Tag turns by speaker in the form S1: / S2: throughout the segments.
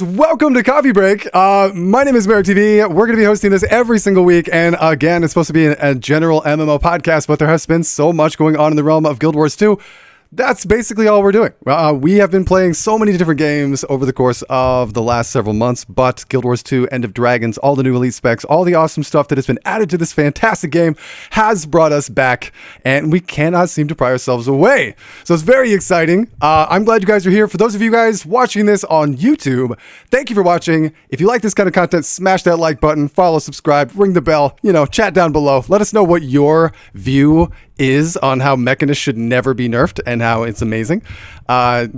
S1: guys, welcome to Coffee Break. My name is Merrick TV. We're going to be hosting this every single week, and again, it's supposed to be a general MMO podcast, but there has been so much going on in the realm of Guild Wars 2. That's basically all we're doing. We have been playing so many different games over the course of the last several months, but Guild Wars 2, End of Dragons, all the new elite specs, all the awesome stuff that has been added to this fantastic game has brought us back, and we cannot seem to pry ourselves away. So it's very exciting. I'm glad you guys are here. For those of you guys watching this on YouTube, thank you for watching. If you like this kind of content, smash that like button, follow, subscribe, ring the bell, chat down below. Let us know what your view is on how Mechanist should never be nerfed and how it's amazing.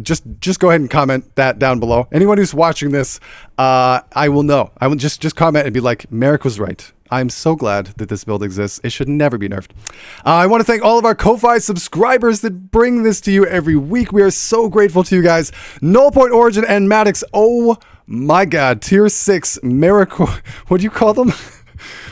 S1: Just go ahead and comment that down below. Anyone who's watching this, I will know. I will just comment and be like, Merrick was right. I'm so glad that this build exists. It should never be nerfed. I want to thank all of our Ko-Fi subscribers that bring this to you every week. We are so grateful to you guys. Null Point Origin and Maddox. Oh my God. Tier 6 what do you call them?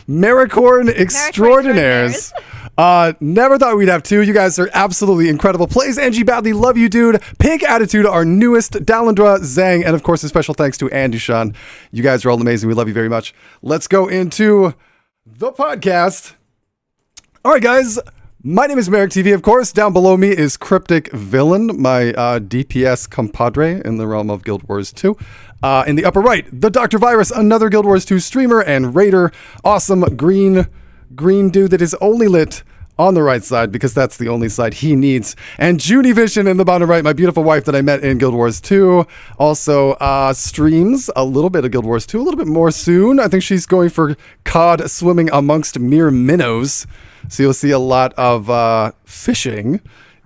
S1: Maricorn Extraordinaires. Never thought we'd have two. You guys are absolutely incredible. Plays Angie Badly, love you, dude. Pink Attitude, our newest, Dalindra, Zhang, and of course a special thanks to Andy Sean. You guys are all amazing. We love you very much. Let's go into the podcast. All right, guys. My name is Merrick TV, of course. Down below me is Cryptic Villain, my DPS compadre in the realm of Guild Wars 2. In the upper right, the Dr. Virus, another Guild Wars 2 streamer and raider. Awesome green dude that is only lit on the right side because that's the only side he needs. And Judy Vision in the bottom right, my beautiful wife that I met in Guild Wars 2. Also streams a little bit of Guild Wars 2, a little bit more soon. I think she's going for cod swimming amongst mere minnows. So you'll see a lot of fishing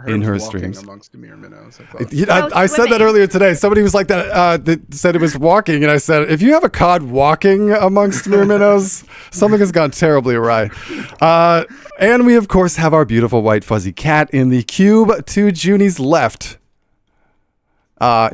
S1: in her streams. Amongst the mere minnows, I said that earlier today. Somebody was like that said it was walking, and I said, if you have a cod walking amongst mere minnows, something has gone terribly awry. And we, of course, have our beautiful white fuzzy cat in the cube to Junie's left.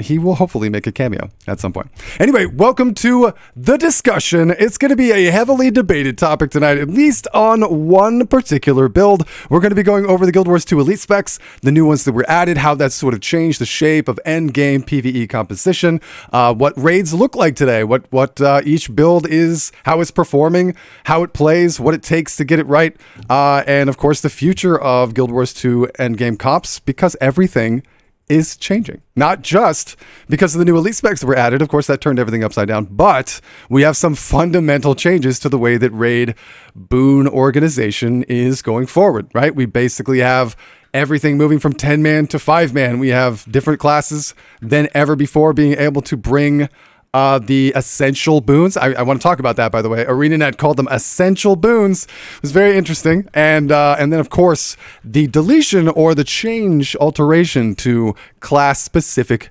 S1: He will hopefully make a cameo at some point. Anyway, welcome to the discussion. It's going to be a heavily debated topic tonight, at least on one particular build. We're going to be going over the Guild Wars 2 elite specs, the new ones that were added, how that's sort of changed the shape of end game PvE composition, what raids look like today, what each build is, how it's performing, how it plays, what it takes to get it right, and of course the future of Guild Wars 2 end game comps, because everything is changing. Not just because of the new elite specs that were added, of course that turned everything upside down, but we have some fundamental changes to the way that raid boon organization is going forward, right? We basically have everything moving from 10-man to 5-man. We have different classes than ever before being able to bring the essential boons. I want to talk about that, by the way. ArenaNet called them essential boons. It was very interesting. And then, of course, the deletion or the change, alteration to class-specific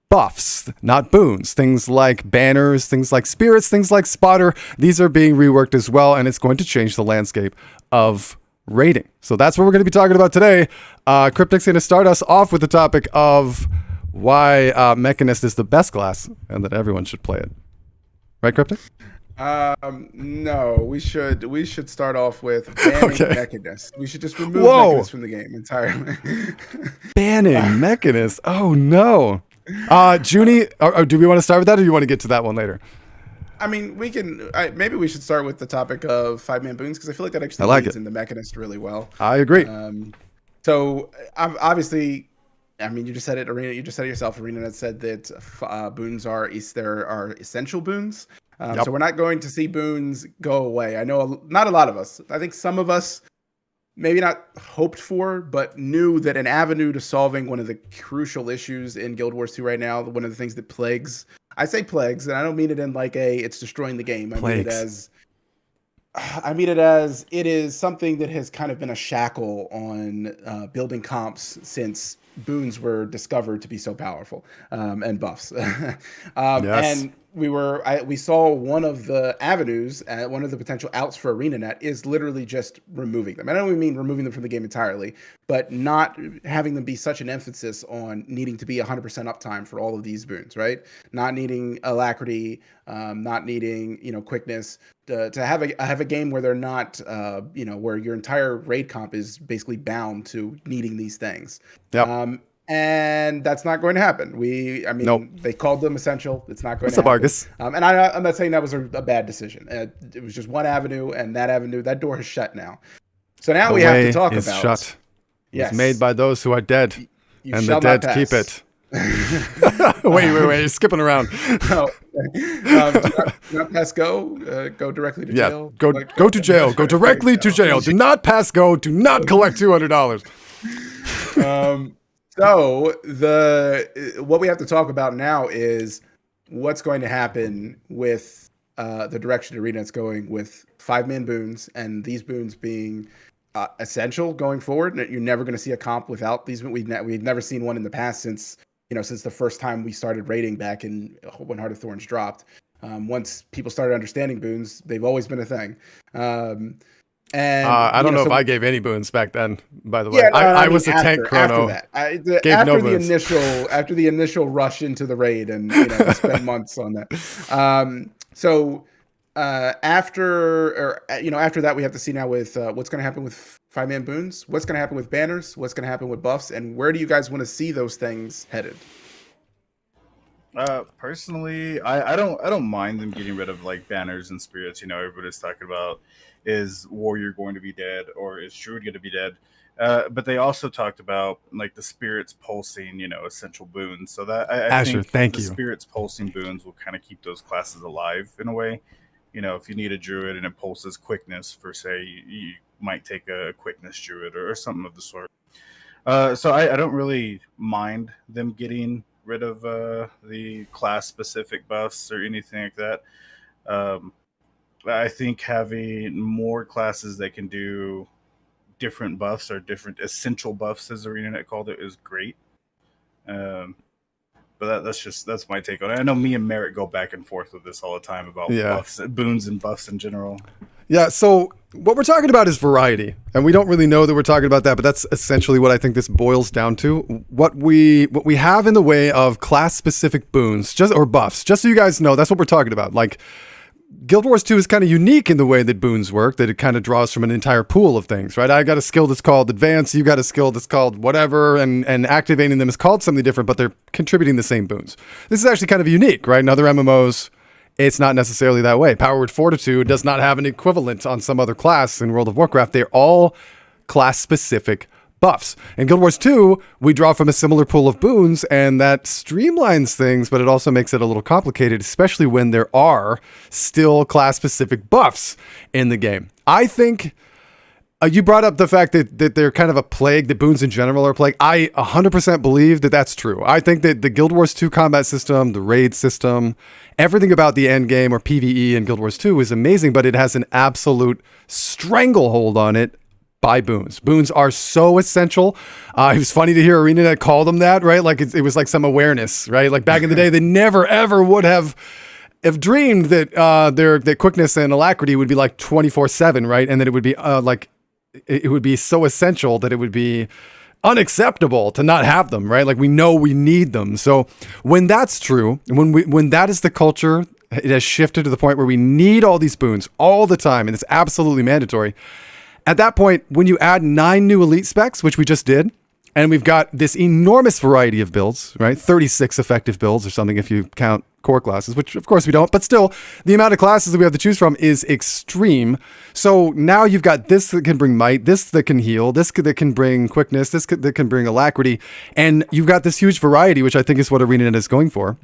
S1: buffs, not boons. Things like banners, things like spirits, things like spotter. These are being reworked as well, and it's going to change the landscape of raiding. So that's what we're going to be talking about today. Cryptic's going to start us off with the topic of why Mechanist is the best class and that everyone should play it. Right, Cryptic?
S2: No, we should start off with banning Mechanist. We should just remove Mechanist from the game entirely.
S1: Banning Mechanist? Oh no. Junie, do we want to start with that, or do you want to get to that one later?
S2: I mean, we can. Maybe we should start with the topic of 5-man boons, because I feel like that actually leads in the Mechanist really well.
S1: I agree.
S2: So obviously, I mean, you just said it, Arena. You just said it yourself. ArenaNet said that boons are essential boons. So we're not going to see boons go away. I know not a lot of us. I think some of us maybe not hoped for, but knew that an avenue to solving one of the crucial issues in Guild Wars 2 right now, one of the things that plagues, I say plagues, and I don't mean it in like it's destroying the game. I mean it as it is something that has kind of been a shackle on building comps since boons were discovered to be so powerful, and buffs. Yes. And we saw one of the avenues, one of the potential outs for ArenaNet is literally just removing them. I don't even mean removing them from the game entirely, but not having them be such an emphasis on needing to be 100% uptime for all of these boons, right? Not needing alacrity, not needing, quickness, to have a game where they're not, where your entire raid comp is basically bound to needing these things.
S1: Yep.
S2: And that's not going to happen.
S1: Nope.
S2: They called them essential. It's not going
S1: What's
S2: to
S1: up,
S2: happen.
S1: Argus?
S2: And I'm not saying that was a bad decision. It was just one avenue, and that door is shut now. So now
S1: The
S2: we have to
S1: way
S2: talk
S1: is
S2: about.
S1: shut. It was
S2: Yes.
S1: made by those who are dead,
S2: You
S1: and the
S2: shall
S1: dead
S2: not
S1: keep
S2: pass.
S1: it. Wait, you're skipping around.
S2: No. Do not pass go. Go directly to jail.
S1: Go to jail. Go directly to jail. Do not pass go. Do not collect $200.
S2: So what we have to talk about now is what's going to happen with the direction Arena is going with 5-man boons, and these boons being essential going forward. You're never going to see a comp without these. We've never seen one in the past since the first time we started raiding back in when Heart of Thorns dropped. Once people started understanding boons, they've always been a thing. And
S1: I don't know if I gave any boons back then. By the way,
S2: yeah, no,
S1: I was a tank chrono.
S2: After the initial rush into the raid, and we spent months on that. After that, we have to see now with what's going to happen with 5-man boons, what's going to happen with banners, what's going to happen with buffs, and where do you guys want to see those things headed?
S3: Personally, I don't mind them getting rid of like banners and spirits. Everybody's talking about, is warrior going to be dead or is druid going to be dead? But they also talked about like the spirits pulsing, essential boons. So that I think the spirits pulsing boons will kind of keep those classes alive in a way. If you need a druid and it pulses quickness for, say, you might take a quickness druid or something of the sort. So I don't really mind them getting rid of the class specific buffs or anything like that. I think having more classes that can do different buffs or different essential buffs, as ArenaNet called it, is great. But that's my take on it. I know me and Merritt go back and forth with this all the time about buffs, boons and buffs in general.
S1: Yeah, so what we're talking about is variety, and we don't really know that we're talking about that, but that's essentially what I think this boils down to. What we have in the way of class-specific boons, or buffs, just so you guys know, that's what we're talking about. Like, Guild Wars 2 is kind of unique in the way that boons work, that it kind of draws from an entire pool of things, right? I got a skill that's called Advance, you got a skill that's called whatever, and activating them is called something different, but they're contributing the same boons. This is actually kind of unique, right? In other MMOs, it's not necessarily that way. Power Word Fortitude does not have an equivalent on some other class in World of Warcraft. They're all class-specific buffs. In Guild Wars 2, we draw from a similar pool of boons, and that streamlines things, but it also makes it a little complicated, especially when there are still class-specific buffs in the game. I think you brought up the fact that they're kind of a plague, that boons in general are a plague. I 100% believe that that's true. I think that the Guild Wars 2 combat system, the raid system, everything about the end game or PvE in Guild Wars 2 is amazing, but it has an absolute stranglehold on it by boons. Boons are so essential. It was funny to hear ArenaNet call them that, right? Like it was like some awareness, right? Like back in the day, they never ever would have dreamed that their quickness and alacrity would be like 24/7, right? And that it would be it would be so essential that it would be unacceptable to not have them, right? Like we know we need them. So when that's true, when that is the culture, it has shifted to the point where we need all these boons all the time, and it's absolutely mandatory. At that point, when you add 9 new elite specs, which we just did, and we've got this enormous variety of builds, right? 36 effective builds or something if you count core classes, which of course we don't, but still the amount of classes that we have to choose from is extreme. So now you've got this that can bring might, this that can heal, this that can bring quickness, this that can bring alacrity, and you've got this huge variety, which I think is what ArenaNet is going for.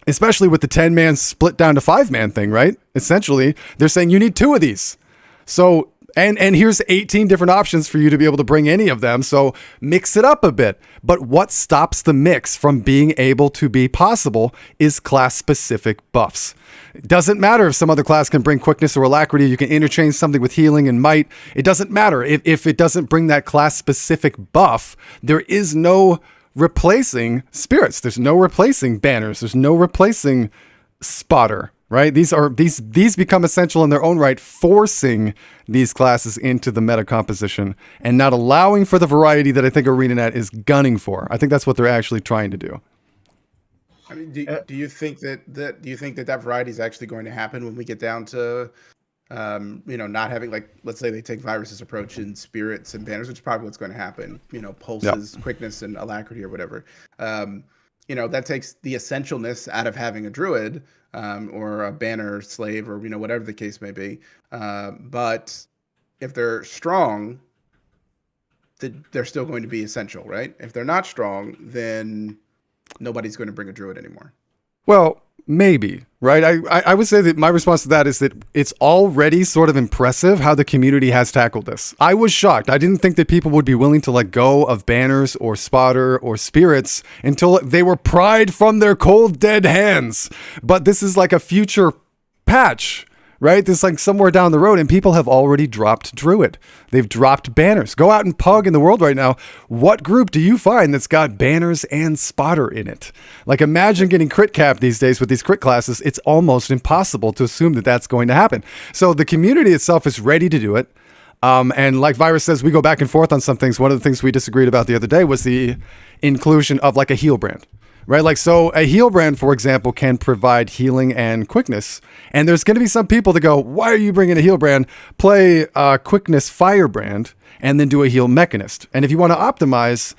S1: Especially with the 10-man split down to 5-man thing, right? Essentially, they're saying you need 2 of these. So And here's 18 different options for you to be able to bring any of them. So mix it up a bit. But what stops the mix from being able to be possible is class-specific buffs. It doesn't matter if some other class can bring quickness or alacrity. You can interchange something with healing and might. It doesn't matter. If it doesn't bring that class-specific buff, there is no replacing spirits. There's no replacing banners. There's no replacing spotter. Right? These become essential in their own right, forcing these classes into the meta composition and not allowing for the variety that I think ArenaNet is gunning for. I think that's what they're actually trying to do.
S2: I mean, do you think that variety is actually going to happen when we get down to Not having, like, let's say they take Virus's approach in spirits and banners, which is probably what's going to happen.
S1: Yep.
S2: Pulses, quickness, and alacrity or whatever. That takes the essentialness out of having a druid or a banner slave or whatever the case may be. But if they're strong, they're still going to be essential, right? If they're not strong, then nobody's going to bring a druid anymore.
S1: Well, maybe, right? I would say that my response to that is that it's already sort of impressive how the community has tackled this. I was shocked. I didn't think that people would be willing to let go of banners or spotter or spirits until they were pried from their cold, dead hands. But this is like a future patch, right? This is like somewhere down the road, and people have already dropped Druid. They've dropped banners. Go out and pug in the world right now. What group do you find that's got banners and spotter in it? Like, imagine getting crit cap these days with these crit classes. It's almost impossible to assume that that's going to happen. So the community itself is ready to do it. And like Virus says, we go back and forth on some things. One of the things we disagreed about the other day was the inclusion of like a heal brand. Right? Like, so a heal brand, for example, can provide healing and quickness. And there's going to be some people that go, why are you bringing a heal brand? Play a quickness firebrand and then do a heal mechanist. And if you want to optimize,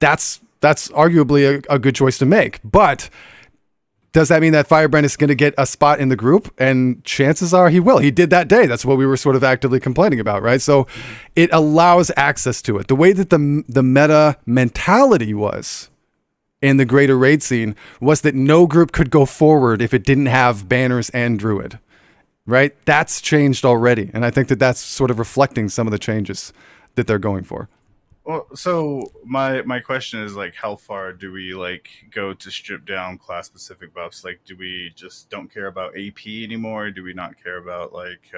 S1: that's arguably a good choice to make. But does that mean that firebrand is going to get a spot in the group? And chances are he will. He did that day. That's what we were sort of actively complaining about, right? So it allows access to it. The way that the meta mentality was in the greater raid scene was that no group could go forward if it didn't have banners and druid, right? That's changed already. And I think that that's sort of reflecting some of the changes that they're going for.
S3: Well, so my question is, like, how far do we like go to strip down class specific buffs? Like, do we just don't care about AP anymore? Do we not care about like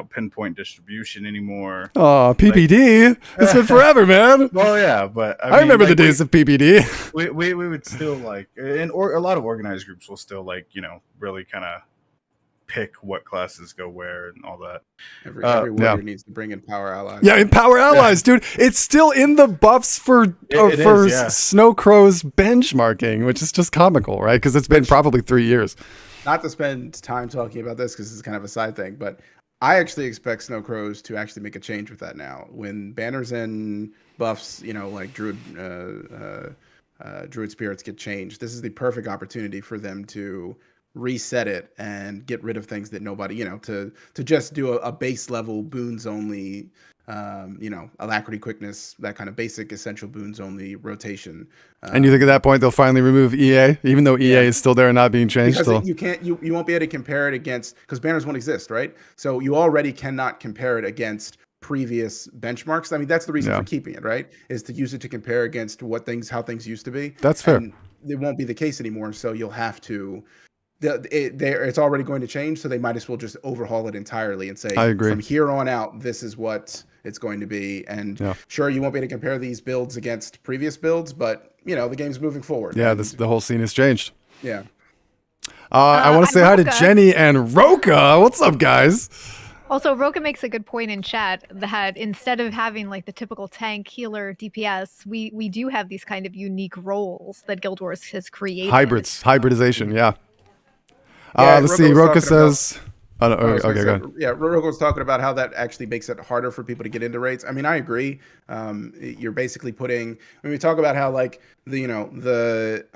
S3: pinpoint distribution anymore?
S1: Oh, PPD! It's been forever, man.
S3: Well, yeah, but
S1: I remember the days of PPD.
S3: We would still like, and a lot of organized groups will still like really kind of pick what classes go where and all that.
S2: Every warrior needs to bring in power allies.
S1: Yeah, empower allies, dude. It's still in the buffs for Snowcrow's benchmarking, which is just comical, right? Because it's been probably 3 years.
S2: Not to spend time talking about this because it's kind of a side thing, but I actually expect Snowcrows to actually make a change with that now. When banners and buffs, like Druid spirits get changed, this is the perfect opportunity for them to reset it and get rid of things that nobody, to just do a base level boons only, alacrity, quickness, that kind of basic essential boons only rotation.
S1: And you think at that point they'll finally remove EA, even though EA is still there and not being changed?
S2: Because you won't be able to compare it against, because banners won't exist, right? So you already cannot compare it against previous benchmarks. I mean, that's the reason for keeping it, right? Is to use it to compare against how things used to be.
S1: That's fair.
S2: And it won't be the case anymore. So you'll have to. It's already going to change, so they might as well just overhaul it entirely and say, I agree. From here on out, this is what it's going to be. And sure, you won't be able to compare these builds against previous builds, but the game's moving forward.
S1: Yeah, the whole scene has changed.
S2: Yeah.
S1: I want to say hi to Jenny and Roka. What's up, guys?
S4: Also, Roka makes a good point in chat that instead of having like the typical tank, healer, DPS, we do have these kind of unique roles that Guild Wars has created.
S1: Hybridization, yeah. Let's see. Roka says. Okay, go ahead.
S2: Yeah, Roka was talking about how that actually makes it harder for people to get into raids. I mean, I agree. You're basically putting. When we talk about how like when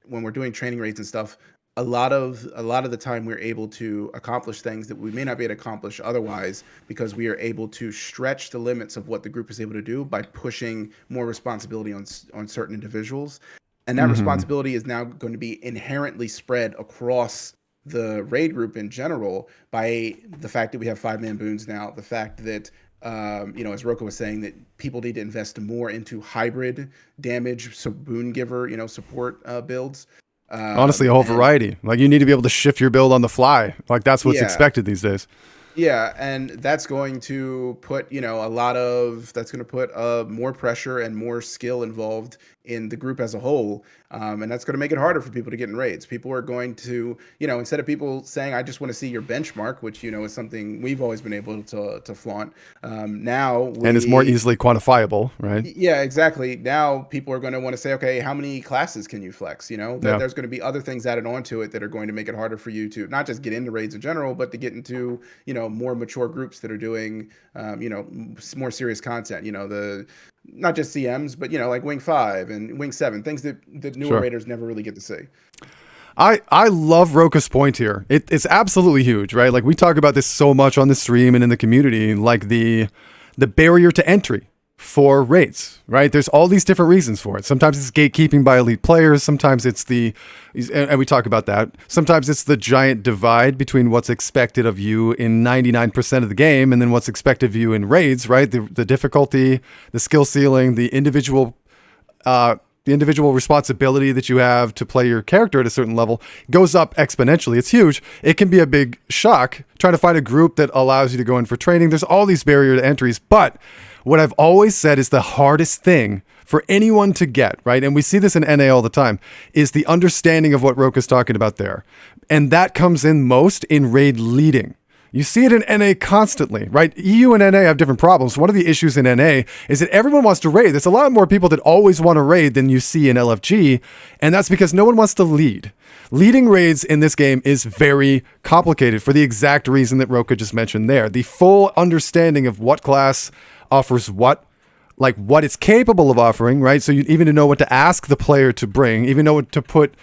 S2: we're doing training raids and stuff, a lot of the time we're able to accomplish things that we may not be able to accomplish otherwise because we are able to stretch the limits of what the group is able to do by pushing more responsibility on certain individuals. And that responsibility is now going to be inherently spread across the raid group in general by the fact that we have 5-man boons now, the fact that, as Roka was saying, that people need to invest more into hybrid damage, so boon giver, support builds.
S1: Honestly, a whole variety. Like, you need to be able to shift your build on the fly. Like, that's what's expected these days.
S2: Yeah, and that's going to put, more pressure and more skill involved in the group as a whole. And that's going to make it harder for people to get in raids. People are going to, instead of people saying, I just want to see your benchmark, which, is something we've always been able to flaunt.
S1: And it's more easily quantifiable, right?
S2: Yeah, exactly. Now people are going to want to say, okay, how many classes can you flex? There's going to be other things added onto it that are going to make it harder for you to not just get into raids in general, but to get into, more mature groups that are doing, more serious content, not just CMs, but like Wing 5 and Wing 7, things that newer raiders never really get to see.
S1: I love Roka's point here. It's absolutely huge, right? Like we talk about this so much on the stream and in the community, like the barrier to entry for raids, right? There's all these different reasons for it. Sometimes it's gatekeeping by elite players. Sometimes it's and we talk about that. Sometimes it's the giant divide between what's expected of you in 99% of the game and then what's expected of you in raids, right? The difficulty, the skill ceiling, the individual responsibility that you have to play your character at a certain level goes up exponentially. It's huge. It can be a big shock trying to find a group that allows you to go in for training. There's all these barrier to entries, but what I've always said is the hardest thing for anyone to get, right? And we see this in NA all the time, is the understanding of what Roka's talking about there. And that comes in most in raid leading. You see it in NA constantly, right? EU and NA have different problems. One of the issues in NA is that everyone wants to raid. There's a lot more people that always want to raid than you see in LFG, and that's because no one wants to lead. Leading raids in this game is very complicated for the exact reason that Roka just mentioned there. The full understanding of what class offers what it's capable of offering, right? So you even to know what to ask the player to bring, even know what to put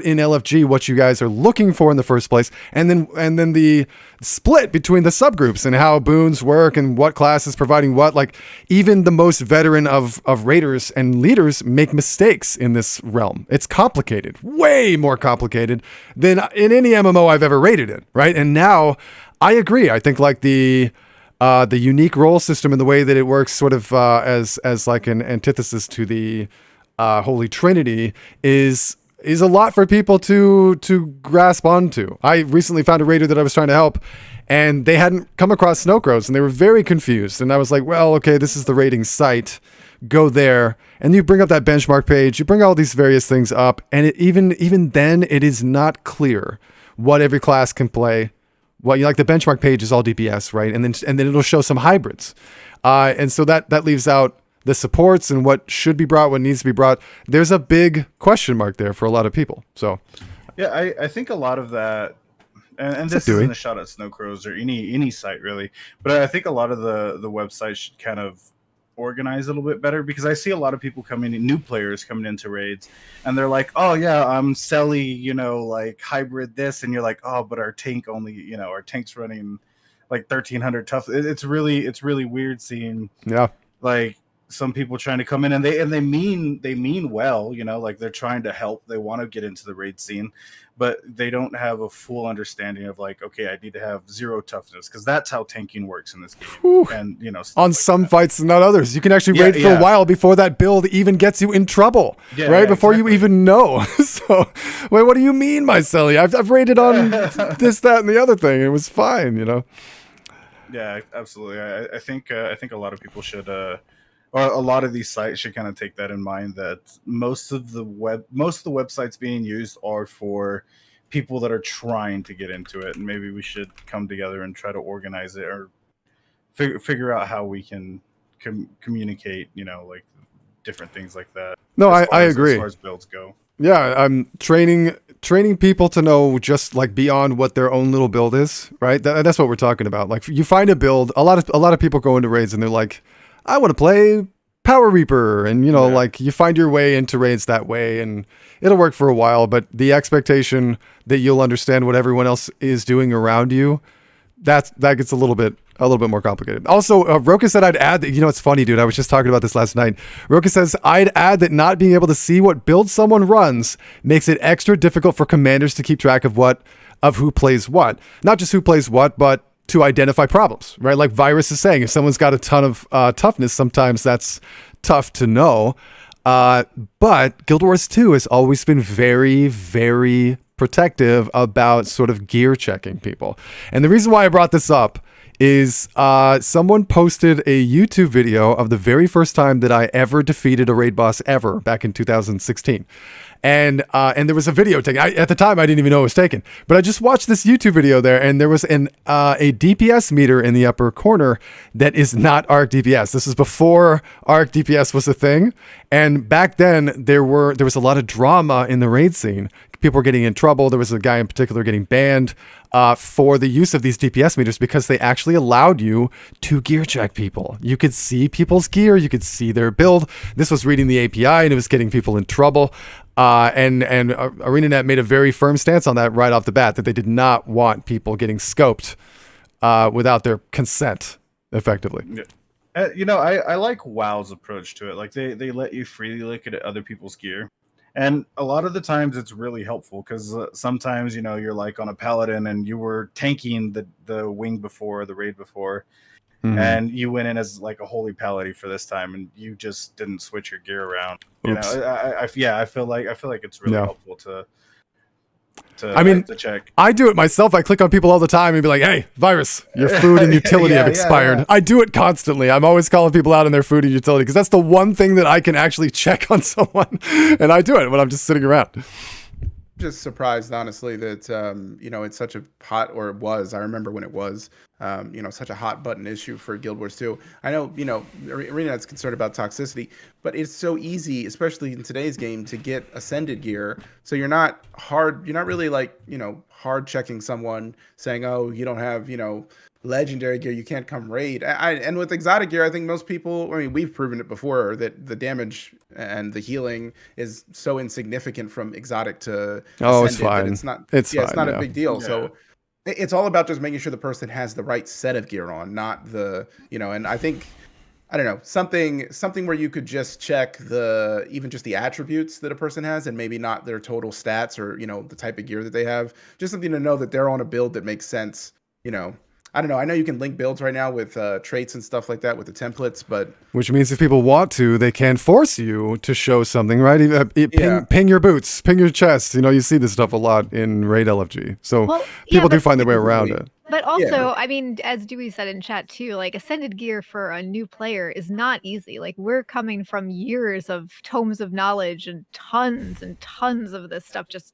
S1: in LFG, what you guys are looking for in the first place, and then the split between the subgroups and how boons work and what class is providing what. Like even the most veteran of raiders and leaders make mistakes in this realm. It's complicated, way more complicated than in any MMO I've ever raided in, right? And now I agree. I think like the unique role system and the way that it works sort of as like an antithesis to the Holy Trinity is a lot for people to grasp onto. I recently found a raider that I was trying to help, and they hadn't come across Snow Crows, and they were very confused. And I was like, well, okay, this is the raiding site. Go there. And you bring up that benchmark page. You bring all these various things up, and even then, it is not clear what every class can play. Well, like the benchmark page is all DPS, right? And then it'll show some hybrids. And so that leaves out the supports and what should be brought, what needs to be brought. There's a big question mark there for a lot of people. So
S3: yeah, I think a lot of that, and this isn't a shot at Snow Crows or any site really, but I think a lot of the websites should kind of organize a little bit better, because I see a lot of people new players coming into raids, and they're like, oh yeah, I'm Selly, like hybrid this, and you're like, oh, but our tank only, our tank's running like 1300 tough. It's really weird seeing like some people trying to come in and they mean well, like they're trying to help, they want to get into the raid scene, but they don't have a full understanding of like, okay, I need to have 0 toughness, because that's how tanking works in this game.
S1: Whew.
S3: And
S1: on some fights and not others, you can actually raid for a while before that build even gets you in trouble, right? Before you even know. So wait, what do you mean, my Selly? I've raided on this, that, and the other thing. It was fine,
S3: Yeah, absolutely. I think a lot of people should or a lot of these sites should kind of take that in mind, that most of the websites being used are for people that are trying to get into it, and maybe we should come together and try to organize it or figure out how we can communicate, like different things like that.
S1: No, I agree.
S3: As far as builds go.
S1: Yeah, I'm training people to know just like beyond what their own little build is, right? That's what we're talking about. Like you find a build, a lot of people go into raids and they're like, I want to play Power Reaper, and like you find your way into raids that way, and it'll work for a while, but the expectation that you'll understand what everyone else is doing around you, that gets a little bit more complicated. Also, Roka said I'd add that, it's funny, dude, I was just talking about this last night. Roka says I'd add that not being able to see what build someone runs makes it extra difficult for commanders to keep track of who plays what. Not just who plays what, but to identify problems, right? Like Virus is saying, if someone's got a ton of toughness, sometimes that's tough to know. But Guild Wars 2 has always been very, very protective about sort of gear checking people. And the reason why I brought this up is someone posted a YouTube video of the very first time that I ever defeated a raid boss ever back in 2016. And there was a video taken. At the time, I didn't even know it was taken. But I just watched this YouTube video there, and there was a DPS meter in the upper corner that is not ARC DPS. This is before ARC DPS was a thing. And back then, there was a lot of drama in the raid scene. People were getting in trouble. There was a guy in particular getting banned for the use of these DPS meters because they actually allowed you to gear check people. You could see people's gear. You could see their build. This was reading the API, and it was getting people in trouble. And ArenaNet made a very firm stance on that right off the bat, that they did not want people getting scoped without their consent, effectively.
S3: Yeah. I like WoW's approach to it. Like they let you freely look at other people's gear. And a lot of the times it's really helpful because sometimes, you're like on a paladin and you were tanking the wing before, the raid before, and you went in as like a holy paladin for this time and you just didn't switch your gear around.
S1: Oops.
S3: I feel like it's really helpful to check.
S1: I do it myself. I click on people all the time and be like, hey, Virus, your food and utility have expired. I do it constantly. I'm always calling people out on their food and utility because that's the one thing that I can actually check on someone. And I do it when I'm just sitting around.
S2: Just surprised, honestly, that it's such a hot, or it was. I remember when it was, such a hot button issue for Guild Wars 2. I know, ArenaNet's concerned about toxicity, but it's so easy, especially in today's game, to get ascended gear. So you're not really like, hard checking someone saying, oh, you don't have, legendary gear, you can't come raid. And with exotic gear, I think most people, we've proven it before that the damage and the healing is so insignificant from exotic to
S1: it's fine.
S2: It's not
S1: fine,
S2: a big deal.
S3: Yeah.
S2: So it's all about just making sure the person has the right set of gear on, not and I think, I don't know, something where you could just check even just the attributes that a person has and maybe not their total stats or, the type of gear that they have. Just something to know that they're on a build that makes sense, I don't know. I know you can link builds right now with traits and stuff like that with the templates, but
S1: which means if people want to, they can force you to show something, right? Ping your boots, ping your chest. You see this stuff a lot in raid LFG. So people do find their way around it.
S4: But also, as Dewey said in chat too, like ascended gear for a new player is not easy. Like we're coming from years of tomes of knowledge and tons of this stuff just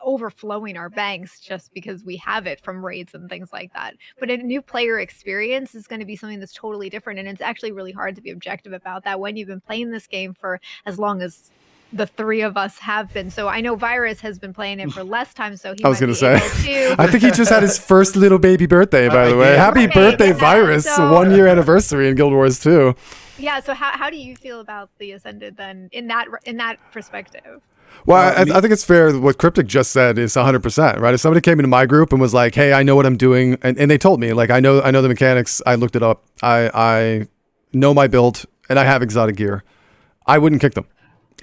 S4: overflowing our banks just because we have it from raids and things like that. But a new player experience is going to be something that's totally different, and it's actually really hard to be objective about that when you've been playing this game for as long as the three of us have been. So I know Virus has been playing it for less time, so
S1: I was going to say, I think he just had his first little baby birthday, by the way. Happy birthday, Virus! So, 1 year anniversary in Guild Wars 2.
S4: Yeah. So how do you feel about the Ascended then in that perspective?
S1: Well, I think it's fair. What Cryptic just said is 100%, right? If somebody came into my group and was like, hey, I know what I'm doing, and they told me, like, I know the mechanics, I looked it up, I know my build, and I have exotic gear, I wouldn't kick them.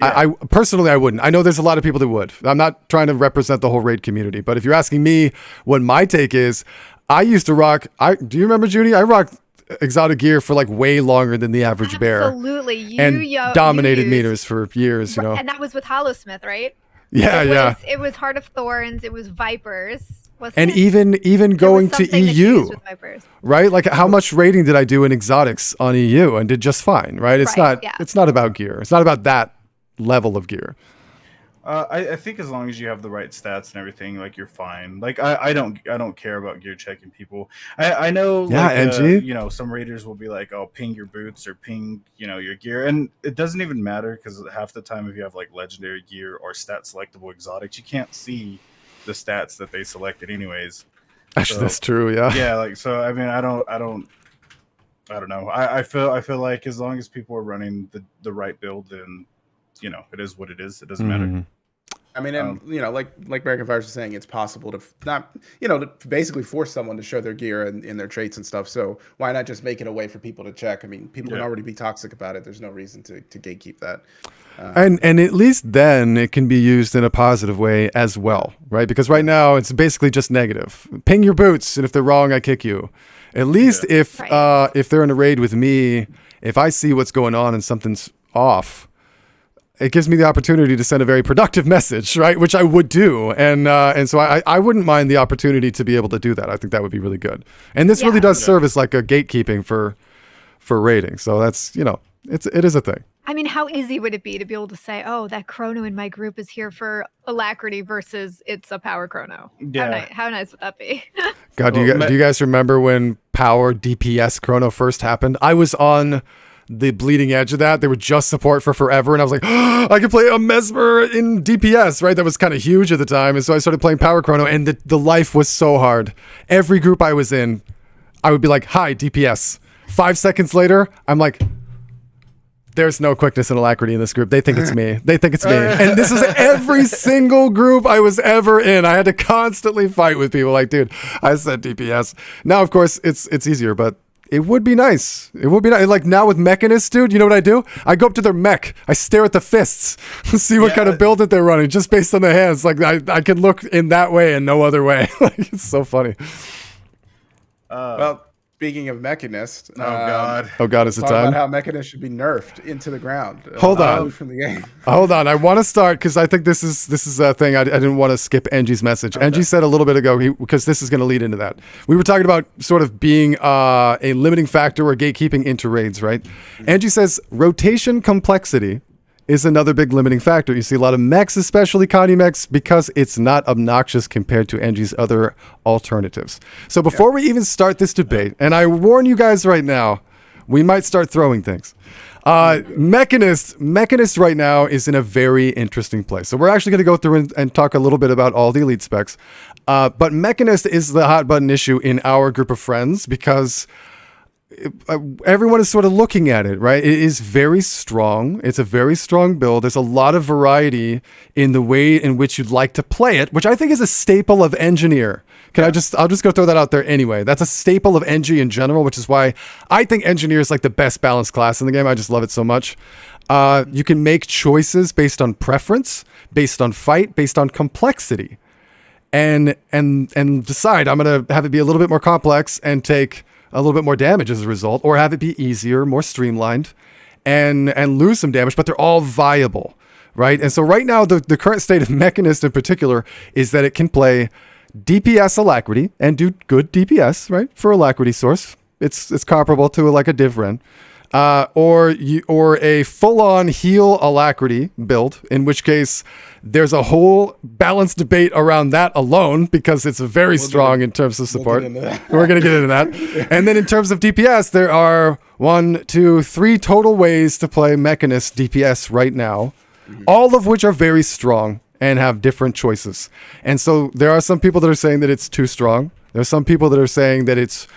S1: Yeah. I personally, I wouldn't. I know there's a lot of people that would. I'm not trying to represent the whole raid community, but if you're asking me what my take is, I used to rock, do you remember, Judy? I rocked exotic gear for like way longer than the average bear.
S4: Absolutely.
S1: And dominated meters for years,
S4: And that was with Hollowsmith, right?
S1: Yeah,
S4: It was Heart of Thorns, it was Vipers.
S1: And even going to EU, right? Like how much rating did I do in exotics on EU and did just fine, right? It's not about gear. It's not about that level of gear.
S3: I think as long as you have the right stats and everything, like you're fine. Like I don't care about gear checking people. I know, some raiders will be like, "Oh, ping your boots or ping, your gear," and it doesn't even matter because half the time if you have like legendary gear or stat selectable exotics, you can't see the stats that they selected anyways.
S1: Actually, that's true. Yeah.
S3: Yeah. Like so, I mean, I don't know. I feel like as long as people are running the right build, then it is what it is. It doesn't matter.
S2: I mean, and like American Fires was saying, it's possible to to basically force someone to show their gear and their traits and stuff. So why not just make it a way for people to check? I mean, people can already be toxic about it. There's no reason to gatekeep that.
S1: And at least then it can be used in a positive way as well, right? Because right now it's basically just negative. Ping your boots, and if they're wrong, I kick you. At least if they're in a raid with me, if I see what's going on and something's off, it gives me the opportunity to send a very productive message, right? Which I would do. And so I wouldn't mind the opportunity to be able to do that. I think that would be really good. And this really does serve as like a gatekeeping for rating. So that's, it is a thing.
S4: I mean, how easy would it be to be able to say, oh, that chrono in my group is here for alacrity versus it's a power chrono?
S3: Yeah.
S4: How nice would that be?
S1: God, do you guys remember when power DPS chrono first happened? I was on the bleeding edge of that. They would just support for forever, and I was like, oh, I could play a Mesmer in DPS, right? That was kind of huge at the time, and so I started playing power chrono, and the life was so hard. Every group I was in, I would be like, hi, DPS. 5 seconds later, I'm like, there's no quickness and alacrity in this group. They think it's me. And this is every single group I was ever in. I had to constantly fight with people like, dude, I said DPS. Now, of course, it's easier, but it would be nice. It would be nice. Like now with Mechanists, dude, you know what I do? I go up to their mech. I stare at the fists, see what kind of build that they're running just based on the hands. Like I can look in that way and no other way. Like, it's so funny.
S2: Well, speaking of Mechanist,
S1: is it time?
S2: About how Mechanist should be nerfed into the ground.
S1: Hold on.
S2: From the game.
S1: Hold on. I want to start because I think this is a thing. I didn't want to skip Angie's message. Okay. Angie said a little bit ago, because this is going to lead into that. We were talking about sort of being a limiting factor or gatekeeping into raids, right? Mm-hmm. Angie says rotation complexity is another big limiting factor. You see a lot of mechs, especially Connie mechs, because it's not obnoxious compared to Angie's other alternatives. So before we even start this debate, and I warn you guys right now, we might start throwing things. Mechanist right now is in a very interesting place. So we're actually going to go through and talk a little bit about all the elite specs. But Mechanist is the hot button issue in our group of friends because everyone is sort of looking at it, right? It is very strong. It's a very strong build. There's a lot of variety in the way in which you'd like to play it, which I think is a staple of Engineer. I'll just go throw that out there anyway. That's a staple of Engie in general, which is why I think Engineer is like the best balanced class in the game. I just love it so much. You can make choices based on preference, based on fight, based on complexity, and decide I'm going to have it be a little bit more complex and take a little bit more damage as a result, or have it be easier, more streamlined, and lose some damage, but they're all viable, right? And so right now, the current state of Mechanist in particular is that it can play DPS alacrity and do good DPS, right? For alacrity source. It's comparable to like a Div Ren. Or a full-on heal alacrity build, in which case there's a whole balanced debate around that alone because it's very strong in terms of support. We're going to get into that. And then in terms of DPS, there are 1, 2, 3 total ways to play Mechanist DPS right now, all of which are very strong and have different choices. And so there are some people that are saying that it's too strong. There are some people that are saying that it's,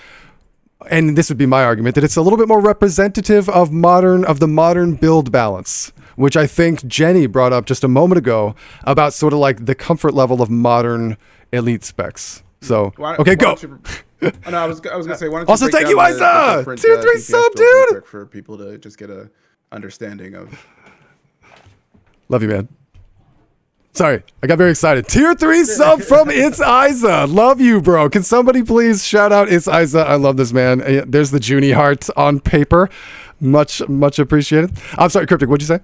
S1: and this would be my argument, that it's a little bit more representative of the modern build balance, which I think Jenny brought up just a moment ago about sort of like the comfort level of modern elite specs. So, okay, go.
S2: I was gonna say, why don't you
S1: also thank you, Isa! Tier 3 sub, dude!
S2: For people to just get a understanding of.
S1: Love you, man. Sorry, I got very excited. Tier 3 sub from It's Isa. Love you, bro. Can somebody please shout out It's Isa? I love this, man. There's the Junie heart on paper. Much appreciated. I'm sorry, Cryptic, what'd you say?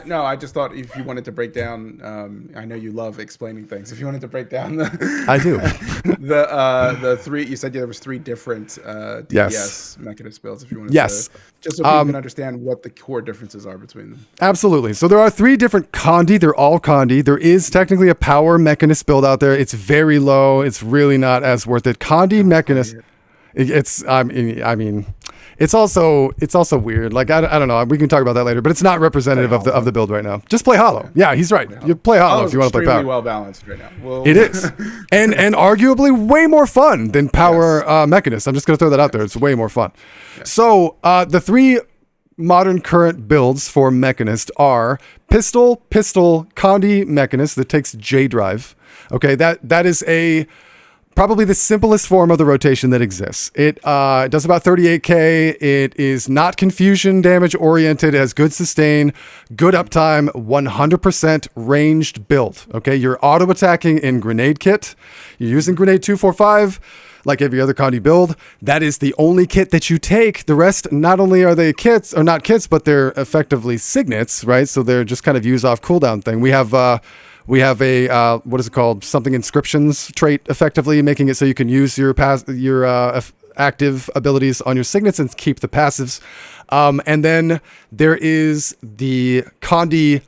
S2: No, I just thought if you wanted to break down, I know you love explaining things. If you wanted to break down
S1: I do.
S2: the 3, you said there was 3 different DPS Mechanist builds. If you wanted to, just so people can understand what the core differences are between them.
S1: Absolutely. So there are 3 different Condi. They're all Condi. There is technically a power Mechanist build out there. It's very low. It's really not as worth it. Condi Mechanist. It's I mean. It's also weird. Like I don't know. We can talk about that later, but it's not representative of the build right now. Just play Hollow. Yeah, he's right. You play Hollow if you want to play Power.
S2: Extremely well balanced right now. Well,
S1: it is, and arguably way more fun than Power Mechanist. I'm just gonna throw that out there. It's way more fun. Yes. So the 3 modern current builds for Mechanist are Pistol, Condi Mechanist that takes J Drive. Okay, that is probably the simplest form of the rotation that exists. It does about 38k. It is not confusion damage oriented. It has good sustain, good uptime, 100% ranged build. Okay, you're auto attacking in Grenade Kit. You're using Grenade 245. like every other Condi build, that is the only kit that you take. The rest, not only are they kits, or not kits, but they're effectively signets, right? So they're just kind of use off cooldown thing. We have a what is it called? Something inscriptions trait, effectively making it so you can use your active abilities on your signets and keep the passives. And then there is the Condi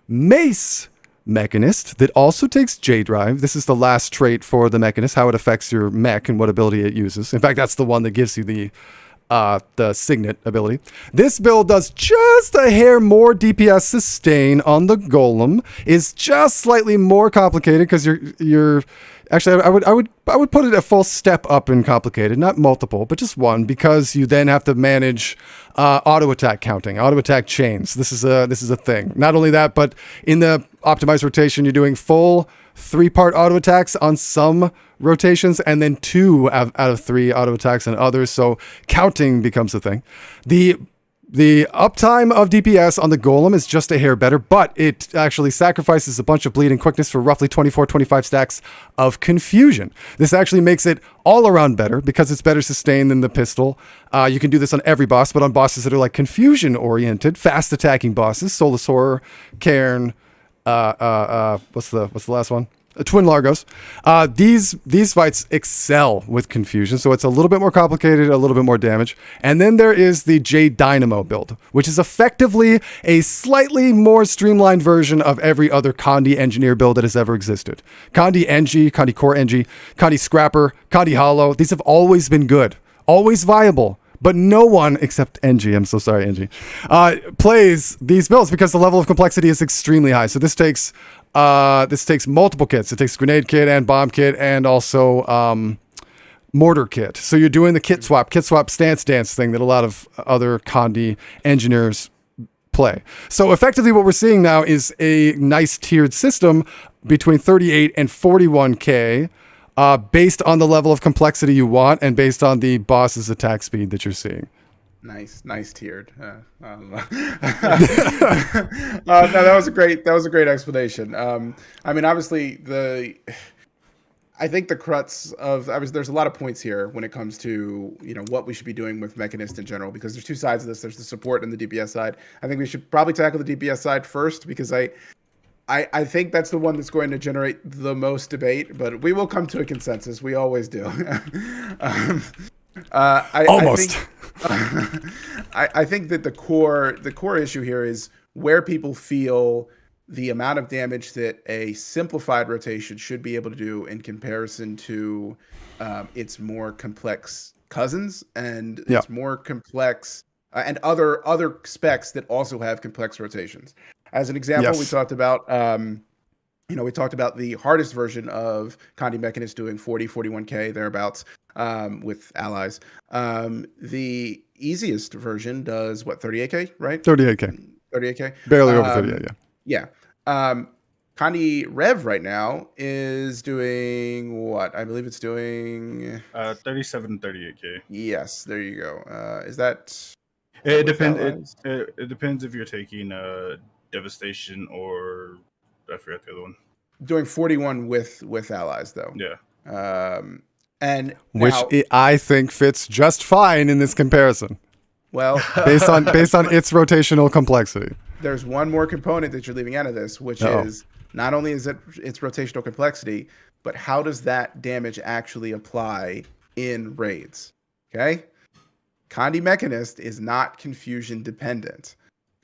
S1: Mace Mechanist that also takes J Drive. This is the last trait for the Mechanist, how it affects your mech and what ability it uses. In fact, that's the one that gives you the signet ability. This build does just a hair more DPS sustain on the golem. Is just slightly more complicated because you're actually I would put it a full step up in complicated, not multiple, but just one, because you then have to manage auto attack counting, auto attack chains. This is a thing. Not only that, but in the optimized rotation, you're doing full 3-part auto attacks on some rotations, and then 2 out of 3 auto attacks on others. So counting becomes a thing. The uptime of DPS on the golem is just a hair better, but it actually sacrifices a bunch of bleed and quickness for roughly 24-25 stacks of confusion. This actually makes it all around better because it's better sustained than the pistol. You can do this on every boss, but on bosses that are like confusion oriented, fast attacking bosses, Soulless Horror, Cairn, what's the last one? Twin Largos. These fights excel with confusion, so it's a little bit more complicated, a little bit more damage. And then there is the J Dynamo build, which is effectively a slightly more streamlined version of every other Condi engineer build that has ever existed. Condi Engi, Condi Core Engi, Condi Scrapper, Condi Hollow. These have always been good, always viable. But no one, except Engi, I'm so sorry, Engi, plays these builds because the level of complexity is extremely high. So this takes multiple kits. It takes grenade kit and bomb kit and also mortar kit. So you're doing the kit swap stance dance thing that a lot of other Condi engineers play. So effectively what we're seeing now is a nice tiered system between 38 and 41k. Based on the level of complexity you want and based on the boss's attack speed that you're seeing.
S2: Nice tiered. No, that was a great explanation. I mean, obviously I think the crux of there's a lot of points here when it comes to what we should be doing with Mechanist in general, because there's two sides of this. There's the support and the DPS side. I think we should probably tackle the DPS side first because I think that's the one that's going to generate the most debate, but we will come to a consensus. We always do.
S1: Almost.
S2: I think that the core issue here is where people feel the amount of damage that a simplified rotation should be able to do in comparison to its more complex cousins and its more complex and other specs that also have complex rotations. As an example, we talked about the hardest version of Condi Mechanist doing 41k thereabouts with allies. The easiest version does 38k, right? 38k.
S1: Barely over 38,
S2: yeah. Condi Rev right now is doing what? I believe it's doing
S3: 37, 38k.
S2: Yes, there you go. Is that?
S3: It depends. It depends if you're taking Devastation or I forgot the other one.
S2: Doing 41 with allies though.
S3: Yeah.
S2: And
S1: which I think fits just fine in this comparison.
S2: Well,
S1: based on its rotational complexity.
S2: There's one more component that you're leaving out of this, which is not only is it its rotational complexity, but how does that damage actually apply in raids? Okay? Condi Mechanist is not confusion dependent.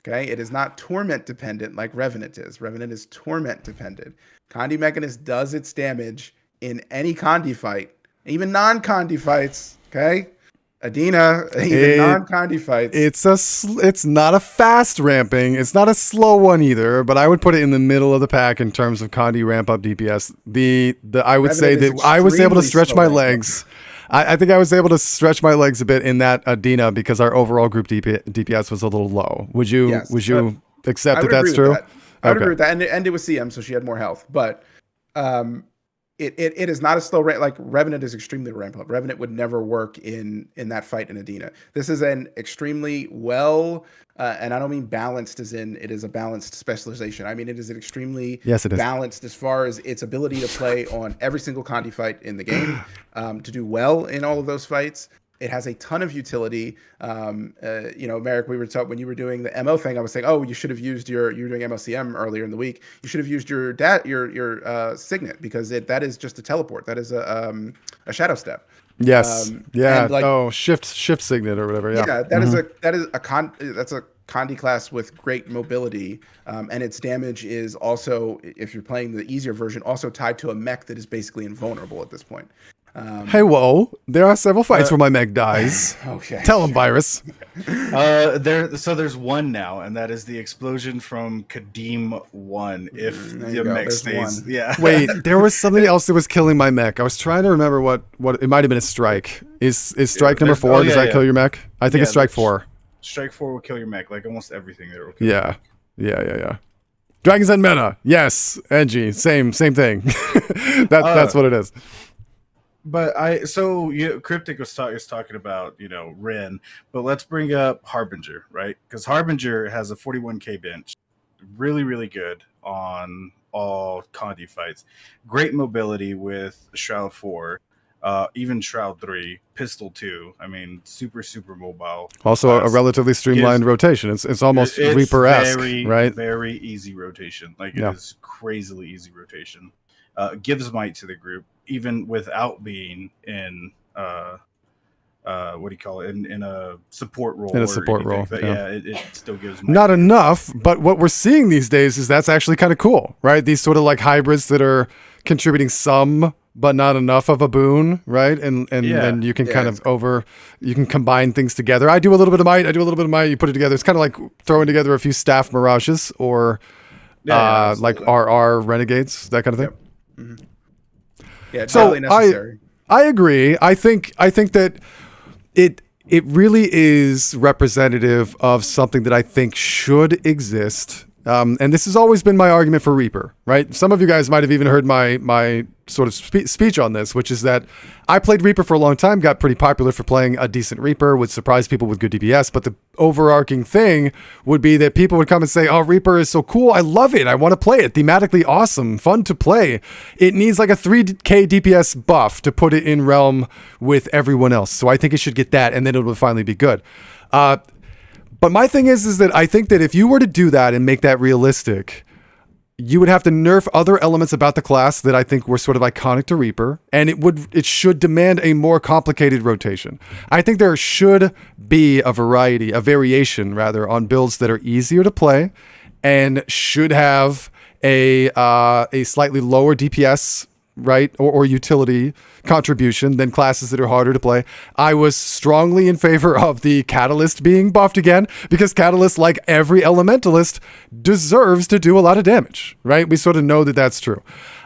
S2: Okay, it is not torment dependent like Revenant is. Revenant is torment dependent. Condi Mechanist does its damage in any Condi fight, even non-Condi fights. Okay, Adina, even non-Condi fights.
S1: It's not a fast ramping. It's not a slow one either. But I would put it in the middle of the pack in terms of Condi ramp up DPS. I would say that I was able to stretch my legs. I think I was able to stretch my legs a bit in that Adina because our overall group DPS was a little low. Would you accept that that's true?
S2: I would agree with that. And it was CM, so she had more health. But It is not a slow ramp. Like Revenant is extremely ramp up. Revenant would never work in that fight in Adina. This is an extremely well, and I don't mean balanced as in it is a balanced specialization. I mean it is an extremely balanced as far as its ability to play on every single Condi fight in the game, to do well in all of those fights. It has a ton of utility. Merrick, we were talking when you were doing the MO thing. I was saying, oh, you should have used you were doing MOCM earlier in the week. You should have used your signet, because that is just a teleport. That is a shadow step.
S1: Yes. Shift signet or whatever. Yeah.
S2: Yeah. That's a Condi class with great mobility, and its damage is also, if you're playing the easier version, also tied to a mech that is basically invulnerable at this point.
S1: Hey, whoa! There are several fights where my mech dies.
S2: Okay.
S1: Tell him, Virus.
S3: There's one now, and that is the explosion from Kadim 1. If the mech stays,
S1: Wait, there was something else that was killing my mech. I was trying to remember what it might have been. A strike. Is strike number 4? Does that kill your mech? I think it's strike 4.
S3: Strike 4 will kill your mech, like almost everything there will kill.
S1: Yeah. Dragon's End meta. Yes, Engie. Same thing. That's what it is.
S3: But Cryptic is talking about, Ren, but let's bring up Harbinger, right? Because Harbinger has a 41k bench, really, really good on all Condi fights. Great mobility with Shroud 4, even Shroud 3, Pistol 2. I mean, super, super mobile.
S1: Also a relatively streamlined rotation. It's almost Reaper-esque, right?
S3: Very easy rotation. Like, it is crazily easy rotation. Gives might to the group, even without being in what do you call it, in a support role.
S1: In a support role,
S3: it still gives might.
S1: Not enough, but what we're seeing these days is that's actually kind of cool, right? These sort of like hybrids that are contributing some, but not enough of a boon, right? And then you can you can combine things together. I do a little bit of might, you put it together. It's kind of like throwing together a few staff mirages or like RR renegades, that kind of thing.
S2: Yep. Mm-hmm. Yeah, it's totally necessary.
S1: I agree. I think that it really is representative of something that I think should exist. And this has always been my argument for Reaper, right? Some of you guys might have even heard my sort of speech on this, which is that I played Reaper for a long time, got pretty popular for playing a decent Reaper, would surprise people with good DPS, but the overarching thing would be that people would come and say, oh, Reaper is so cool, I love it, I want to play it, thematically awesome, fun to play. It needs like a 3k DPS buff to put it in realm with everyone else, so I think it should get that, and then it will finally be good. But my thing is that I think that if you were to do that and make that realistic, you would have to nerf other elements about the class that I think were sort of iconic to Reaper, and it should demand a more complicated rotation. I think there should be a variation rather, on builds that are easier to play and should have a slightly lower DPS, right, or utility contribution than classes that are harder to play. I was strongly in favor of the Catalyst being buffed again, because Catalyst, like every Elementalist, deserves to do a lot of damage, right? We sort of know that that's true.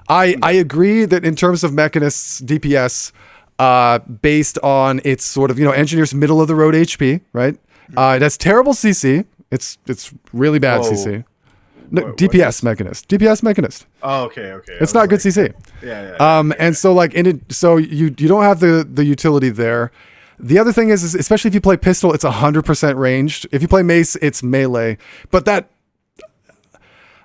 S1: I agree that in terms of Mechanist's DPS, based on its sort of, Engineer's middle of the road HP, right? That's terrible CC. It's really bad CC. No, DPS Mechanist. DPS Mechanist.
S3: Oh, okay.
S1: It's not good CC.
S3: Yeah.
S1: And so like so you don't have the utility there. The other thing is especially if you play pistol, it's 100% ranged. If you play mace, it's melee. But that,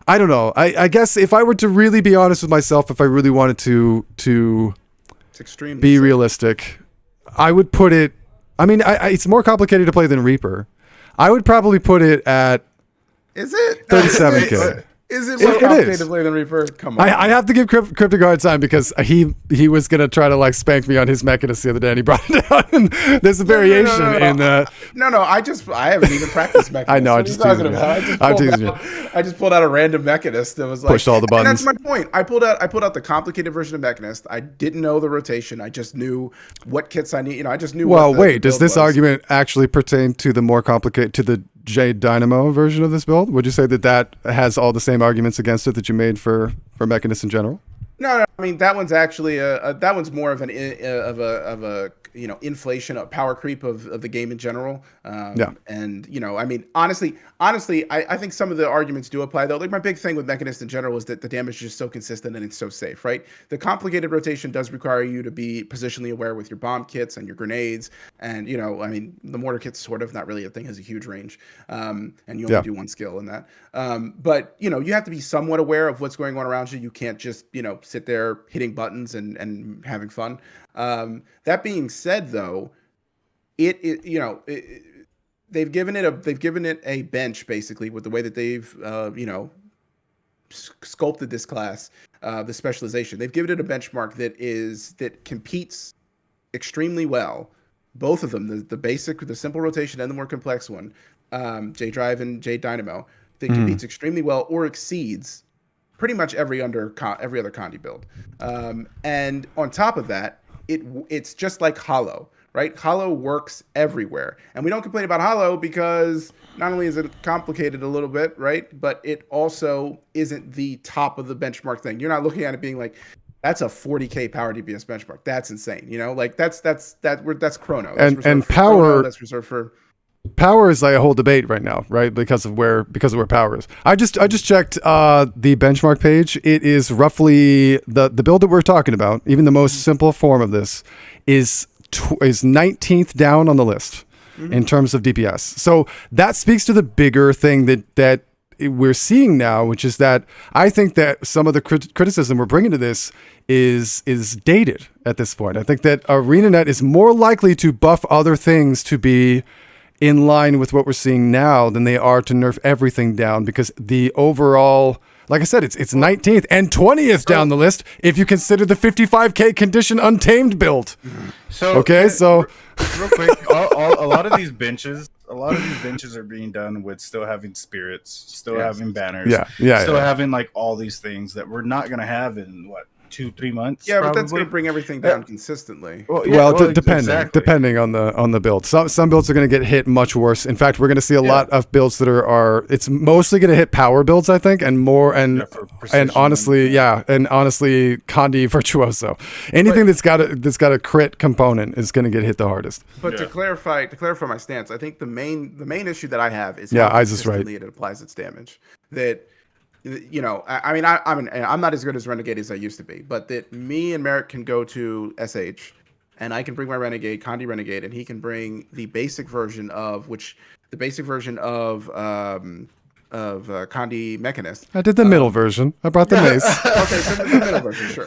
S1: I don't know. I guess if I were to really be honest with myself, if I really wanted to
S2: it's extremely
S1: be realistic, I would put it. I mean, it's more complicated to play than Reaper. I would probably put it at.
S2: Is it
S1: 37k?
S2: Is it more complicated to play than Reaper? Come on.
S1: I have to give Cryptic a hard time because he was gonna try to like spank me on his Mechanist the other day, and he brought it out. And there's a variation in.
S2: No. I haven't even practiced Mechanist.
S1: I know. I'm just teasing you.
S2: I just pulled out a random Mechanist that was like
S1: pushed all the buttons.
S2: And that's my point. I pulled out the complicated version of Mechanist. I didn't know the rotation. I just knew what kits I need. I just knew.
S1: Well, wait. Does this argument actually pertain to the more complicated to the Jade Dynamo version of this build? Would you say that has all the same arguments against it that you made for Mechanist in general?
S2: No, I mean that one's actually that one's more of a inflation, a power creep of the game in general. And I mean honestly, I think some of the arguments do apply though. Like my big thing with Mechanist in general is that the damage is just so consistent and it's so safe, right? The complicated rotation does require you to be positionally aware with your bomb kits and your grenades, and I mean the mortar kit's sort of not really a thing, has a huge range, and you only do one skill in that. But you have to be somewhat aware of what's going on around you. You can't just sit there hitting buttons and having fun. That being said, though, they've given it a bench basically with the way that they've sculpted this class, the specialization. They've given it a benchmark that competes extremely well. Both of them, the simple rotation and the more complex one, J Drive and J Dynamo, that competes extremely well or exceeds pretty much every other Condi build. And on top of that, it's just like Hollow, right? Hollow works everywhere. And we don't complain about Hollow because not only is it complicated a little bit, right? But it also isn't the top of the benchmark thing. You're not looking at it being like, that's a 40k power DPS benchmark. That's insane. Like that's Chrono.
S1: And power
S2: Chrono, that's reserved for
S1: power is like a whole debate right now, right? Because of where power is. I just checked the benchmark page. It is roughly the build that we're talking about. Even the most simple form of this is 19th down on the list in terms of DPS. So that speaks to the bigger thing that we're seeing now, which is that I think that some of the criticism we're bringing to this is dated at this point. I think that ArenaNet is more likely to buff other things to be in line with what we're seeing now than they are to nerf everything down, because the overall, like I said, it's 19th and 20th down the list if you consider the 55k condition untamed build.
S3: So real quick, a lot of these benches are being done with still having spirits, still having banners, having like all these things that we're not gonna have in 2-3 months.
S2: Yeah, but that's going to bring everything down consistently.
S1: Depending on the build. Some builds are going to get hit much worse. In fact, we're going to see a lot of builds that are it's mostly going to hit power builds, I think, and honestly Condi Virtuoso. Anything that's got a crit component is going to get hit the hardest.
S2: But to clarify my stance, I think the main issue that I have is
S1: how
S2: consistently it applies its damage. That I'm not as good as Renegade as I used to be, but that me and Merrick can go to SH, and I can bring my Renegade, Condi Renegade, and he can bring the basic version of Condi Mechanist.
S1: I did the middle version. I brought the mace.
S2: Okay, so the middle version, sure.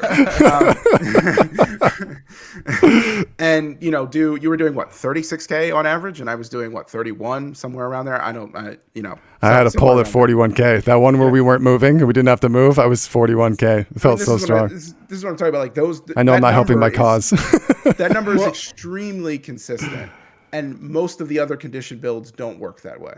S2: And you were doing what, 36k on average, and I was doing what, 31, somewhere around there. I
S1: had a pull at 41k. That one where we weren't moving, we didn't have to move. I was 41k. It felt so strong.
S2: This is what I'm talking about. Like those.
S1: I know I'm not helping my cause.
S2: That number is extremely consistent, and most of the other condition builds don't work that way.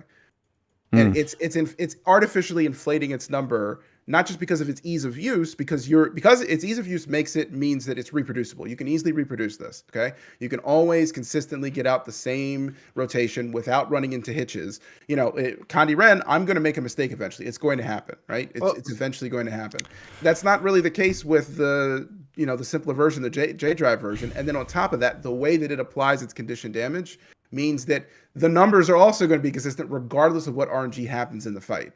S2: And it's artificially inflating its number, not just because of its ease of use, because its ease of use means that it's reproducible. You can easily reproduce this. Okay, you can always consistently get out the same rotation without running into hitches. Condi Ren, I'm going to make a mistake eventually. It's going to happen, right? It's eventually going to happen. That's not really the case with the simpler version, the J Drive version. And then on top of that, the way that it applies its condition damage means that the numbers are also going to be consistent regardless of what RNG happens in the fight.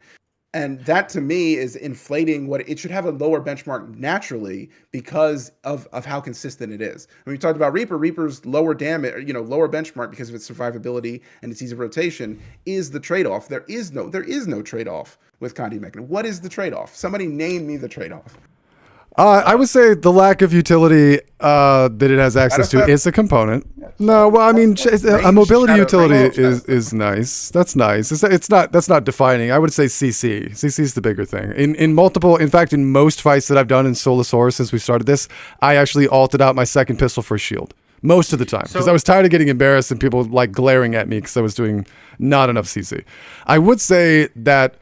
S2: And that to me is inflating what it should have a lower benchmark naturally because of how consistent it is. When we talked about Reaper's lower damage, lower benchmark because of its survivability and its ease of rotation is the trade-off. There is no trade-off with Condi Mechanist. What is the trade-off? Somebody name me the trade-off.
S1: I would say the lack of utility that it has access to is a component. No, well, I mean, a mobility utility is nice. That's nice. That's not defining. I would say CC. CC is the bigger thing. In most fights that I've done in Solosaurus since we started this, I actually ulted out my second pistol for a shield. Most of the time, because I was tired of getting embarrassed and people like glaring at me because I was doing not enough CC. I would say that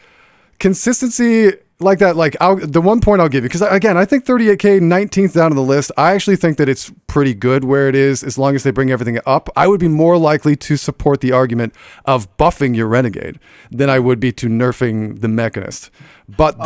S1: consistency like that, the one point I'll give you, because again, I think 38k 19th down on the list, I actually think that it's pretty good where it is as long as they bring everything up. I would be more likely to support the argument of buffing your Renegade than I would be to nerfing the Mechanist. But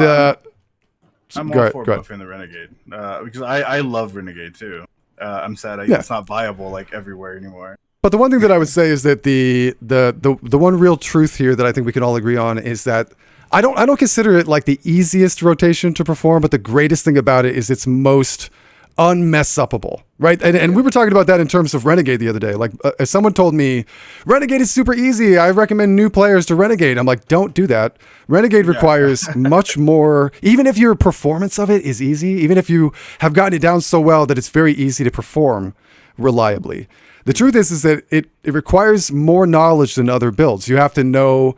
S3: I'm all for buffing the Renegade because I love Renegade too. I'm sad it's not viable like everywhere anymore.
S1: But the one thing that I would say is that the one real truth here that I think we can all agree on is that I don't consider it like the easiest rotation to perform, but the greatest thing about it is it's most unmess-upable, right? And we were talking about that in terms of Renegade the other day. Like, if someone told me, Renegade is super easy, I recommend new players to Renegade. I'm like, don't do that. Renegade requires much more, even if your performance of it is easy, even if you have gotten it down so well that it's very easy to perform reliably. The truth is that it requires more knowledge than other builds. You have to know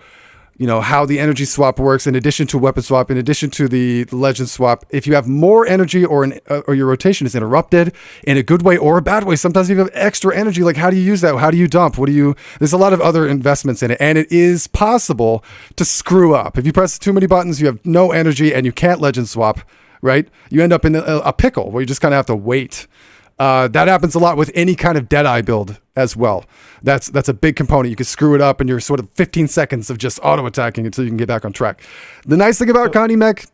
S1: how the energy swap works in addition to weapon swap, in addition to the legend swap. If you have more energy or your rotation is interrupted in a good way or a bad way, sometimes you have extra energy. Like, how do you use that? How do you dump? There's a lot of other investments in it, and it is possible to screw up. If you press too many buttons, you have no energy and you can't legend swap, right? You end up in a pickle where you just kind of have to wait. That happens a lot with any kind of Deadeye build as well. That's a big component. You can screw it up and you're sort of 15 seconds of just auto attacking until you can get back on track. The nice thing about Connie Mech,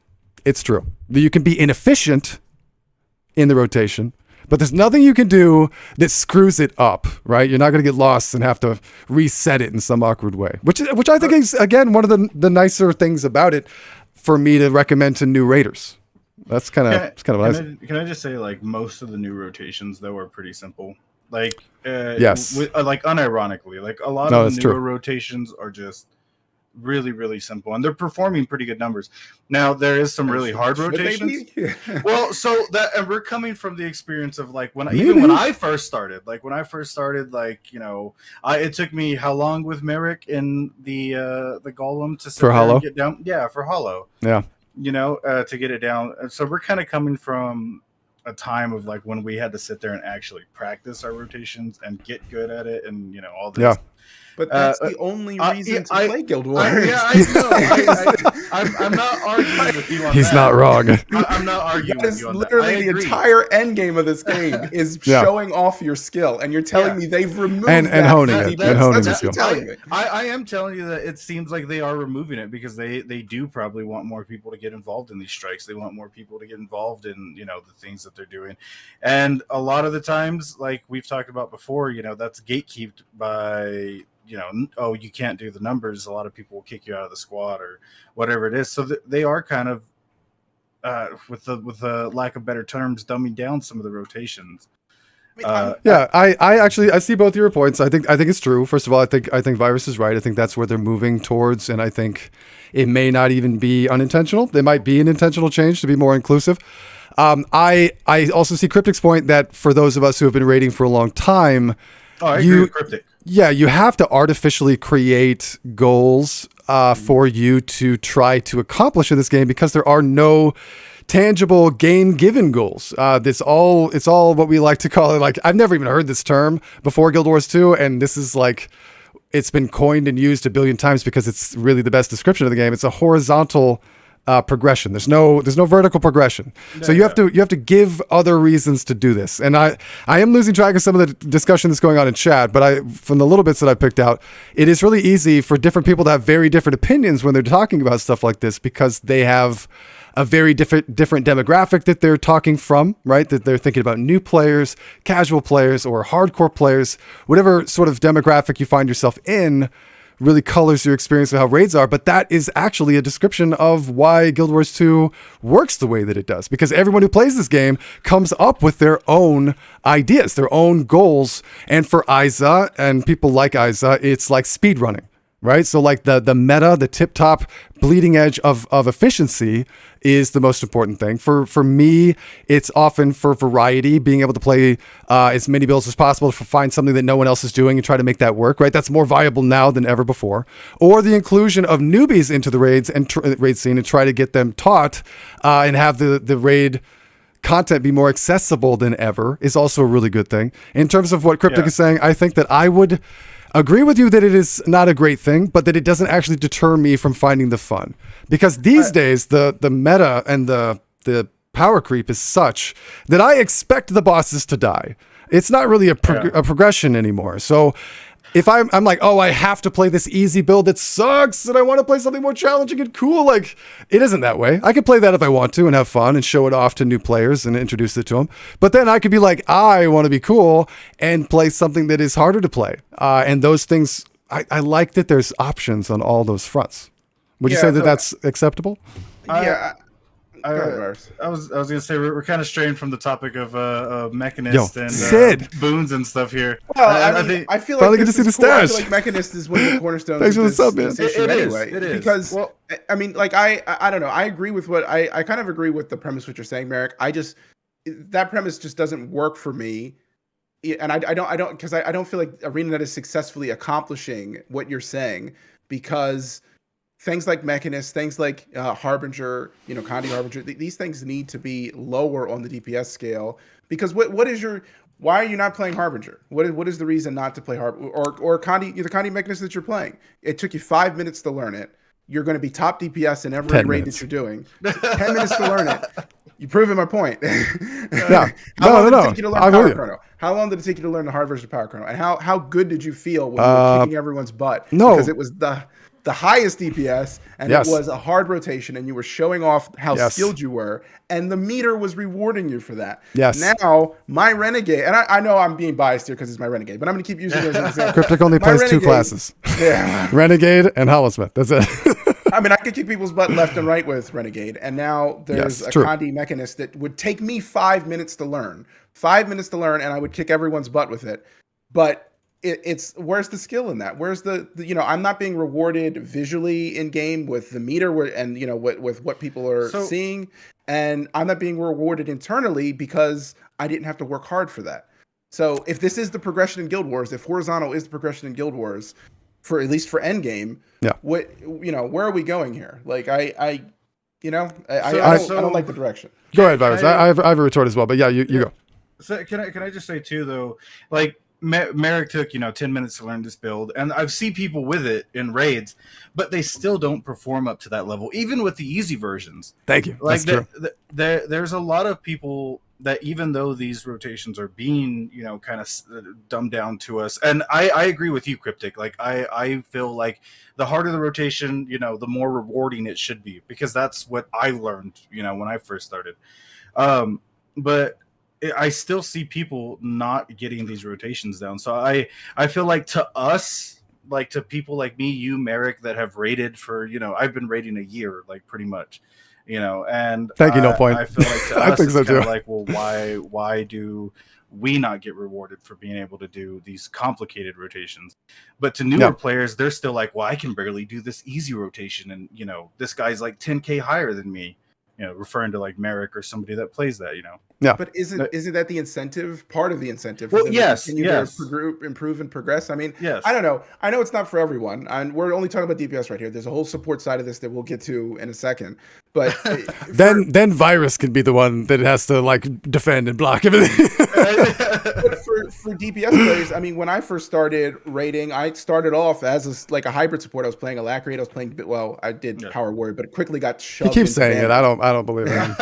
S1: it's true. You can be inefficient in the rotation, but there's nothing you can do that screws it up, right? You're not going to get lost and have to reset it in some awkward way, which I think is, again, one of the nicer things about it for me to recommend to new raiders. That's kind of nice.
S3: Can I just say, like, most of the new rotations though are pretty simple. Like,
S1: yes,
S3: like unironically, like a lot of the newer rotations are just really, really simple, and they're performing pretty good numbers. Now there is some really hard rotations. Well, and we're coming from the experience of like when I first started, it took me how long with Merrick in the Golem to sit
S1: for Hollow?
S3: And get down? Yeah, for Hollow.
S1: Yeah.
S3: To get it down. So we're kind of coming from a time of like when we had to sit there and actually practice our rotations and get good at it and all this.
S1: Yeah.
S2: But that's the only reason to play Guild Wars.
S3: I'm not arguing with you on
S1: He's
S3: that.
S1: not wrong.
S3: I'm not arguing with you on that.
S2: Literally the entire end game of this game is showing off your skill, and you're telling me they've removed
S1: and honing it. And honing the skill.
S3: I am telling you that it seems like they are removing it because they do probably want more people to get involved in these strikes. They want more people to get involved in the things that they're doing, and a lot of the times, like we've talked about before, that's gatekept by. You can't do the numbers. A lot of people will kick you out of the squad or whatever it is. So they are kind of, with the lack of better terms, dumbing down some of the rotations.
S1: I see both your points. I think it's true. First of all, I think Virus is right. I think that's where they're moving towards, and I think it may not even be unintentional. There might be an intentional change to be more inclusive. I also see Cryptic's point that for those of us who have been raiding for a long time,
S3: I agree with Cryptic.
S1: Yeah, you have to artificially create goals for you to try to accomplish in this game because there are no tangible game-given goals. It's all what we like to call it. Like, I've never even heard this term before Guild Wars 2, and this is like it's been coined and used a billion times because it's really the best description of the game. It's a horizontal progression. There's no vertical progression. So you have to give other reasons to do this. And I am losing track of some of the discussion that's going on in chat, but from the little bits that I picked out, it is really easy for different people to have very different opinions when they're talking about stuff like this because they have a very different demographic that they're talking from, right? That they're thinking about new players, casual players, or hardcore players, whatever sort of demographic you find yourself in really colors your experience of how raids are, but that is actually a description of why Guild Wars 2 works the way that it does, because everyone who plays this game comes up with their own ideas, their own goals, and for Isa and people like Isa, it's like speed running, right? So like the meta, the tip-top bleeding edge of efficiency is the most important thing. For me, it's often for variety, being able to play as many builds as possible to find something that no one else is doing and try to make that work, right? That's more viable now than ever before. Or the inclusion of newbies into the raids and raid scene and try to get them taught and have the raid content be more accessible than ever is also a really good thing. In terms of what Cryptic is saying, I think that I would agree with you that it is not a great thing, but that it doesn't actually deter me from finding the fun. Because these days, the meta and the power creep is such that I expect the bosses to die. It's not really a progression anymore. So If I'm like, oh, I have to play this easy build that sucks and I want to play something more challenging and cool, like, it isn't that way. I could play that if I want to and have fun and show it off to new players and introduce it to them. But then I could be like, I want to be cool and play something that is harder to play. And those things, I like that there's options on all those fronts. Would you say that that's acceptable?
S2: Yeah.
S3: I was gonna say we're kind of straying from the topic of Mechanist and boons and stuff here.
S2: Well, I feel like
S1: finally get to see the
S2: stash. I feel
S1: stash.
S2: like Mechanist is one of the cornerstones
S1: Thanks
S2: of
S1: for the sub, man.
S2: this issue anyway.
S3: It is.
S2: Because I mean, like I don't know. I agree with I kind of agree with the premise what you're saying, Merrick. That premise just doesn't work for me. And I don't because I don't feel like ArenaNet is successfully accomplishing what you're saying, because things like Mechanist, things like Harbinger, Kandi Harbinger, these things need to be lower on the DPS scale, because why are you not playing Harbinger? What is the reason not to play Harbinger or Kandi, the Kandi Mechanist that you're playing? It took you 5 minutes to learn it. You're going to be top DPS in every raid that you're doing. 10 minutes to learn it. You've proven my point.
S1: Yeah.
S2: How long did it take you to learn Power Chrono? How long did it take you to learn the hard version of Power Chrono? And how good did you feel when you were kicking everyone's butt?
S1: No.
S2: Because it was the highest DPS, and it was a hard rotation, and you were showing off how skilled you were, and the meter was rewarding you for that.
S1: Yes.
S2: Now, my Renegade, and I know I'm being biased here because it's my Renegade, but I'm going to keep using it as an example.
S1: Cryptic only plays two classes.
S2: Yeah.
S1: Renegade and Hollow-Smith. That's it.
S2: I mean, I could kick people's butt left and right with Renegade, and now there's a Kandi Mechanist that would take me 5 minutes to learn. 5 minutes to learn, and I would kick everyone's butt with it. But it's where's the skill in that? Where's the I'm not being rewarded visually in game with the meter and with what people are seeing, and I'm not being rewarded internally because I didn't have to work hard for that. So if this is the progression in Guild Wars, if horizontal is the progression in Guild Wars, for at least for endgame, where are we going here? Like I don't like the direction.
S1: Go ahead, Virus. I have a retort as well, but yeah, you go.
S3: So can I just say too though, like Merrick took 10 minutes to learn this build, and I've seen people with it in raids, but they still don't perform up to that level, even with the easy versions.
S1: Thank you.
S3: Like there's a lot of people that, even though these rotations are being kind of dumbed down to us, and I agree with you, Cryptic. Like I feel like the harder the rotation, the more rewarding it should be, because that's what I learned when I first started. But I still see people not getting these rotations down. So I feel like to us, like to people like me, you, Merrick, that have raided for, I've been raiding a year, like pretty much, and
S1: thank you. No point.
S3: I feel like to
S1: I
S3: us,
S1: think so
S3: it's kind
S1: too.
S3: of like, well, why do we not get rewarded for being able to do these complicated rotations? But to newer players, they're still like, well, I can barely do this easy rotation. And, this guy's like 10K higher than me. Referring to like Merrick or somebody that plays that,
S1: Yeah.
S2: But isn't that the incentive? Part of the incentive?
S3: Well, yes.
S2: To improve and progress. I mean,
S3: yes.
S2: I don't know. I know it's not for everyone, and we're only talking about DPS right here. There's a whole support side of this that we'll get to in a second. But
S1: then Virus can be the one that has to like defend and block everything.
S2: But for DPS players, I mean, when I first started raiding, I started off as a hybrid support. I was playing Alacrity. I was playing I did Power Warrior, but it quickly got shoved.
S1: He keeps saying it. I don't believe him.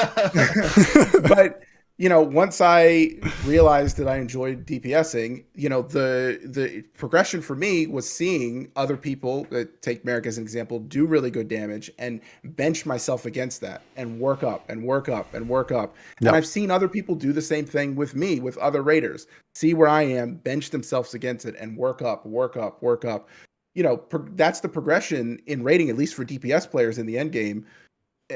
S2: But once I realized that I enjoyed DPSing, the progression for me was seeing other people, take Merrick as an example, do really good damage and bench myself against that and work up and work up and work up. Yep. And I've seen other people do the same thing with me, with other raiders, see where I am, bench themselves against it and work up, work up, work up. That's the progression in raiding, at least for DPS players in the end game.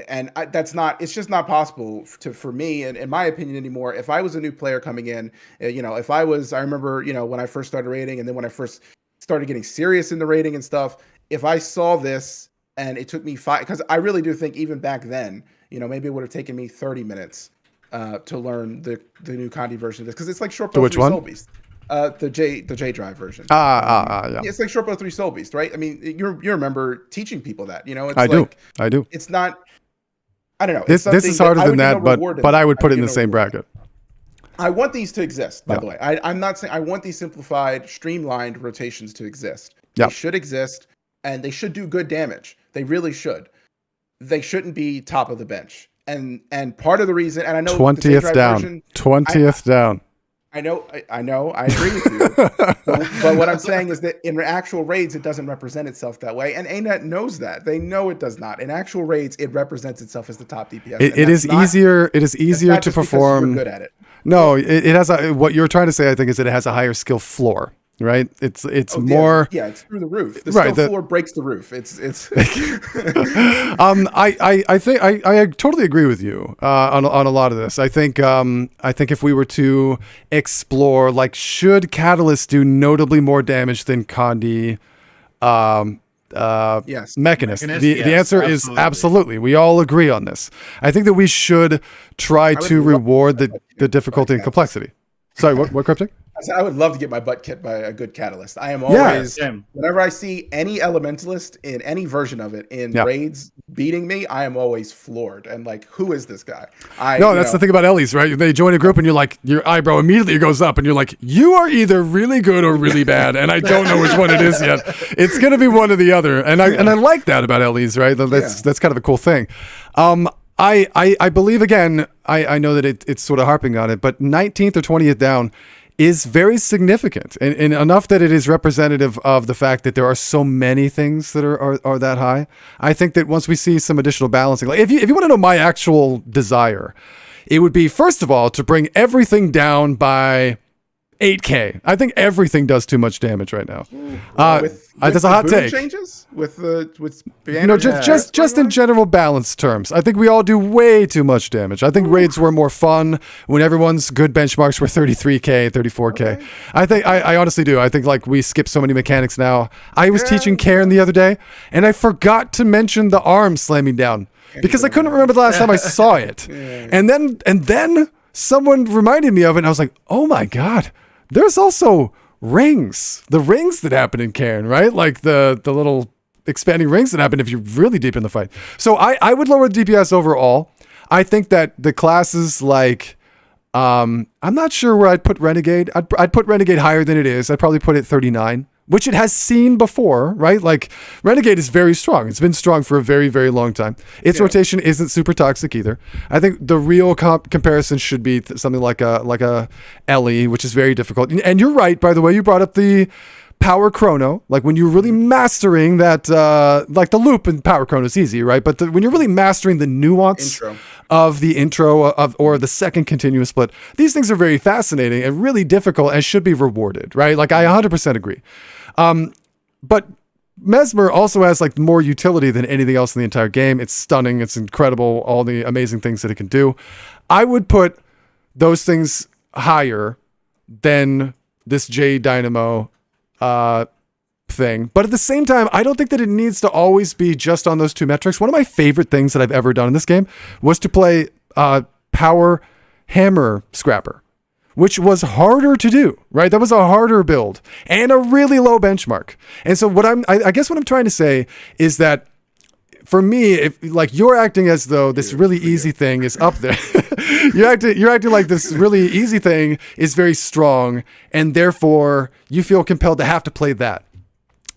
S2: And it's just not possible for me, and in my opinion anymore. If I was a new player coming in, I remember, when I first started raiding, and then when I first started getting serious in the raiding and stuff, if I saw this and it took me because I really do think even back then, maybe it would have taken me 30 minutes to learn the new Kandi version of this, because it's like Short Bow 3 Soul Beast. The J Drive version.
S1: Yeah.
S2: It's like Short Bow 3 Soul Beast, right? I mean, you remember teaching people that, it's
S1: I do.
S2: It's not. I don't know.
S1: This is harder than that, but I would put it in the same bracket.
S2: I want these to exist, by the way. I'm not saying I want these simplified, streamlined rotations to exist.
S1: Yeah.
S2: They should exist, and they should do good damage. They really should. They shouldn't be top of the bench. And part of the reason, and I know
S1: 20th down. 20th down.
S2: I know, I agree with you. But what I'm saying is that in actual raids, it doesn't represent itself that way, and ANET knows that. They know it does not. In actual raids, it represents itself as the top DPS.
S1: It is easier. It is easier to perform.
S2: We're good at it.
S1: No, it has what you're trying to say. I think is that it has a higher skill floor. Right, it's more.
S2: Yeah, it's through the roof. The skill floor breaks the roof. It's.
S1: I think I totally agree with you on a lot of this. I think if we were to explore, like, should Catalyst do notably more damage than Condi?
S2: Yes.
S1: Mechanist. The answer is absolutely. We all agree on this. I think that we should try to reward the difficulty and complexity. Sorry, what Cryptic?
S2: I would love to get my butt kicked by a good Catalyst. I am always, whenever I see any Elementalist in any version of it in raids beating me, I am always floored. And like, who is this guy?
S1: That's the thing about Ellie's, right? They join a group and you're like, your eyebrow immediately goes up and you're like, you are either really good or really bad. And I don't know which one it is yet. It's going to be one or the other. And I like that about Ellie's, right? That's kind of a cool thing. I believe, again, I know that it's sort of harping on it, but 19th or 20th down is very significant and enough that it is representative of the fact that there are so many things that are that high. I think that once we see some additional balancing, like if you want to know my actual desire, it would be, first of all, to bring everything down by 8K. I think everything does too much damage right now. That's a hot take.
S2: Changes with
S1: just in general balance terms. I think we all do way too much damage. I think raids were more fun when everyone's good benchmarks were 33K, 34K. Okay. I honestly do. I think like we skip so many mechanics now. I was teaching Karen the other day, and I forgot to mention the arm slamming down because I couldn't remember the last time I saw it. And then someone reminded me of it, and I was like, oh my God. There's also rings. The rings that happen in Cairn, right? Like the little expanding rings that happen if you're really deep in the fight. So I would lower the DPS overall. I think that the classes like, I'm not sure where I'd put Renegade. I'd put Renegade higher than it is. I'd probably put it 39, which it has seen before, right? Like Renegade is very strong. It's been strong for a very, very long time. Its rotation isn't super toxic either. I think the real comparison should be something like a Ellie, which is very difficult. And you're right, by the way, you brought up the Power Chrono. Like when you're really mastering that, like the loop in Power Chrono is easy, right? But when you're really mastering the nuance of the intro or the second continuous split, these things are very fascinating and really difficult and should be rewarded, right? Like I 100% agree. But Mesmer also has like more utility than anything else in the entire game. It's stunning. It's incredible. All the amazing things that it can do. I would put those things higher than this J Dynamo thing. But at the same time, I don't think that it needs to always be just on those two metrics. One of my favorite things that I've ever done in this game was to play Power Hammer Scrapper, which was harder to do, right? That was a harder build and a really low benchmark. And so I guess what I'm trying to say is that for me, if like you're acting as though this really easy thing is up there, you're acting like this really easy thing is very strong, and therefore you feel compelled to have to play that.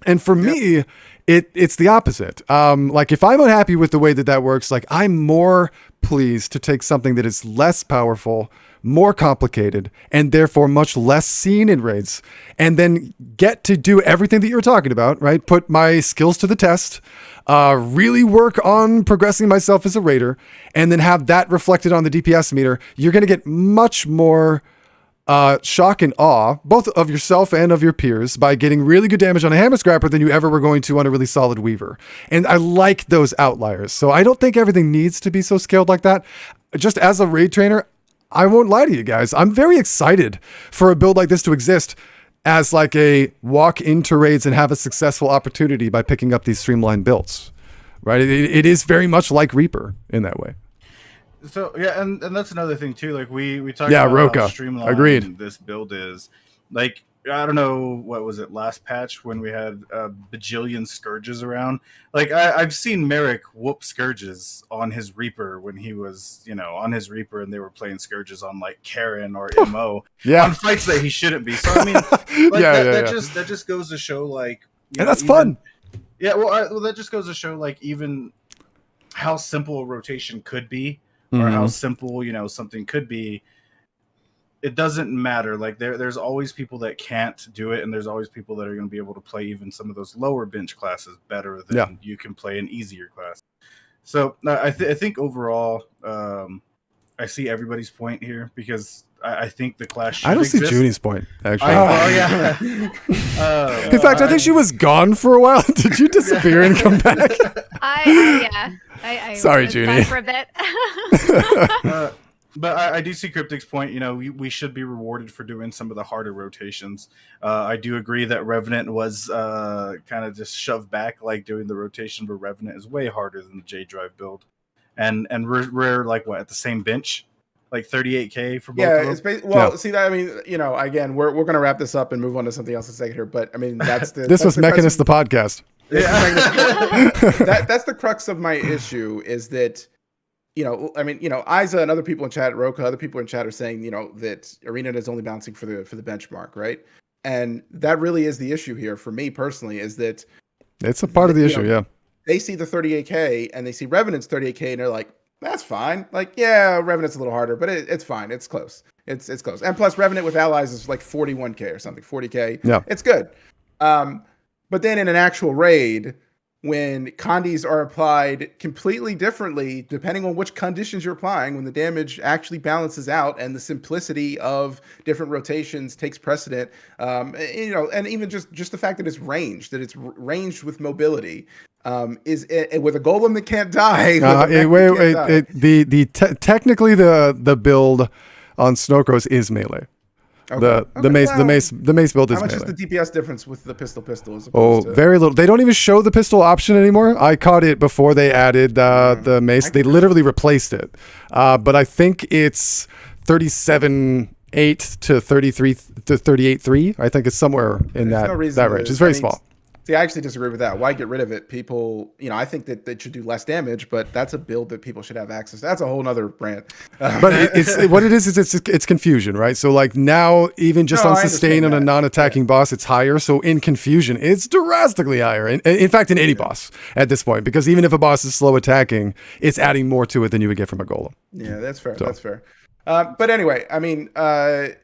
S1: And for me, it's the opposite. Like if I'm unhappy with the way that works, like I'm more pleased to take something that is less powerful, more complicated, and therefore much less seen in raids, and then get to do everything that you're talking about, right? Put my skills to the test, really work on progressing myself as a raider, and then have that reflected on the DPS meter. You're going to get much more shock and awe, both of yourself and of your peers, by getting really good damage on a Hammer Scrapper than you ever were going to on a really solid Weaver. And I like those outliers. So I don't think everything needs to be so scaled like that. Just as a raid trainer, I won't lie to you guys. I'm very excited for a build like this to exist as like a walk into raids and have a successful opportunity by picking up these streamlined builds, right? It is very much like Reaper in that way.
S3: So yeah, and that's another thing too. Like we talked about
S1: Roka.
S3: How streamlined
S1: Agreed.
S3: This build is. Like I don't know, what was it, last patch when we had a bajillion Scourges around? Like I've seen Merrick whoop Scourges on his Reaper when he was, on his Reaper, and they were playing Scourges on like Karen or MO on fights that he shouldn't be. So I mean, like, that just goes to show like,
S1: and that's fun.
S3: Yeah, well, that just goes to show like even how simple a rotation could be, or how simple something could be. it doesn't matter. Like there's always people that can't do it, and there's always people that are going to be able to play even some of those lower bench classes better than you can play an easier class. So I think overall, I see everybody's point here, because I think the class should exist.
S1: See Junie's point, actually.
S3: Yeah.
S1: In fact, I think she was gone for a while. Did you disappear and come back?
S4: I
S1: Sorry,
S4: was
S1: Junie.
S4: gone for a bit.
S3: But I do see Cryptic's point. We should be rewarded for doing some of the harder rotations. I do agree that Revenant was kind of just shoved back. Like, doing the rotation for Revenant is way harder than the J Drive build. And we're like, what, at the same bench? Like 38K for both of them?
S2: See that, I mean, again, we're going to wrap this up and move on to something else in a second here. But I mean, that's the
S1: this was Mechanist the podcast.
S2: That's the crux of my issue, is that, Isa and other people in chat, Roka, other people in chat are saying, that Arena is only bouncing for the benchmark, right? And that really is the issue here for me personally, is that
S1: it's a part of the issue. Yeah.
S2: They see the 38K and they see Revenant's 38K and they're like, that's fine. Like, yeah, Revenant's a little harder, but it's fine. It's close. It's close. And plus Revenant with allies is like 41K or something, 40K.
S1: Yeah.
S2: It's good. But then in an actual raid, when condies are applied completely differently, depending on which conditions you're applying, when the damage actually balances out and the simplicity of different rotations takes precedent, and even just the fact that it's ranged, ranged with mobility, is with a golem that can't die.
S1: Technically the build on Snowcrows is melee. Okay. The mace build is melee.
S2: How much is the DPS difference with the pistol as opposed to...
S1: very little. They don't even show the pistol option anymore. I caught it before they added the mace. They literally replaced it. But I think it's 37.8 to 33 to 38.3. I think it's somewhere in that range. It's very small.
S2: See, I actually disagree with that. Why get rid of it? People, I think that they should do less damage, but that's a build that people should have access to. That's a whole nother rant.
S1: But it's confusion, right? So like now, even just on sustain on a non-attacking boss, it's higher. So in confusion, it's drastically higher. In fact, in any boss at this point, because even if a boss is slow attacking, it's adding more to it than you would get from a golem.
S2: Yeah, that's fair. So. That's fair. But anyway, I mean, I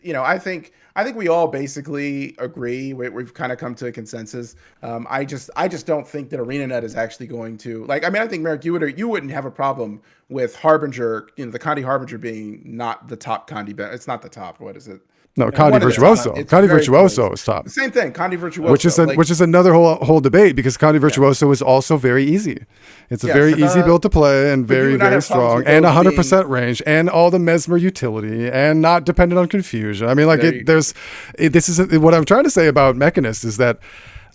S2: think we all basically agree. We've kind of come to a consensus. I just don't think that ArenaNet is actually going to, like. I mean, I think, Merrick, you wouldn't have a problem with Harbinger, the Condi Harbinger being not the top Condi. It's not the top. What is it?
S1: No, Condi Virtuoso. Condi Virtuoso is top.
S2: The same thing, Condi Virtuoso.
S1: Which is another whole debate, because Condi Virtuoso is also very easy. It's a very easy build to play and very, very strong, and 100% range, and all the Mesmer utility, and not dependent on confusion. I mean, like this is what I'm trying to say about Mechanist is that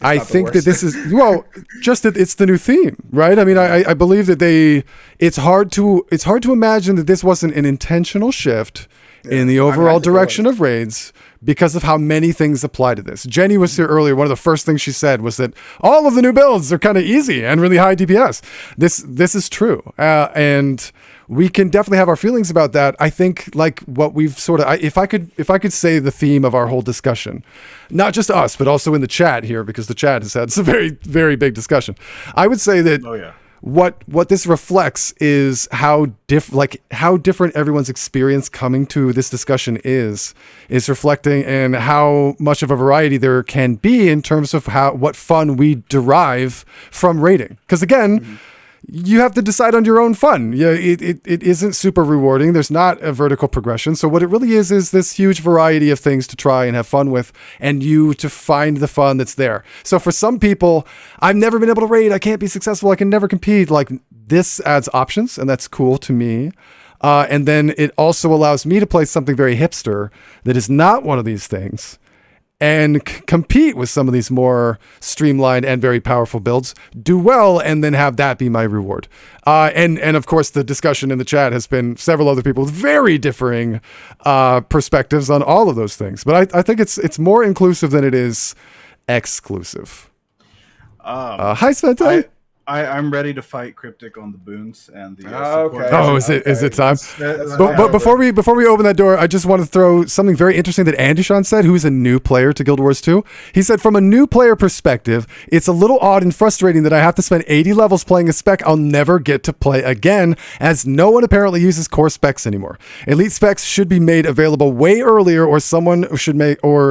S1: I think that this is just that it's the new theme, right? I mean, I believe that it's hard to imagine that this wasn't an intentional shift in the overall direction of raids because of how many things apply to this. Jenny was here earlier. One of the first things she said was that all of the new builds are kind of easy and really high DPS. This is true. And we can definitely have our feelings about that. I think like what we've sort of, if I could say the theme of our whole discussion, not just us, but also in the chat here, because the chat has had some very, very big discussion. I would say that what this reflects is how different everyone's experience coming to this discussion is reflecting, and how much of a variety there can be in terms of what fun we derive from raiding. Because again, you have to decide on your own fun. Yeah, it isn't super rewarding. There's not a vertical progression. So what it really is this huge variety of things to try and have fun with, and you to find the fun that's there. So for some people, I've never been able to raid. I can't be successful. I can never compete. Like, this adds options, and that's cool to me. And then it also allows me to play something very hipster that is not one of these things, and compete with some of these more streamlined and very powerful builds, do well, and then have that be my reward. And of course, the discussion in the chat has been several other people with very differing perspectives on all of those things. But I think it's more inclusive than it is exclusive. Hi, Svante.
S3: I'm ready to fight Cryptic on the boons and the
S2: okay.
S1: Oh, is it time?
S2: That's
S1: But before we open that door, I just want to throw something very interesting that Andishan said, who's a new player to Guild Wars 2. He said, from a new player perspective, it's a little odd and frustrating that I have to spend 80 levels playing a spec I'll never get to play again, as no one apparently uses core specs anymore. Elite specs should be made available way earlier, or someone should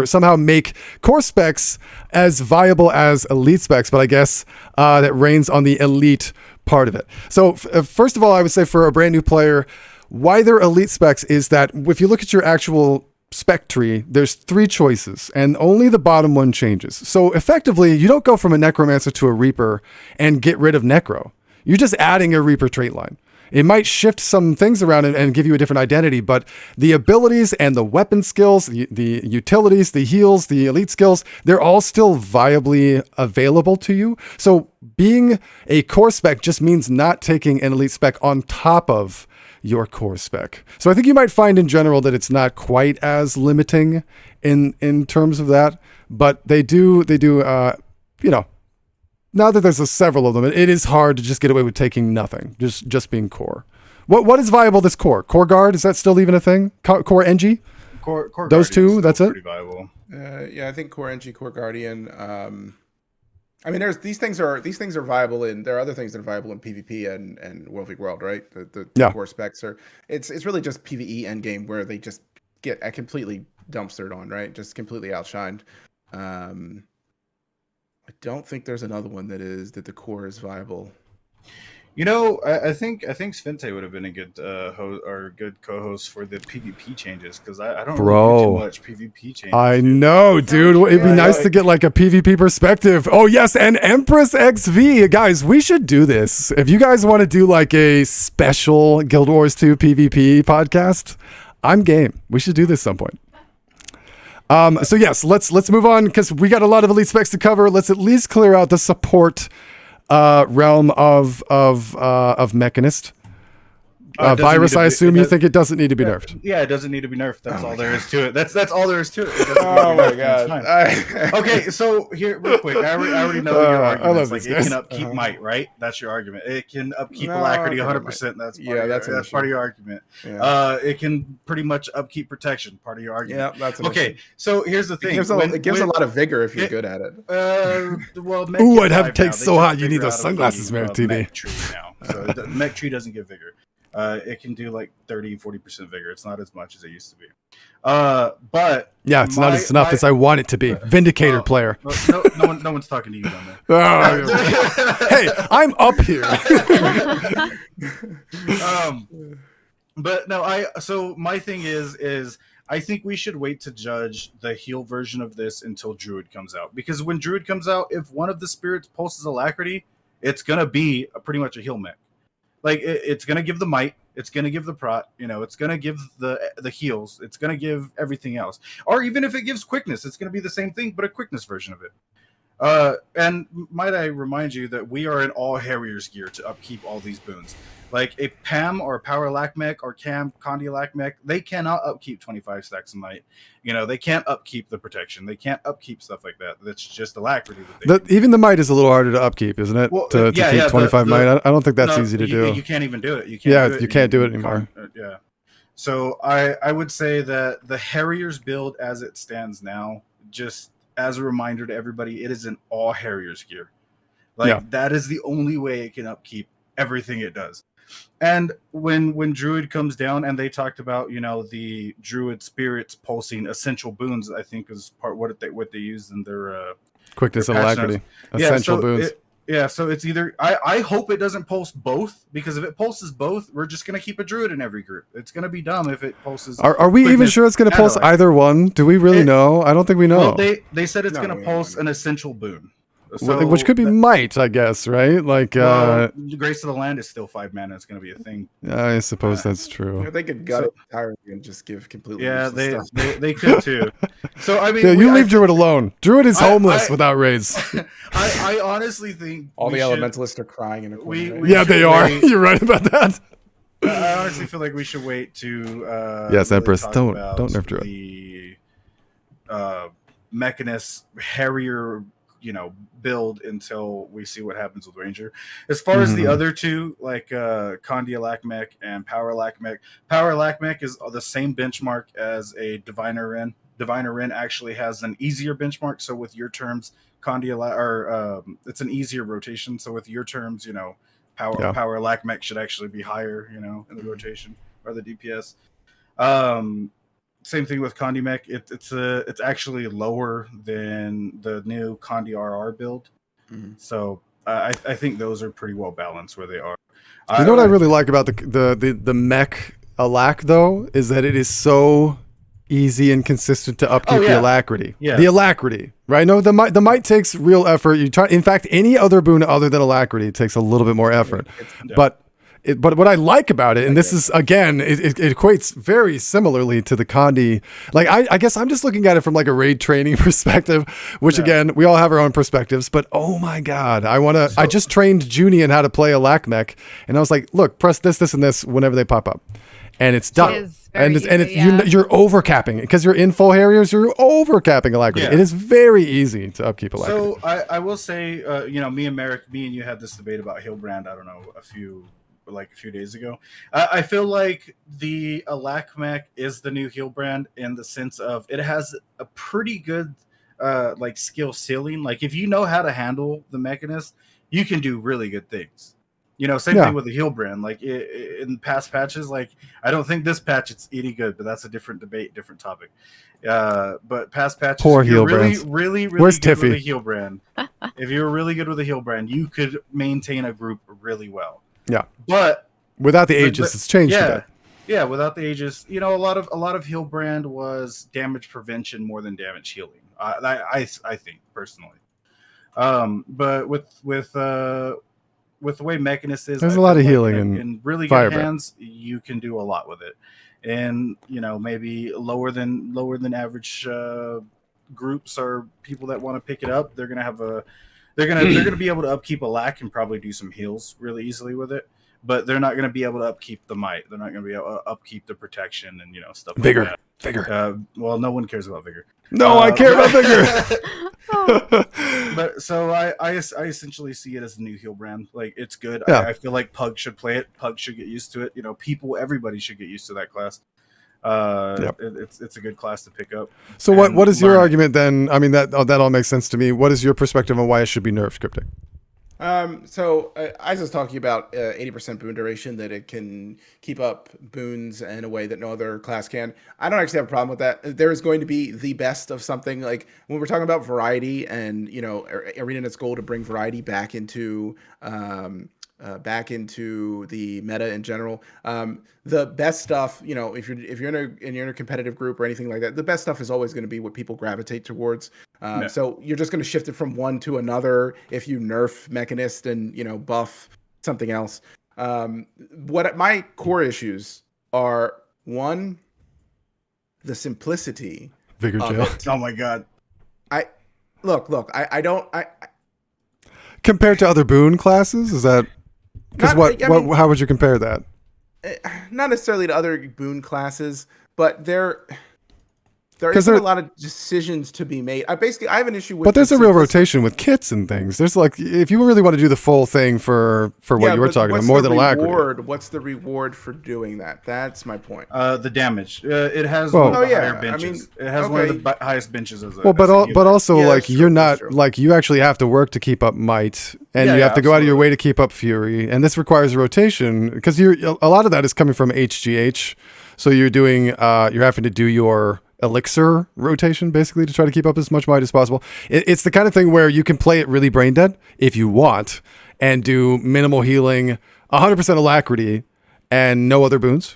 S1: somehow make core specs as viable as elite specs, but I guess that reigns on the elite part of it. So first of all, I would say for a brand new player, why they're elite specs is that if you look at your actual spec tree, there's 3 choices and only the bottom one changes. So effectively, you don't go from a necromancer to a reaper and get rid of necro. You're just adding a reaper trait line. It might shift some things around and give you a different identity, but the abilities and the weapon skills, the utilities, the heals, the elite skills, they're all still viably available to you. So being a core spec just means not taking an elite spec on top of your core spec. So I think you might find in general that it's not quite as limiting in terms of that, but they do, now that there's several of them, it is hard to just get away with taking nothing, just being core. What is viable this core? Core guard, is that still even a thing? Core NG?
S3: Core
S1: Those two, that's it?
S3: Pretty viable.
S2: Yeah, I think core NG, core guardian. I mean, these things are viable there are other things that are viable in PvP and World v World, right? The core specs are. It's really just PvE endgame where they just get completely dumpstered on, right? Just completely outshined. I don't think there's another one that the core is viable.
S3: You know, I think Svente would have been a good good co-host for the PvP changes, because I don't really do too much PvP changes.
S1: I know, dude. It'd be nice to get like a PvP perspective. Oh yes, and Empress XV, guys, we should do this. If you guys want to do like a special Guild Wars 2 PvP podcast, I'm game. We should do this some point. So yes, let's move on because we got a lot of elite specs to cover. Let's at least clear out the support realm of Mechanist. Virus, I assume you think it doesn't need to be nerfed.
S3: Yeah, it doesn't need to be nerfed. That's all there is to it. That's all there is to it.
S2: Oh my god.
S3: Okay, so here, real quick. I already know your argument. Like it can upkeep might, right? That's your argument. It can upkeep alacrity 100%. That's part of your argument. Yeah. It can pretty much upkeep protection. Part of your argument.
S2: Yeah, that's
S3: okay. So here's the thing.
S2: It gives a lot of vigor if you're good at it.
S3: Well,
S1: ooh, I'd have to take so hot. You need those sunglasses, Merrick TV.
S3: Mech tree now. So Mech tree doesn't give vigor. It can do like 30-40% vigor. It's not as much as it used to be. But
S1: yeah, it's not as enough as I want it to be. Vindicator player.
S3: No one's talking to you down there.
S1: Hey, I'm up here.
S3: But no, so my thing is I think we should wait to judge the heal version of this until Druid comes out, because when Druid comes out, if one of the spirits pulses alacrity, it's gonna be pretty much a heal mech. Like it's gonna give the might, it's gonna give the prot, it's gonna give the heals, it's gonna give everything else. Or even if it gives quickness, it's gonna be the same thing, but a quickness version of it. And might I remind you that we are in all Harrier's gear to upkeep all these boons. Like a PAM or a Power Lack Mech or Cam Condi Lack Mech, they cannot upkeep 25 stacks of might. They can't upkeep the protection. They can't upkeep stuff like that. That's just alacrity.
S1: Even the might is a little harder to upkeep, isn't it? Well, to keep 25 might. I don't think that's easy to do.
S3: You can't even do it. You
S1: can't do it anymore.
S3: Yeah. So I would say that the Harrier's build as it stands now, just as a reminder to everybody, it is in all Harrier's gear. That is the only way it can upkeep everything it does. And when Druid comes down, and they talked about the Druid spirits pulsing essential boons, I think is what they used in their
S1: quickness and alacrity essential boons.
S3: So it's either I hope it doesn't pulse both, because if it pulses both, we're just gonna keep a Druid in every group. It's gonna be dumb if it pulses.
S1: Are we even sure it's gonna pulse either one? Do we really know? I don't think we know.
S3: Well, they said it's gonna pulse an essential boon.
S1: So, which could be might, I guess, right? Like,
S3: Grace of the Land is still 5 mana. It's going to be a thing.
S1: I suppose that's true.
S2: They could gut it entirely and just give completely.
S3: Yeah, they could too. So I mean,
S1: you leave Druid alone. Druid is homeless without raids.
S3: I honestly think
S2: all the elementalists are crying in a corner.
S1: Yeah, they are. You're right about that.
S3: I honestly feel like we should wait to.
S1: Yes, Empress, don't nerf Druid.
S3: The Mechanist Harrier build until we see what happens with Ranger. As far as the other two, like Kandia Lakmech and Power Lakmech, Power Lakmech is the same benchmark as a Diviner Wren. Diviner Wren actually has an easier benchmark, so with your terms, it's an easier rotation. So with your terms, Power Lakmech should actually be higher, in the rotation or the DPS. Same thing with Condimech. It's actually lower than the new Condi RR build. So I think those are pretty well balanced where they are.
S1: You know what I really like about the mech Alack though is that it is so easy and consistent to upkeep the alacrity. Yeah. The alacrity, right? No, the might takes real effort. In fact, any other boon other than alacrity takes a little bit more effort. But what I like about it, and this is, again, it equates very similarly to the Condi. Like, I guess I'm just looking at it from like a raid training perspective, which again, we all have our own perspectives, but oh my God, I just trained Junie in how to play a Lakmech, and I was like, look, press this, and this whenever they pop up. And it's done. You're overcapping it because you're in full Harriers. You're overcapping alacrity. It is very easy to upkeep alacrity.
S3: So I will say, me and you had this debate about Hillbrand. I don't know, a few days ago. I feel like the Lakmech is the new Hillbrand in the sense of it has a pretty good skill ceiling. Like if you know how to handle the Mechanist, you can do really good things. Same thing with the Hillbrand. Like in past patches, like I don't think this patch it's any good, but that's a different debate, different topic. But past patches,
S1: poor
S3: if you're
S1: Hillbrands.
S3: really
S1: Where's
S3: good
S1: Tiffy?
S3: with a Hillbrand, if you're really good with a Hillbrand, you could maintain a group really well.
S1: Yeah,
S3: but
S1: without the Aegis, it's changed a bit.
S3: Yeah, without the Aegis, a lot of Hillbrand was damage prevention more than damage healing. I think personally, but with the way Mechanist is,
S1: there's a lot of healing
S3: in really good hands. You can do a lot with it, and maybe lower than average groups or people that want to pick it up. They're gonna be able to upkeep a lack and probably do some heals really easily with it, but they're not gonna be able to upkeep the might. They're not gonna be able to upkeep the protection and stuff.
S1: Vigor,
S3: like that.
S1: vigor.
S3: Well, no one cares about vigor.
S1: No, I care about vigor.
S3: But so I essentially see it as the new Hillbrand. Like it's good.
S1: Yeah.
S3: I feel like Pug should play it. Pug should get used to it. Everybody should get used to that class. It's a good class to pick up.
S1: So what is your argument then? I mean that all makes sense to me. What is your perspective on why it should be nerfed, Cryptic?
S2: So I was talking about 80% boon duration, that it can keep up boons in a way that no other class can. I don't actually have a problem with that. There is going to be the best of something. Like when we're talking about variety and, ArenaNet's goal to bring variety back into the meta in general. The best stuff, if you're in a competitive group or anything like that, the best stuff is always going to be what people gravitate towards. So you're just going to shift it from one to another if you nerf Mechanist and buff something else. What my core issues are: one, the simplicity.
S1: Vigor jail.
S3: Oh my God.
S2: I don't.
S1: Compared to other boon classes, is that? Because how would you compare that?
S2: Not necessarily to other boon classes, but there isn't a lot of decisions to be made. I have an issue with.
S1: But there's a real rotation with kits and things. There's if you really want to do the full thing for what you were talking about, more than alacrity.
S2: What's the reward for doing that? That's my point.
S3: The damage. It has one of the higher benches. It has one of the highest benches as a.
S1: But also you're not you actually have to work to keep up might, and you have to go out of your way to keep up fury, and this requires a rotation because a lot of that is coming from HGH. So you're doing you're having to do your elixir rotation basically to try to keep up as much might as possible. It's the kind of thing where you can play it really brain dead if you want and do minimal healing, 100% alacrity and no other boons.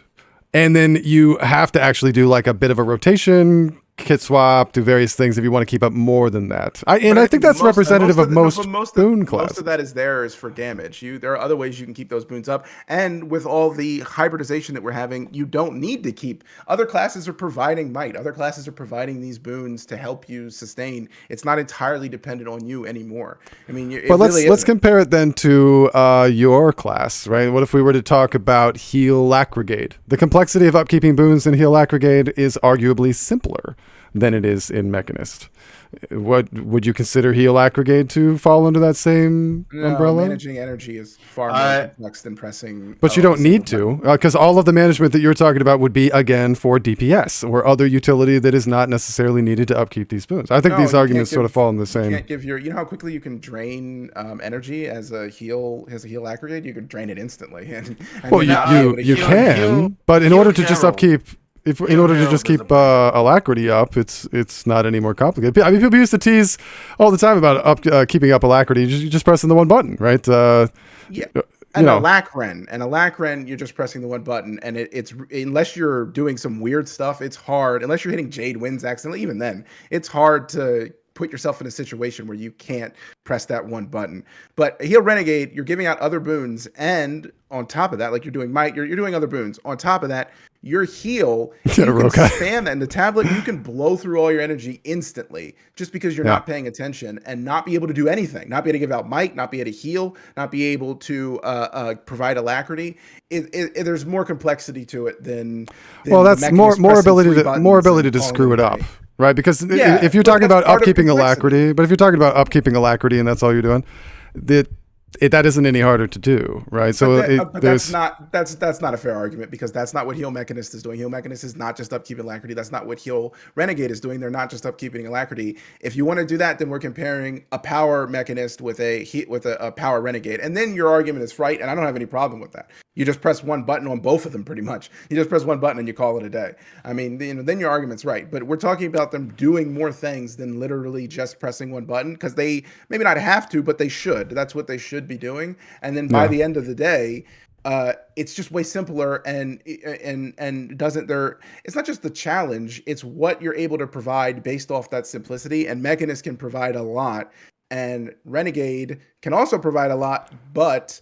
S1: And then you have to actually do like a bit of a rotation, kit swap, do various things if you want to keep up more than that. I think that's representative of most boon classes.
S2: Most of that is for damage. There are other ways you can keep those boons up. And with all the hybridization that we're having, you don't need to keep. Other classes are providing might. Other classes are providing these boons to help you sustain. It's not entirely dependent on you anymore. I mean,
S1: but let's compare it then to your class, right? What if we were to talk about Heal Lac Brigade? The complexity of upkeeping boons in Heal Lac Brigade is arguably simpler. than it is in Mechanist. What would you consider heal aggregate to fall under that same umbrella?
S2: Managing energy is far more complex than pressing.
S1: But you don't need to, because all of the management that you're talking about would be, again, for DPS or other utility that is not necessarily needed to upkeep these boons. I think these arguments sort of fall in the same.
S2: You can't give you know how quickly you can drain energy as a heal aggregate? You can drain it instantly.
S1: Well, you can, but in order to just upkeep. In order to just keep alacrity up, it's not any more complicated. I mean, people used to tease all the time about keeping up alacrity. You just pressing the one button, right?
S2: Alacren, you're just pressing the one button, and it's unless you're doing some weird stuff, it's hard. Unless you're hitting Jade Winds accidentally, even then, it's hard to put yourself in a situation where you can't press that one button. But Heal Renegade, you're giving out other boons, and on top of that, like you're doing Might, you're doing other boons. On top of that, your heal, you can spam that in the tablet. You can blow through all your energy instantly just because you're not paying attention and not be able to do anything, not be able to give out Might, not be able to heal, not be able to provide alacrity. There's more complexity to it than
S1: well, that's more ability to screw it up. Right, because if you're talking about upkeeping alacrity, and that's all you're doing, that isn't any harder to do, right? So
S2: that's not a fair argument, because that's not what Heal Mechanist is doing. Heal Mechanist is not just upkeeping alacrity. That's not what Heal Renegade is doing. They're not just upkeeping alacrity. If you want to do that, then we're comparing a power Mechanist with a power Renegade, and then your argument is right, and I don't have any problem with that. You just press one button on both of them, pretty much. You just press one button and you call it a day. I mean, then your argument's right. But we're talking about them doing more things than literally just pressing one button, because they maybe not have to, but they should. That's what they should be doing. And then by the end of the day, it's just way simpler and doesn't there. It's not just the challenge; it's what you're able to provide based off that simplicity. And Mechanist can provide a lot, and Renegade can also provide a lot, but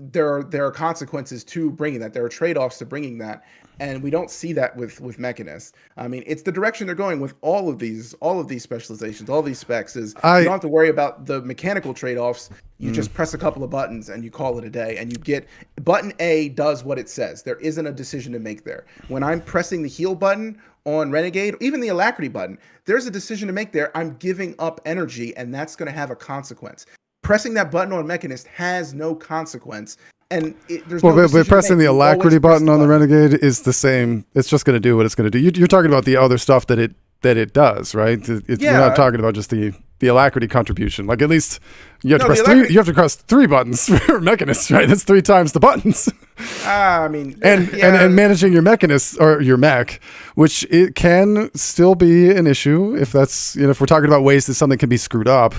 S2: there are consequences to bringing that. There are trade-offs to bringing that, and we don't see that with Mechanist. I mean, it's the direction they're going with all of these specializations, all these specs. You don't have to worry about the mechanical trade-offs. You just press a couple of buttons and you call it a day, and you get button A does what it says. There isn't a decision to make there. When I'm pressing the heal button on Renegade, even the alacrity button, there's a decision to make there. I'm giving up energy, and that's going to have a consequence. Pressing that button on Mechanist has no consequence, and there's no
S1: but pressing the alacrity button on the Renegade is the same. It's just going to do what it's going to do. You're talking about the other stuff that it does, right? We're not talking about just the alacrity contribution. Like, at least you have to press three. You have to press 3 buttons for Mechanist, right? That's 3 times the buttons.
S2: I mean,
S1: and managing your Mechanist or your mech, which it can still be an issue if that's if we're talking about ways that something can be screwed up.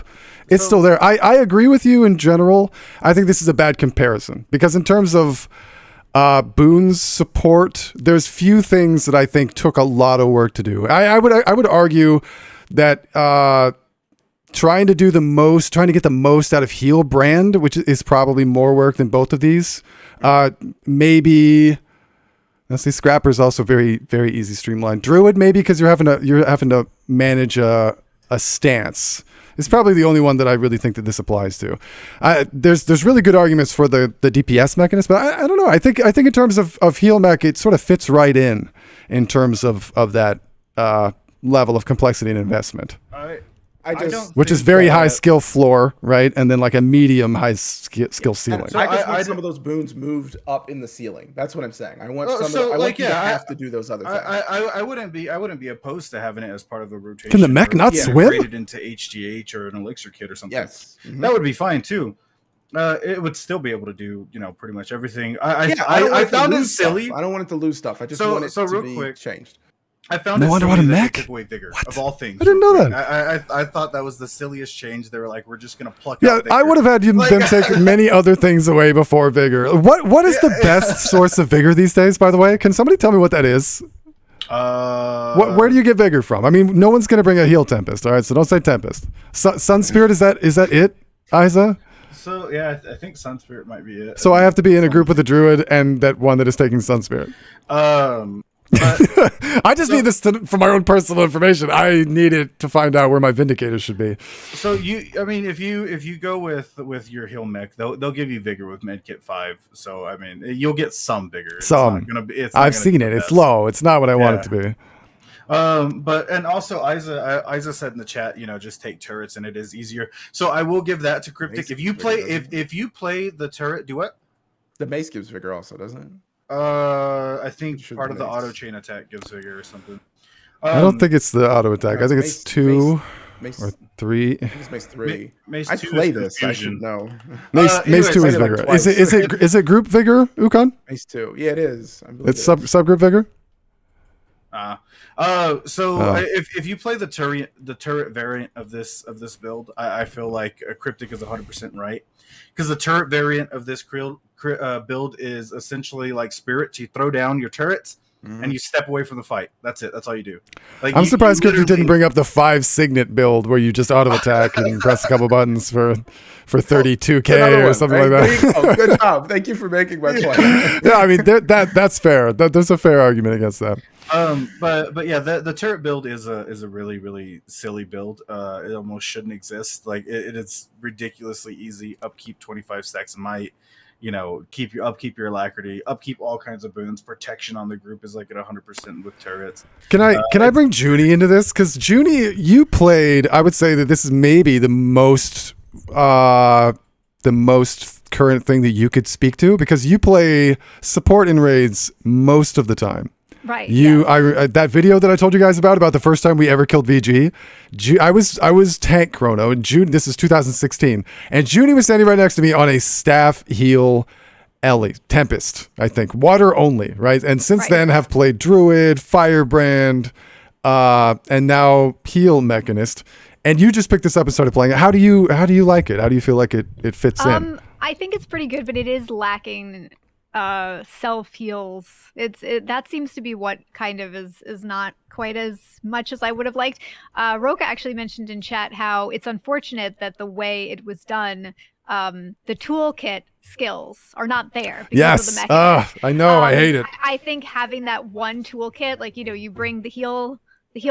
S1: It's still there. I agree with you in general. I think this is a bad comparison, because in terms of boons support, there's few things that I think took a lot of work to do. I would argue that trying to get the most out of Heal Brand, which is probably more work than both of these. Maybe let's see, Scrapper's also very, very easy streamlined. Druid, maybe, because you're having to manage a stance. It's probably the only one that I really think that this applies to. There's really good arguments for the DPS Mechanist, but I don't know. I think in terms of heal mech, it sort of fits right in terms of that level of complexity and investment. Which is very high skill floor, right? And then like a medium high skill ceiling.
S2: So I just want some of those boons moved up in the ceiling. That's what I'm saying. I want you to have to do those other things.
S3: I wouldn't be opposed to having it as part of the rotation.
S1: Can the mech not swim?
S3: Integrated into HGH or an elixir kit or something.
S2: Yes,
S3: that would be fine too. It would still be able to do pretty much everything. I found it silly.
S2: I don't want it to lose stuff. I just want it to be changed.
S3: I found it silly that they took away vigor of all things.
S1: I didn't know that.
S3: I thought that was the silliest change. They were like, we're just gonna pluck.
S1: Yeah, I would have had them take many other things away before vigor. What is the best source of vigor these days? By the way, can somebody tell me what that is? Where do you get vigor from? I mean, no one's gonna bring a heal Tempest. All right, so don't say Tempest. Sun Spirit, is that it, Isa?
S3: So yeah, I think Sun Spirit might be it.
S1: So I have to be in a group with a druid and that one that is taking Sun Spirit. I just need this for my own personal information. I need it to find out where my Vindicator should be.
S3: So if you go with your heal mech, they'll give you vigor with Medkit 5. So I mean, you'll get some vigor.
S1: I've seen it. It's low. It's not what I want it to be.
S3: But and also Isa said in the chat, just take turrets and it is easier. So I will give that to Cryptic.
S2: Mace
S3: If you play if you play the turret, do what?
S2: The mace gives vigor also, doesn't it?
S3: I think
S2: should
S3: part of the
S2: mace.
S3: auto chain attack gives vigor or something.
S1: I don't think it's the auto attack. I think it's 2 or 3.
S2: I think it's mace 3.
S3: Mace
S2: I
S3: 2
S2: play
S3: is
S2: this.
S3: confusion.
S2: I should know.
S1: Mace 2 is
S2: played it like
S1: vigor.
S2: twice.
S1: Is it group vigor, Ukon?
S2: Mace 2. Yeah, it is. I believe
S1: It's
S2: it is.
S1: subgroup vigor.
S3: If you play the turret variant of this build, I feel like a Cryptic is 100% right, because the turret variant of this build is essentially like Spirit. You throw down your turrets and you step away from the fight. That's it. That's all you do. Like,
S1: I'm surprised Cryptic didn't bring up the 5 signet build where you just auto attack and press a couple buttons for 32k or something like that.
S2: Oh, good job. Thank you for making my point.
S1: Yeah, I mean that's fair. There's a fair argument against that.
S3: But yeah, the turret build is a really, really silly build. It almost shouldn't exist. Like it is ridiculously easy. Upkeep 25 stacks of might. Keep your alacrity, upkeep all kinds of boons. Protection on the group is like at 100% with turrets.
S1: Can I bring Junie into this? Because Junie, you played. I would say that this is maybe the most current thing that you could speak to, because you play support in raids most of the time.
S4: Right.
S1: That video that I told you guys about the first time we ever killed VG, I was tank chrono, and this is 2016, and Junie was standing right next to me on a staff heal Ellie Tempest, I think, water only, right? And since then have played Druid, Firebrand, and now Heal Mechanist. And you just picked this up and started playing it. How do you like it? How do you feel like it fits in?
S4: I think it's pretty good, but it is lacking self heals. That seems to be what kind of is not quite as much as I would have liked. Roka actually mentioned in chat how it's unfortunate that the way it was done, the toolkit skills are not there because of the mechanism.
S1: I know, I hate it.
S4: I think having that one toolkit, like you bring the heal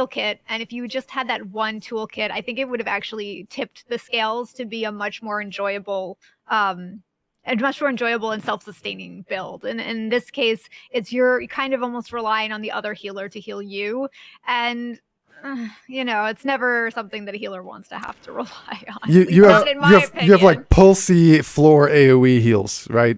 S4: kit, and if you just had that one toolkit, I think it would have actually tipped the scales to be a much more enjoyable and self-sustaining build. And in this case, you're kind of almost relying on the other healer to heal you, and it's never something that a healer wants to have to rely on.
S1: You have like pulsy floor AoE heals, right?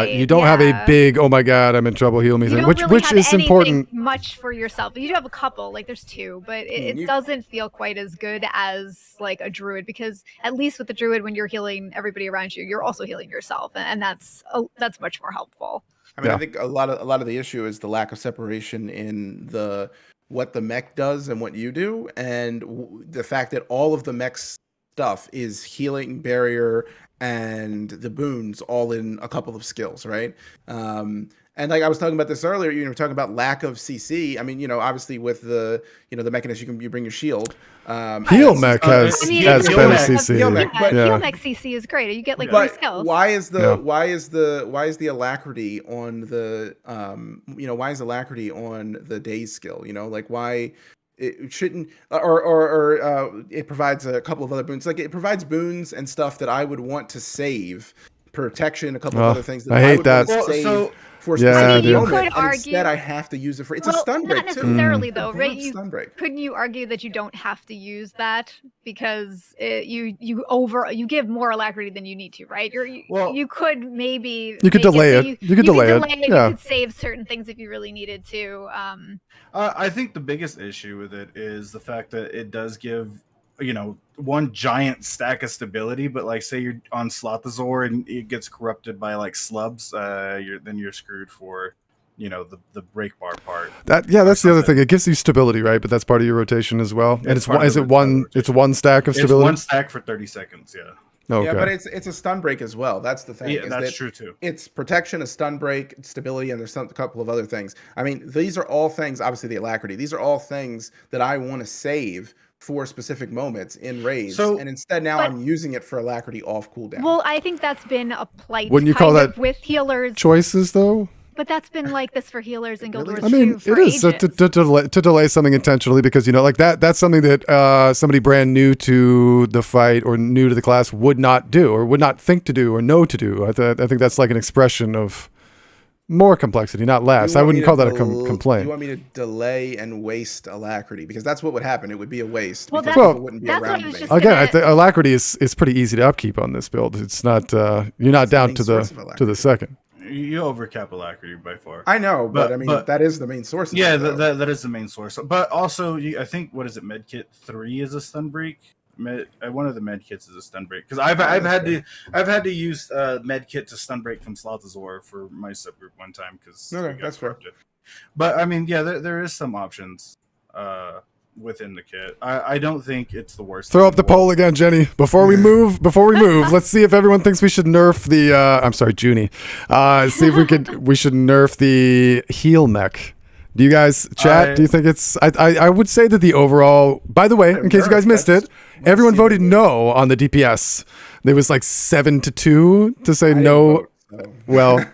S1: You don't have a big, oh my god, I'm in trouble, heal me thing, which is important.
S4: Much for yourself. You do have a couple, like there's 2, but it doesn't feel quite as good as like a druid, because at least with the druid, when you're healing everybody around you, you're also healing yourself, and that's much more helpful.
S2: I mean, I think a lot of the issue is the lack of separation in what the mech does and what you do, and the fact that all of the mech stuff is healing, barrier, and the boons all in a couple of skills, right? And like I was talking about this earlier, you were talking about lack of CC. I mean, obviously with the mechanism, you bring your shield.
S1: Heal mech has better CC.
S4: Heal mech CC is great. You get like 3 skills.
S2: Why is the alacrity on the why is alacrity on the daze skill? Like why it shouldn't, or it provides a couple of other boons. Like it provides boons and stuff that I would want to save, protection, a couple of other things that
S1: I hate that.
S4: You could argue
S2: instead I have to use it for it's a stun break.
S4: Not necessarily though, right?
S2: Stun break.
S4: Couldn't you argue that you don't have to use that because you give more alacrity than you need to, right? You could maybe
S1: delay it. You could delay it.
S4: You could save certain things if you really needed to.
S3: I think the biggest issue with it is the fact that it does give one giant stack of stability, but like say you're on Slothazor and it gets corrupted by like slubs, then you're screwed for the break bar part. That's
S1: the other thing. It gives you stability, right? But that's part of your rotation as well. And it's one stack of stability.
S3: It's 1 stack for 30 seconds. Yeah.
S1: Okay.
S2: Yeah, but it's a stun break as well. That's the thing.
S3: Yeah, that's true too.
S2: It's protection, a stun break, stability, and there's a couple of other things. I mean, these are all things. Obviously, the alacrity. These are all things that I want to save for specific moments in raids, and instead now I'm using it for alacrity off cooldown.
S4: Well, I think that's been a plight.
S1: Wouldn't you call that
S4: with healers
S1: choices though?
S4: But that's been like this for healers in Guild Wars 2
S1: I mean,
S4: for
S1: it is to delay something intentionally because like that's something that somebody brand new to the fight or new to the class would not do or would not think to do or know to do. I think that's like an expression of more complexity, not less. I wouldn't call that a complaint.
S2: You want me to delay and waste alacrity? Because that's what would happen. It would be a waste.
S4: Well,
S2: because
S1: that's-
S2: people wouldn't be
S4: that's what
S2: around
S4: I was
S2: to
S4: just
S2: make it.
S1: Again, I think alacrity is pretty easy to upkeep on this build. It's not you're not down
S2: main
S1: to
S2: source of
S1: the
S2: alacrity.
S1: second.
S3: You overcap alacrity by far.
S2: I know, but I mean
S3: but-
S2: that is the main source. Of
S3: Yeah,
S2: it, though.
S3: that is the main source. But also, I think what is it? Medkit 3 is a stun break. One of the medkits is a stun break because I've had to use medkit to stun break from Slothazor for my subgroup one time because
S2: that's fair.
S3: But I mean, yeah, there is some options within the kit. I don't think it's the worst.
S1: Throw up the poll again, Jenny. Before we move, let's see if everyone thinks we should nerf the. I'm sorry, Junie. See if we should nerf the heal mech. Do you guys chat? Do you think it's? I would say that the overall. By the way, in case you guys missed it, everyone voted no on the DPS. There was like 7-2 to say no. Well,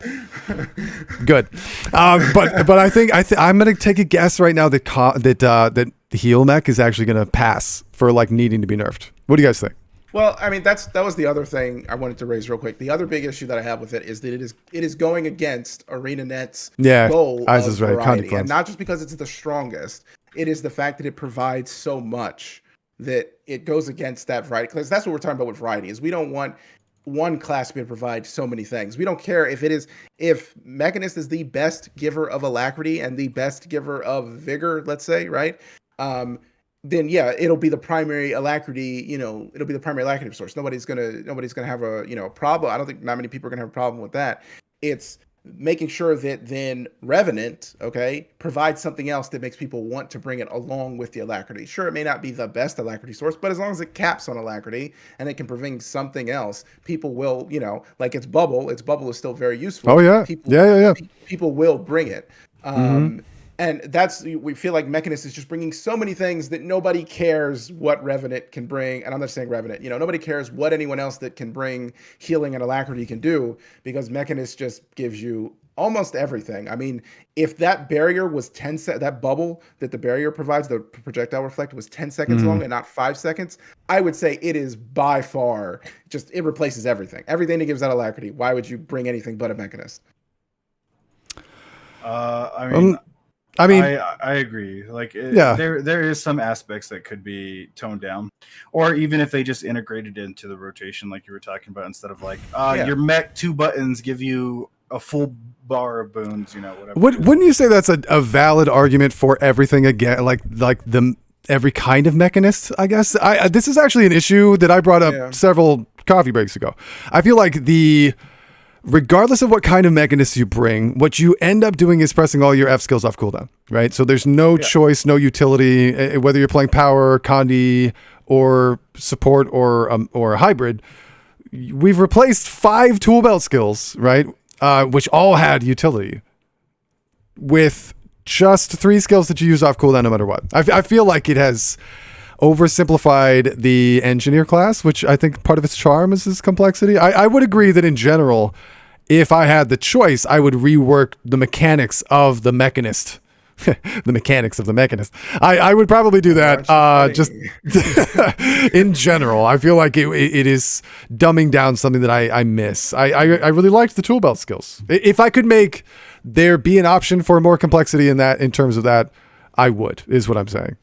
S1: good. But I think I'm gonna take a guess right now that that the heal mech is actually gonna pass for like needing to be nerfed. What do you guys think?
S2: Well, I mean that was the other thing I wanted to raise real quick. The other big issue that I have with it is that it is going against ArenaNet's goal of variety, and not just because it's the strongest. It is the fact that it provides so much that it goes against that variety. Because that's what we're talking about with variety. Is we don't want one class to be able to provide so many things. We don't care if Mechanist is the best giver of alacrity and the best giver of vigor. Let's say, right? Then yeah, it'll be the primary alacrity, it'll be the primary alacrity source. Nobody's gonna have a, problem. I don't think not many people are gonna have a problem with that. It's making sure that then Revenant, okay, provides something else that makes people want to bring it along with the alacrity. Sure, it may not be the best alacrity source, but as long as it caps on alacrity and it can bring something else, people will, like its bubble is still very useful.
S1: Oh yeah.
S2: People will bring it. And we feel like Mechanist is just bringing so many things that nobody cares what Revenant can bring. And I'm not saying Revenant, nobody cares what anyone else that can bring healing and alacrity can do, because Mechanist just gives you almost everything. I mean, if that barrier was that bubble that the barrier provides, the projectile reflect, was 10 seconds long and not 5 seconds, I would say it is by far it replaces everything. Everything that gives that alacrity. Why would you bring anything but a Mechanist?
S3: I agree. Like, there is some aspects that could be toned down, or even if they just integrated into the rotation, like you were talking about, instead of like your mech 2 buttons give you a full bar of boons, whatever.
S1: Wouldn't you say that's a valid argument for everything again, like every kind of Mechanist? I guess this is actually an issue that I brought up several coffee breaks ago. I feel like regardless of what kind of Mechanist you bring, what you end up doing is pressing all your F skills off cooldown, right? So there's no choice, no utility, whether you're playing power, Condi, or support, or a hybrid. We've replaced 5 tool belt skills, right? Which all had utility, with just 3 skills that you use off cooldown no matter what. I feel like it has oversimplified the engineer class, which I think part of its charm is its complexity. I would agree that in general, if I had the choice, I would rework the mechanics of the Mechanist. The mechanics of the Mechanist. I would probably do that. Just in general, I feel like it is dumbing down something that I miss. I really liked the tool belt skills. If I could make there be an option for more complexity in terms of that, I would, is what I'm saying.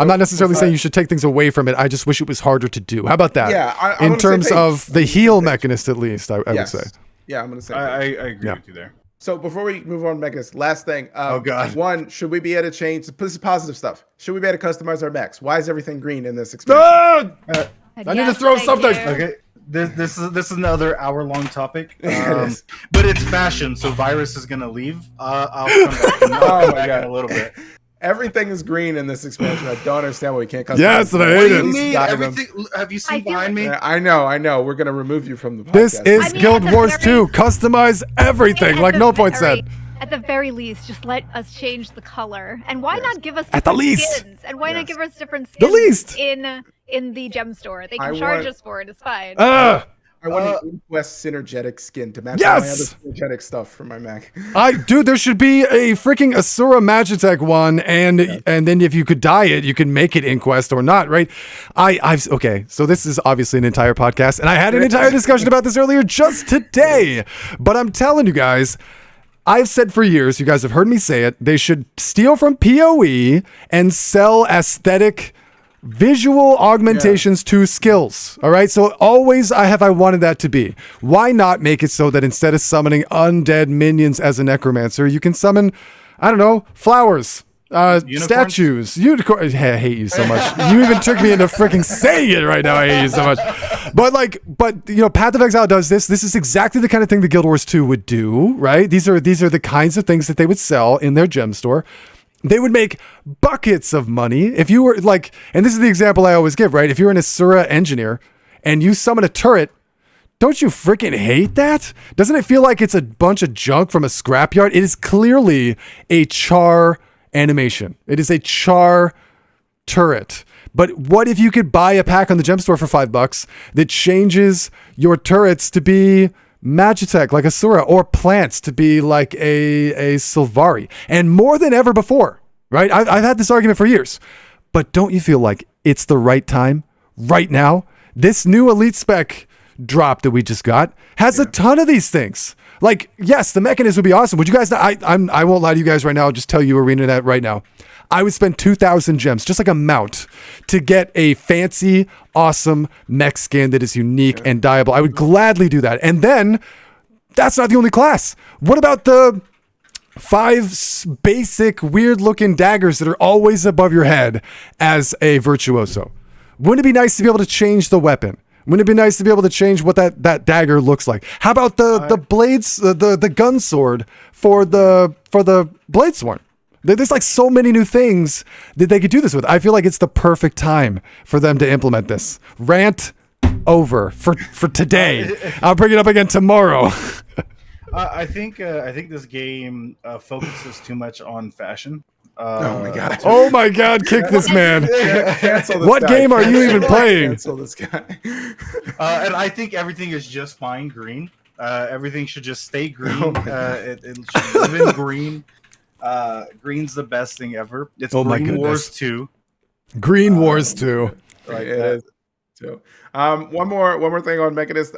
S1: I'm not necessarily saying you should take things away from it. I just wish it was harder to do. How about that?
S2: Yeah,
S1: in terms of the heal Mechanist, at least, I would say.
S2: Yeah, I'm going to say
S3: I agree with you there.
S2: So before we move on to Mechanist, last thing.
S3: Oh, God.
S2: One, should we be able to change? This is positive stuff. Should we be able to customize our mechs? Why is everything green in this expansion?
S1: I need to throw something.
S3: Okay. This is another hour-long topic, but it's fashion, so Virus is gonna leave. I'll come back in a little bit.
S2: Everything is green in this expansion. I don't understand why we can't customize.
S1: Yes, and I hate it.
S3: Mean, everything, have you seen behind me?
S2: Yeah, I know. We're gonna remove you from the podcast.
S1: This is Guild Wars 2. Customize everything, like No Point said.
S4: At the very least, just let us change the color. And why not give us
S1: At the
S4: different
S1: least.
S4: skins? And why not give us different skins
S1: The least.
S4: in the gem store? They can charge us for it. It's fine.
S2: I want an Inquest synergetic skin to match
S1: Yes!
S2: my other synergetic stuff for my Mac.
S1: Dude, there should be a freaking Asura Magitech one, and then if you could dye it, you can make it Inquest or not, right? Okay, so this is obviously an entire podcast, and I had an entire discussion about this earlier just today. But I'm telling you guys, I've said for years, you guys have heard me say it, they should steal from PoE and sell aesthetic visual augmentations to skills. All right. So always I wanted that to be. Why not make it so that instead of summoning undead minions as a necromancer, you can summon, I don't know, flowers, statues, unicorns. I hate you so much. You even took me into freaking saying it right now. I hate you so much. But you know, Path of Exile does this. This is exactly the kind of thing that Guild Wars 2 would do, right? These are the kinds of things that they would sell in their gem store. They would make buckets of money if you were like, and this is the example I always give, right? If you're an Asura engineer and you summon a turret, don't you freaking hate that? Doesn't it feel like it's a bunch of junk from a scrapyard? It is clearly a char animation. It is a char turret. But what if you could buy a pack on the gem store for $5 that changes your turrets to be Magitech like Asura, or plants to be like a Sylvari, and more than ever before, right? I've had this argument for years, but don't you feel like it's the right time right now? This new elite spec drop that we just got has a ton of these things. Like, yes, the mechanism would be awesome. Would you guys? I won't lie to you guys right now. I'll just tell you ArenaNet right now. I would spend 2,000 gems, just like a mount, to get a fancy, awesome mech skin that is unique and dyeable. I would gladly do that. And then, that's not the only class. What about the 5 basic, weird-looking daggers that are always above your head as a virtuoso? Wouldn't it be nice to be able to change the weapon? Wouldn't it be nice to be able to change what that dagger looks like? How about the blades, the gun sword for the Bladesworn? There's like so many new things that they could do this with. I feel like it's the perfect time for them to implement this. Rant over for today. I'll bring it up again tomorrow.
S3: I think this game focuses too much on fashion.
S2: Oh my god!
S1: Oh my god! Kick this man!
S2: Cancel this
S1: what
S2: guy.
S1: Game are you even playing?
S2: Cancel this guy.
S3: And I think everything is just fine green. Everything should just stay green. It should live in green. Green's the best thing ever. It's Green Wars 2.
S1: Green Wars 2.
S2: Right, it is. So, one more thing on Mechanist.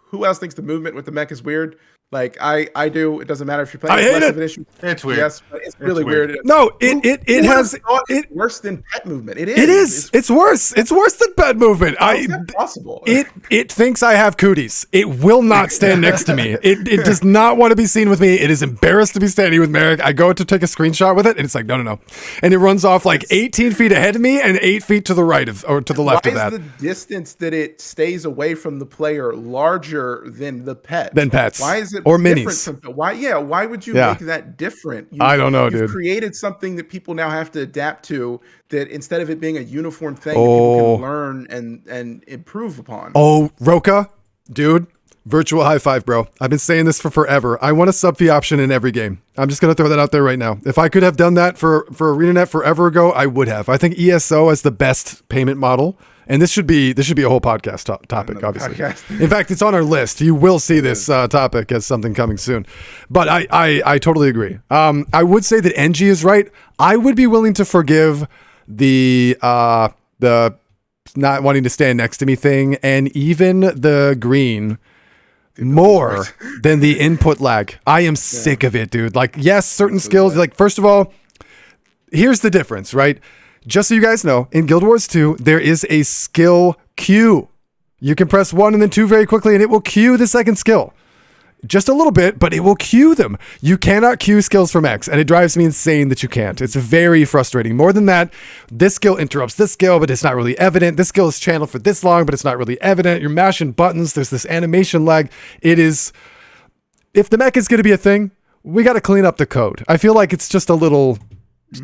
S2: Who else thinks the movement with the mech is weird? Like I do. It doesn't matter if you're playing.
S1: I hate it.
S2: Of an issue.
S3: It's weird.
S2: Yes, but it's really weird.
S1: No, it has.
S2: It's worse than pet movement. It is.
S1: It is. It's worse. It's worse than pet movement.
S2: How is that possible?
S1: It thinks I have cooties. It will not stand next to me. It does not want to be seen with me. It is embarrassed to be standing with Merrick. I go to take a screenshot with it, and it's like no, and it runs off like 18 feet ahead of me and 8 feet to the right or to the left of that.
S2: Why is the distance that it stays away from the player larger than the pet?
S1: Than pets.
S2: Why is it
S1: or minis?
S2: Why would you make that different?
S1: I don't know,
S2: you've
S1: dude.
S2: Created something that people now have to adapt to, that instead of it being a uniform thing that people can learn and improve upon.
S1: Oh, Roka, dude, virtual high five, bro. I've been saying this for forever. I want a sub fee option in every game. I'm just going to throw that out there right now. If I could have done that for ArenaNet forever ago, I would have. I think ESO is the best payment model. And this should be a whole podcast topic, obviously. In fact, it's on our list. You will see this topic as something coming soon. But I totally agree. I would say that NG is right. I would be willing to forgive the not wanting to stand next to me thing, and even the green more than the input lag. I am sick of it, dude. Like, yes, certain skills. Like, first of all, here's the difference, right? Just so you guys know, in Guild Wars 2, there is a skill queue. You can press 1 and then 2 very quickly, and it will queue the second skill. Just a little bit, but it will queue them. You cannot queue skills from X, and it drives me insane that you can't. It's very frustrating. More than that, this skill interrupts this skill, but it's not really evident. This skill is channeled for this long, but it's not really evident. You're mashing buttons. There's this animation lag. It is... If the mech is going to be a thing, we got to clean up the code. I feel like it's just a little...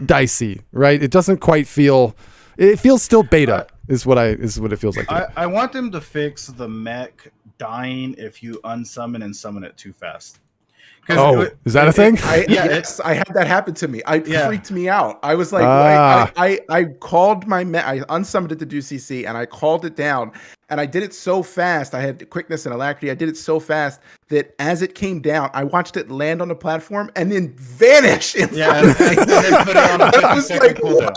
S1: dicey, right? It doesn't quite feel. It feels still beta. Is what it feels like.
S3: I want them to fix the mech dying if you unsummon and summon it too fast.
S1: Oh, is that a thing?
S2: I had that happen to me. It freaked me out. I was like, I called my mech. I unsummoned it to do CC, and I called it down. And I did it so fast. I had quickness and alacrity. I did it so fast that as it came down, I watched it land on the platform and then vanish. And then put it on
S3: a second cooldown.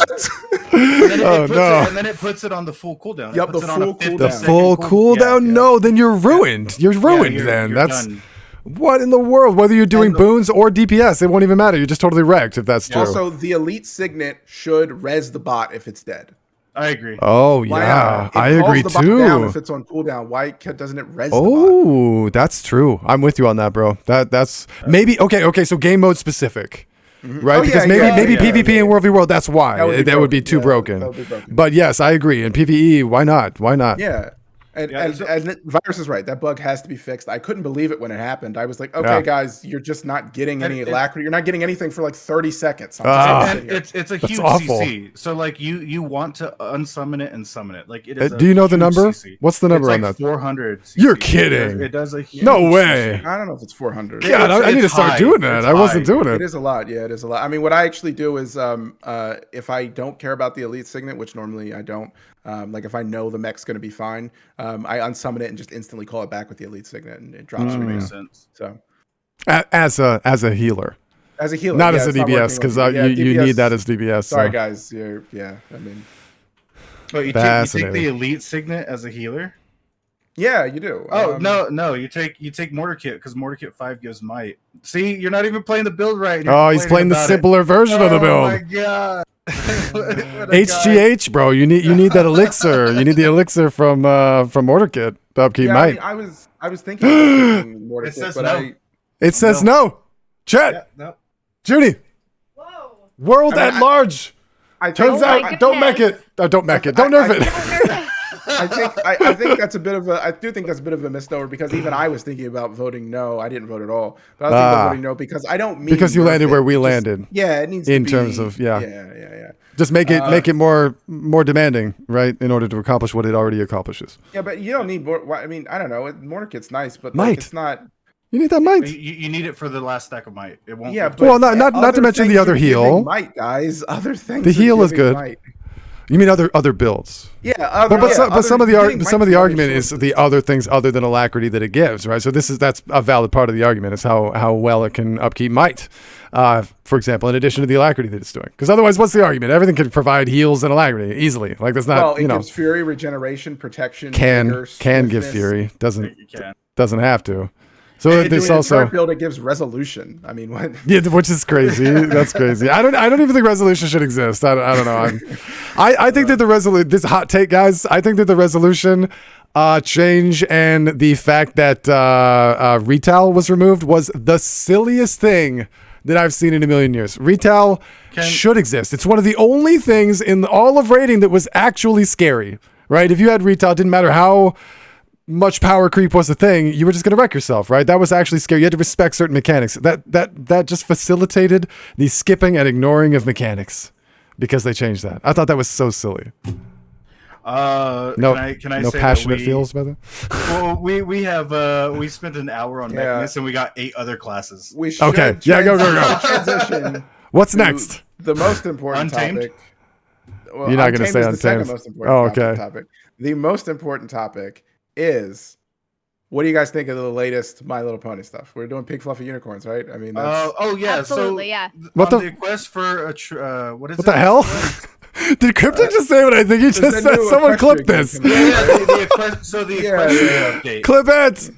S3: And then it puts it on the full cooldown.
S2: Yep, the full cooldown.
S1: The full cooldown? No, then you're ruined. You're ruined then. That's...
S3: done.
S1: What in the world? Whether you're doing boons or DPS, it won't even matter. You're just totally wrecked if that's true.
S2: Also, the elite signet should res the bot if it's dead.
S3: I agree.
S1: Oh, yeah. I agree
S2: the bot
S1: too.
S2: Down if it's on cooldown, why doesn't it res the bot?
S1: Oh, that's true. I'm with you on that, bro. That's maybe okay. So game mode specific. Right, because maybe PvP and World v World. That's why that would be too broken. That would be broken. But yes, I agree. In PvE, why not? Why not?
S2: Yeah. And Virus is right. That bug has to be fixed. I couldn't believe it when it happened. I was like, okay, guys, you're just not getting any alacrity. You're not getting anything for like 30 seconds.
S3: And it's a huge CC. So like you want to unsummon it and summon it. Like it is.
S1: Do you know the number?
S2: CC.
S1: What's the number
S3: it's
S1: on
S3: like
S1: that?
S3: 400. CC.
S1: You're kidding.
S3: It does a huge
S1: no way.
S3: CC.
S2: I don't know if it's 400.
S1: God, I need to start doing that. I wasn't doing it.
S2: It is a lot. Yeah, it is a lot. I mean, what I actually do is if I don't care about the elite signet, which normally I don't, like if I know the mech's going to be fine, I unsummon it and just instantly call it back with the elite signet, and it drops.
S3: Makes sense.
S2: So,
S1: as a healer, not as a DBS, because you need that as DBS.
S2: Sorry, guys. Yeah, I mean,
S3: you take the elite signet as a healer.
S2: Yeah, you do.
S3: Oh no! You take Mortar Kit because Mortar Kit 5 gives might. See, you're not even playing the build right.
S1: Oh, he's playing the simpler version of the build.
S3: Oh my god!
S1: HGH, bro. You need that elixir. You need the elixir from Mortar Kit to upkeep might.
S2: I was thinking about Mortar Kit, but
S1: it says no. Chat.
S3: No.
S1: Judy.
S4: Whoa.
S1: World at large. Turns out, don't mech it. Don't mech it. Don't nerf it.
S2: I think that's a bit of a. I do think that's a bit of a misnomer because even I was thinking about voting no. I didn't vote at all, but I was thinking about voting no because I don't mean
S1: because you landed where we landed.
S2: Yeah, it needs
S1: in
S2: to be,
S1: terms of
S2: yeah.
S1: Just make it more demanding, right? In order to accomplish what it already accomplishes.
S2: Yeah, but you don't need more. I mean, I don't know. Mortar Kit's nice, but like, it's not.
S1: You need that might.
S3: You need it for the last stack of might. It won't.
S2: Yeah,
S1: well, not to mention the other heal.
S2: Might, guys. Other things.
S1: The heal is good.
S2: Might.
S1: You mean other builds?
S2: Yeah,
S1: but some of the argument is the other things other than alacrity that it gives, right? So that's a valid part of the argument is how well it can upkeep might, for example, in addition to the alacrity that it's doing. Because otherwise, what's the argument? Everything can provide heals and alacrity easily. Like that's not.
S2: Well, it gives fury, regeneration, protection.
S1: Can give fury. Doesn't have to. So there's also
S2: build it gives resolution. I mean, what?
S1: Yeah, which is crazy. That's crazy. I don't even think resolution should exist. I don't know. I think that the resolution. This hot take, guys. I think that the resolution change and the fact that retail was removed was the silliest thing that I've seen in a million years. Retail should exist. It's one of the only things in all of raiding that was actually scary. Right? If you had retail, it didn't matter how much power creep was a thing, you were just going to wreck yourself, right? That was actually scary. You had to respect certain mechanics. That just facilitated the skipping and ignoring of mechanics because they changed that. I thought that was so silly.
S3: Can I
S1: no
S3: say
S1: passionate feels by that?
S3: Well, we spent an hour on Mechanist and we got 8 other classes.
S2: We should
S1: go.
S2: Transition.
S1: What's next?
S2: The most important
S3: Untamed?
S2: topic. Well,
S1: you're not going to say
S2: Untamed.
S1: Okay.
S2: Topic. The most important topic is, what do you guys think of the latest My Little Pony stuff? We're doing Pink Fluffy Unicorns, right? I mean, that's...
S4: Absolutely, yeah.
S3: The quest for what is
S1: what the hell? Did Cryptic just say what I think he just said? Someone clip this.
S3: The equestrian update.
S1: Clip it.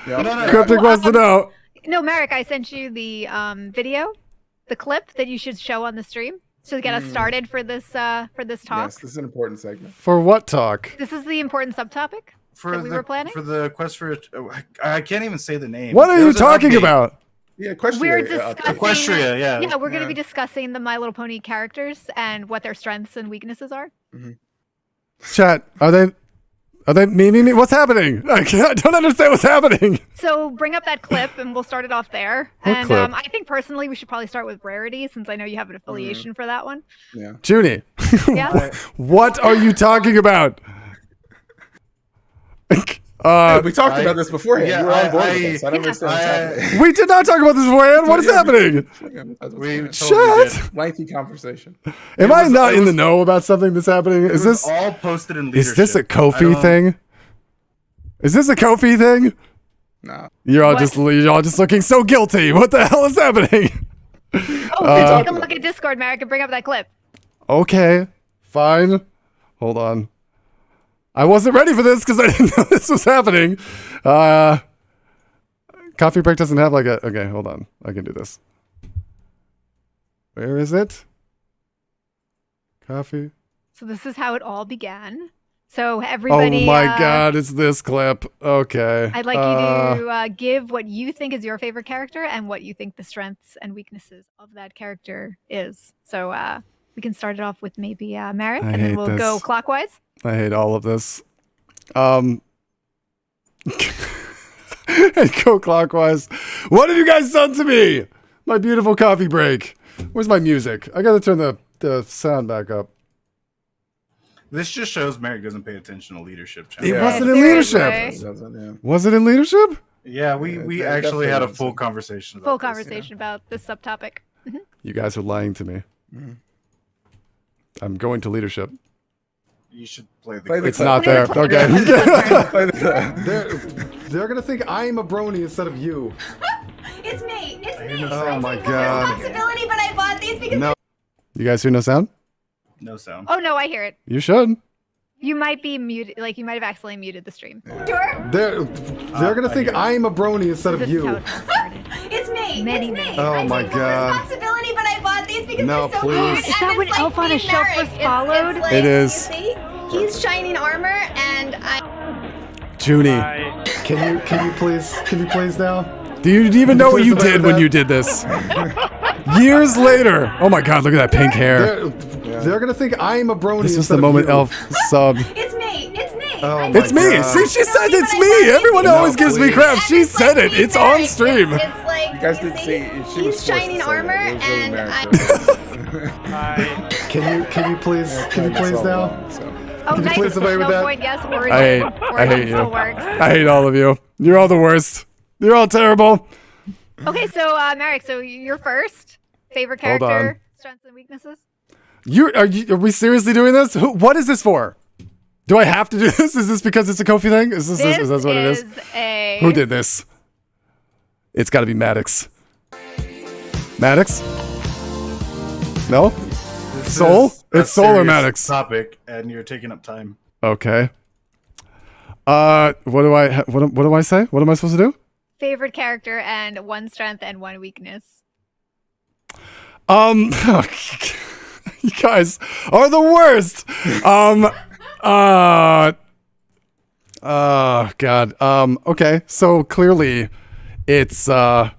S2: Yep.
S3: No.
S1: Cryptic wants to know.
S4: No, Merrick, I sent you the video, the clip that you should show on the stream to get us started for this talk.
S2: Yes, this is an important segment.
S1: For what talk?
S4: This is the important subtopic that we were planning.
S3: For the quest for, I can't even say the name.
S1: What are you talking about?
S2: Yeah, Equestria.
S4: We're discussing
S3: Equestria, yeah.
S4: Yeah, we're going to be discussing the My Little Pony characters and what their strengths and weaknesses are.
S2: Mm-hmm.
S1: Chat, are they me? What's happening? I don't understand what's happening.
S4: So bring up that clip and we'll start it off there.
S1: What
S4: and
S1: clip?
S4: I think personally we should probably start with Rarity since I know you have an affiliation for that one.
S2: Yeah.
S1: Junie,
S4: Yeah.
S1: what are you talking about?
S2: We talked about this beforehand.
S3: Yeah,
S2: you were on board with this. I don't understand what's happening.
S1: We did not talk about this beforehand. What is happening?
S3: We
S1: Shut.
S3: totally did.
S2: Lengthy conversation.
S1: Am I not in the know about something that's happening? Is this
S3: all posted in leadership?
S1: Is this a Kofi thing? Is this a Kofi thing?
S2: No.
S1: You're all just looking so guilty. What the hell is happening?
S4: Oh, take a look at Discord, Merrick, and bring up that clip.
S1: Okay, fine. Hold on. I wasn't ready for this because I didn't know this was happening. Coffee break doesn't have like a. Okay, hold on. I can do this. Where is it? Coffee.
S4: So this is how it all began. So everybody.
S1: Oh my God! It's this clip. Okay.
S4: I'd like you to give what you think is your favorite character and what you think the strengths and weaknesses of that character is. So we can start it off with maybe Merrick, and then we'll go clockwise.
S1: I hate all of this. And go clockwise. What have you guys done to me? My beautiful coffee break. Where's my music? I gotta turn the sound back up.
S3: This just shows Merrick doesn't pay attention to leadership.
S1: It wasn't in leadership. Was it in leadership?
S3: Yeah, we actually had a full conversation about
S4: about this subtopic.
S1: You guys are lying to me. I'm going to leadership.
S3: You should play the
S1: It's not there. Okay. They're gonna think I'm a brony instead of you.
S5: It's me. It's me.
S1: Oh my God.
S5: Responsibility, but I bought these because
S1: No. You guys hear no sound?
S3: No sound.
S4: Oh no, I hear it.
S1: You should.
S4: You might be muted. Like you might have accidentally muted the stream.
S1: They're gonna think I'm a brony instead of
S4: This
S1: you.
S4: is how it all started.
S5: it's me.
S4: Many,
S5: it's
S4: many.
S5: me.
S1: Oh
S5: I
S1: my
S5: take full
S1: God.
S5: responsibility, but I bought these because
S1: No,
S5: they're so
S1: please.
S5: cute.
S4: Is that
S5: And
S4: when
S5: it's
S4: Elf on a
S5: being
S4: Shelf
S5: Merrick.
S4: was followed?
S5: It's like,
S1: It is.
S5: You see? He's shining armor, and I.
S1: Junie, can you please now? Do you even know what you did when you did this? Years later. Oh my God, look at that pink hair. They're gonna think I'm a brony. This was the moment Elf subbed.
S5: It's me. It's me.
S1: Oh it's me. God. See, she said it's me. Everyone always gives me crap. She said it. It's on stream.
S5: It's like
S2: You guys didn't see. She was
S5: he's shining armor, and I.
S1: Can you please now?
S4: Oh,
S1: Can you
S4: nice.
S1: please away with
S4: No
S1: that?
S4: point. Yes, Origin.
S1: I hate you.
S4: Still works.
S1: I hate all of you. You're all the worst. You're all terrible.
S4: Okay, so Merrick, so you're first. Favorite
S1: Hold on.
S4: character, strengths and weaknesses.
S1: Are we seriously doing this? What is this for? Do I have to do this? Is this because it's a Kofi thing? Is this what it is? Who did this? It's got to be Maddox. Maddox? No? Soul? It's Soul or Maddox?
S3: Topic, and you're taking up time.
S1: Okay. What do I say? What am I supposed to do?
S4: Favorite character and one strength and one weakness.
S1: You guys are the worst. God. Okay. So clearly, it's the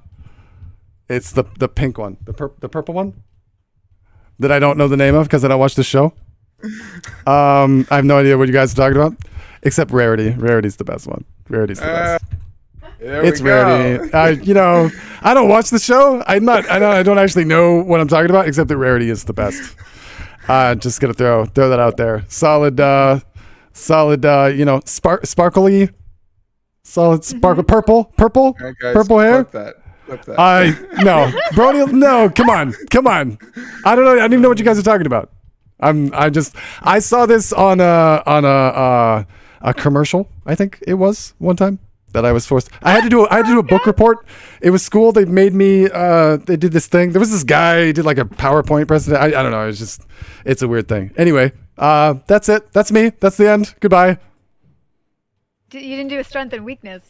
S1: pink one, the purple one that I don't know the name of because I don't watch the show. I have no idea what you guys are talking about, except Rarity. Rarity's the best one. Rarity's the best. It's Rarity. I don't watch the show. I don't actually know what I'm talking about, except that Rarity is the best. Just gonna throw that out there. Solid. Sparkly. Solid sparkle. Purple
S2: Right, guys,
S1: purple hair.
S2: Flip that.
S1: No, Brody. No, come on. I don't know. I don't even know what you guys are talking about. I saw this on a commercial. I think it was one time. That I was forced. I had to do a book report. It was school. They made me. They did this thing. There was this guy who did like a PowerPoint presentation. I don't know. It's a weird thing. Anyway, that's it. That's me. That's the end. Goodbye.
S4: You didn't do a strength and weakness.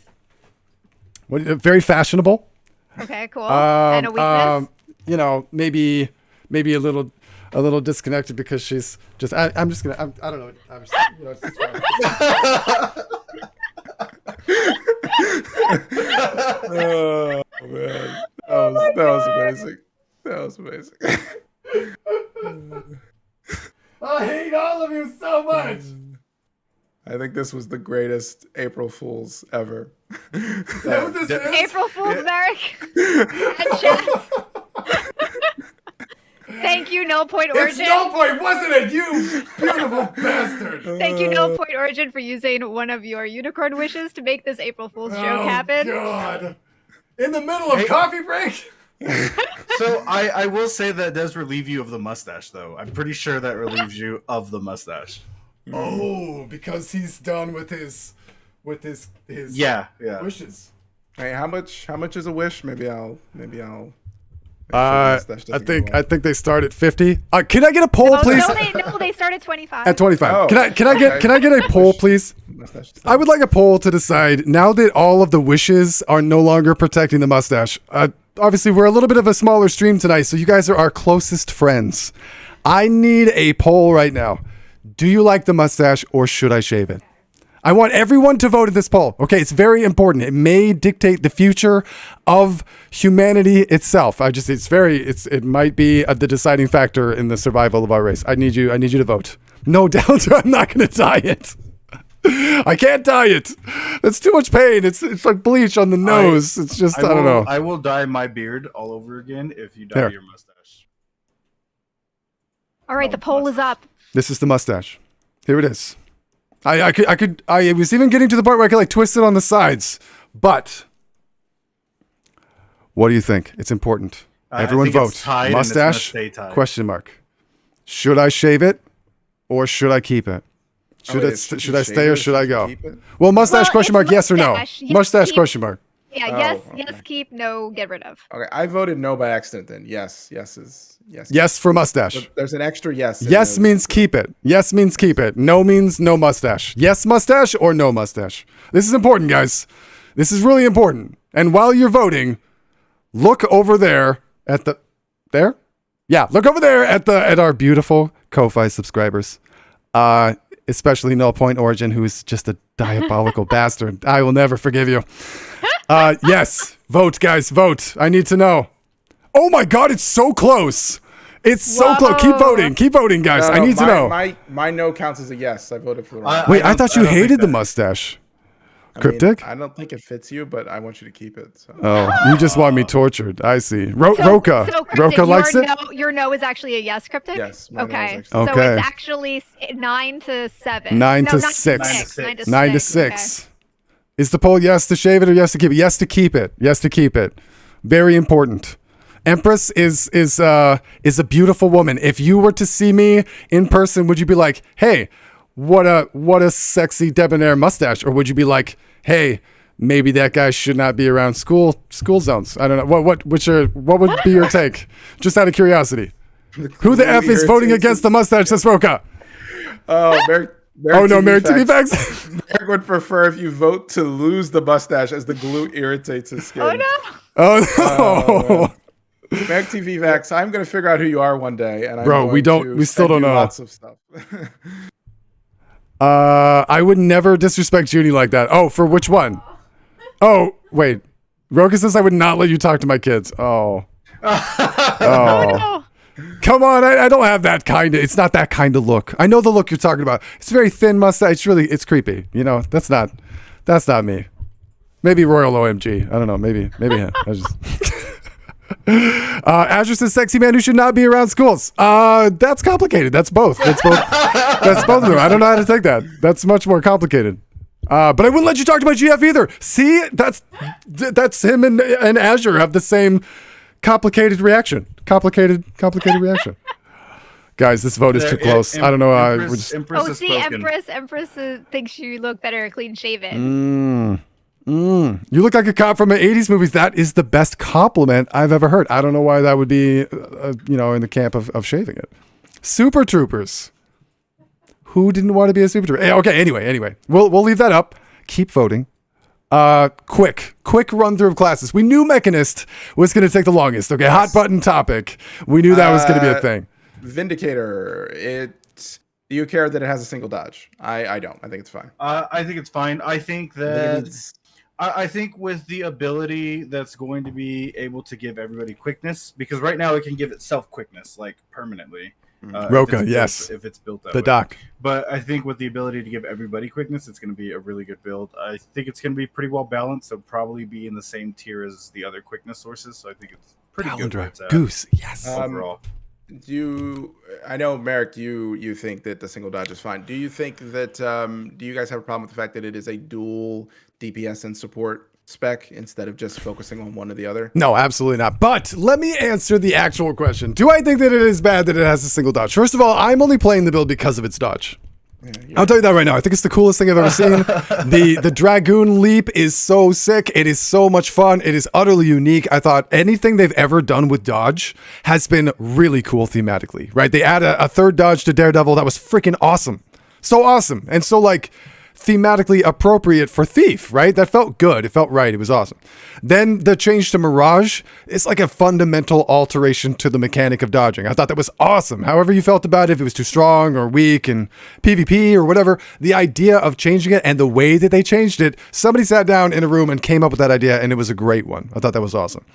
S1: Very fashionable.
S4: Okay, cool. And a weakness.
S1: Maybe a little disconnected because she's just. I'm just gonna. I don't know. It's just fine.
S2: Oh man, that was amazing. That was amazing.
S1: I hate all of you so much.
S2: I think this was the greatest April Fool's ever.
S1: Is that what this is?
S4: April Fool's, Merrick. And chat. Thank you, Null Point Origin.
S1: It's no point, wasn't it? You beautiful bastard.
S4: Thank you, Null Point Origin, for using one of your unicorn wishes to make this April Fool's joke happen.
S1: God. In the middle of coffee break?
S3: So I will say that does relieve you of the mustache, though. I'm pretty sure that relieves you of the mustache.
S1: Oh, because he's done with his
S3: Yeah.
S1: wishes.
S2: Hey, how much is a wish? Maybe I'll.
S1: I think they start at 50. Can I get a poll, please?
S4: No, they start at 25.
S1: At 25.
S2: Oh,
S1: Can I get a poll, please? I would like a poll to decide, now that all of the wishes are no longer protecting the mustache. Obviously, we're a little bit of a smaller stream tonight, so you guys are our closest friends. I need a poll right now. Do you like the mustache or should I shave it? I want everyone to vote in this poll. Okay, it's very important. It may dictate the future of humanity itself. It might be the deciding factor in the survival of our race. I need you to vote. No doubt I'm not going to dye it. I can't dye it. That's too much pain. It's like bleach on the nose. I don't know.
S3: I will dye my beard all over again if you dye your mustache.
S4: All right, the poll is up.
S1: This is the mustache. Here it is. I was even getting to the part where I could like twist it on the sides. But what do you think? It's important. Everyone vote. Mustache? Question mark. Should I shave it or should I keep it? Should I stay or should I go? Well, mustache question mark, yes or no?
S4: Yes,
S1: mustache
S4: keep.
S1: question mark.
S4: Yeah, yes, keep, no, get rid of.
S2: Okay, I voted no by accident then. Yes.
S1: Yes for mustache.
S2: So there's an extra yes.
S1: Yes means keep it. Yes means keep it. No means no mustache. Yes mustache or no mustache. This is important, guys. This is really important. And while you're voting, look over there at there? Yeah, look over there at our beautiful Ko-Fi subscribers. Especially Null Point Origin, who is just a diabolical bastard. I will never forgive you. Yes, vote, guys, vote. I need to know. Oh my God, it's so close. It's so close. Keep voting, guys. I need to know.
S2: My no counts as a yes. I voted for the wrong.
S1: Wait, I thought you hated the mustache. Cryptic?
S2: I don't think it fits you, but I want you to keep it. So.
S1: Oh, you just want me tortured. I see. Roka.
S4: So Cryptic,
S1: Roka likes it?
S4: Your no is actually a yes, Cryptic?
S2: Yes.
S4: Okay. So it's actually 9 to 7.
S1: 9 to 6. 9 to 6.
S4: Okay.
S1: Is the poll yes to shave it or yes to keep it? Yes to keep it. Yes to keep it. Very important. Empress is a beautiful woman. If you were to see me in person, would you be like, "Hey, what a sexy debonair mustache," or would you be like, "Hey, maybe that guy should not be around school zones"? I don't know. What would be your take? Just out of curiosity. Who the F is voting against the mustache? Says Roka.
S2: Oh, Merrick
S1: TV Facts.
S2: Merrick would prefer if you vote to lose the mustache as the glue irritates his skin.
S4: Oh no.
S1: Oh no.
S2: Merrick TV Facts, I'm going to figure out who you are one day. And
S1: we still don't know.
S2: Lots of stuff.
S1: I would never disrespect Junie like that. Oh, for which one? Oh, wait. Roka says I would not let you talk to my kids. Oh.
S4: No.
S1: Come on, I don't have that kind of, it's not that kind of look. I know the look you're talking about. It's very thin mustache. It's creepy. You know, that's not me. Maybe Royal OMG. I don't know. Maybe. I just... Azure says sexy man who should not be around schools. That's complicated. That's both. That's both of them. I don't know how to take that. That's much more complicated. But I wouldn't let you talk to my GF either. See, that's him and Azure have the same complicated reaction. Complicated reaction. Guys, this vote is too close. I don't know.
S4: Empress thinks you look better clean shaven.
S1: You look like a cop from an 80s movies. That is the best compliment I've ever heard. I don't know why that would be, in the camp of shaving it. Super Troopers. Who didn't want to be a Super Trooper? Okay, anyway. We'll leave that up. Keep voting. Quick run through of classes. We knew Mechanist was going to take the longest. Okay, hot button topic. We knew that was going to be a thing.
S2: Vindicator. Do you care that it has a single dodge? I don't. I think it's fine.
S3: I think it's fine. I think that... I think with the ability that's going to be able to give everybody quickness, because right now it can give itself quickness, like permanently.
S1: Roka, yes.
S3: If it's built that
S1: way.
S3: The
S1: doc.
S3: But I think with the ability to give everybody quickness, it's going to be a really good build. I think it's going to be pretty well balanced. So probably be in the same tier as the other quickness sources. So I think it's pretty good.
S1: Goose, yes.
S3: Overall.
S2: I know, Merrick, you think that the single dodge is fine. Do you think that, do you guys have a problem with the fact that it is a dual DPS and support spec instead of just focusing on one or the other?
S1: No, absolutely not. But let me answer the actual question. Do I think that it is bad that it has a single dodge? First of all, I'm only playing the build because of its dodge. Yeah, I'll tell you that right now. I think it's the coolest thing I've ever seen. The Dragoon Leap is so sick. It is so much fun. It is utterly unique. I thought anything they've ever done with dodge has been really cool thematically, right? They add a third dodge to Daredevil. That was freaking awesome. So awesome. And so thematically appropriate for Thief, right? That felt good. It felt right. It was awesome. Then the change to Mirage is like a fundamental alteration to the mechanic of dodging. I thought that was awesome. However you felt about it, if it was too strong or weak in PvP or whatever, the idea of changing it and the way that they changed it, somebody sat down in a room and came up with that idea, and it was a great one. I thought that was awesome.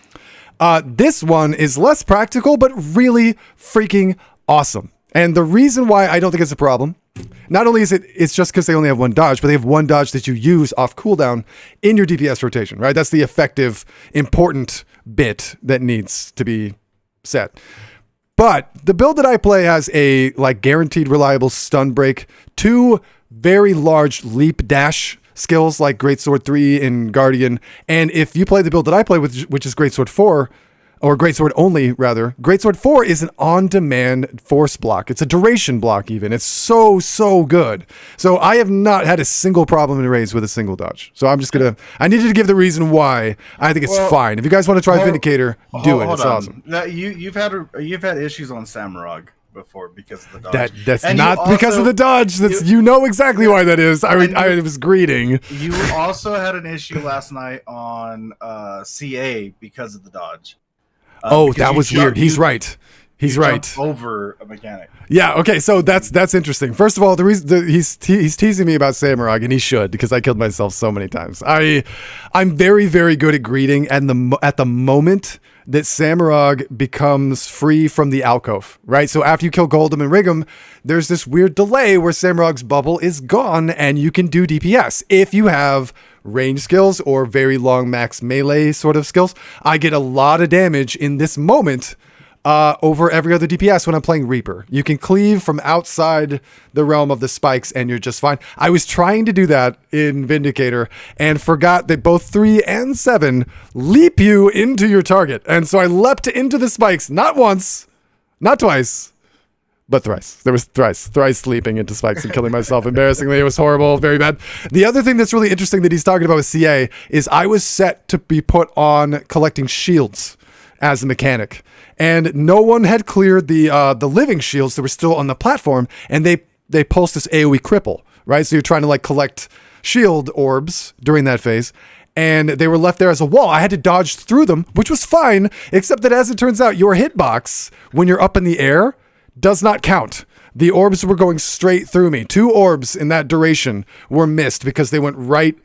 S1: This one is less practical, but really freaking awesome. And the reason why I don't think it's a problem, not only is it's just because they only have one dodge, but they have one dodge that you use off cooldown in your DPS rotation, right? That's the effective, important bit that needs to be set. But the build that I play has a like guaranteed reliable stun break, 2 very large leap dash skills like Greatsword 3 and Guardian. And if you play the build that I play with, which is Greatsword 4, or Greatsword only, rather, Greatsword 4 is an on-demand force block. It's a duration block even. It's so good. So I have not had a single problem in raids with a single dodge. So I'm just going to... I needed to give the reason why I think it's fine. If you guys want to try Vindicator, do it. It's awesome.
S3: Now, you've had issues on Samurag before because of the dodge.
S1: That's not because of the dodge. You know exactly why that is. I was greeting.
S3: You also had an issue last night on CA because of the dodge.
S1: That was weird. He's right. He's right.
S3: Over a mechanic.
S1: Yeah. Okay. So that's interesting. First of all, the reason he's teasing me about Samurag, and he should, because I killed myself so many times. I'm very, very good at greeting, and at the moment that Samurag becomes free from the alcove, right? So after you kill Goldham and Rigum, there's this weird delay where Samurag's bubble is gone, and you can do DPS if you have range skills or very long max melee sort of skills. I get a lot of damage in this moment over every other DPS when I'm playing Reaper. You can cleave from outside the realm of the spikes and you're just fine. I was trying to do that in Vindicator and forgot that both 3 and 7 leap you into your target. And so I leapt into the spikes, not once, not twice, but thrice. There was thrice leaping into spikes and killing myself embarrassingly. It was horrible, very bad. The other thing that's really interesting that he's talking about with CA is I was set to be put on collecting shields as a mechanic, and no one had cleared the living shields that were still on the platform, and they pulsed this AoE cripple, right? So you're trying to like collect shield orbs during that phase, and they were left there as a wall. I had to dodge through them, which was fine, except that as it turns out, your hitbox when you're up in the air does not count. The orbs were going straight through me. 2 orbs in that duration were missed because they went right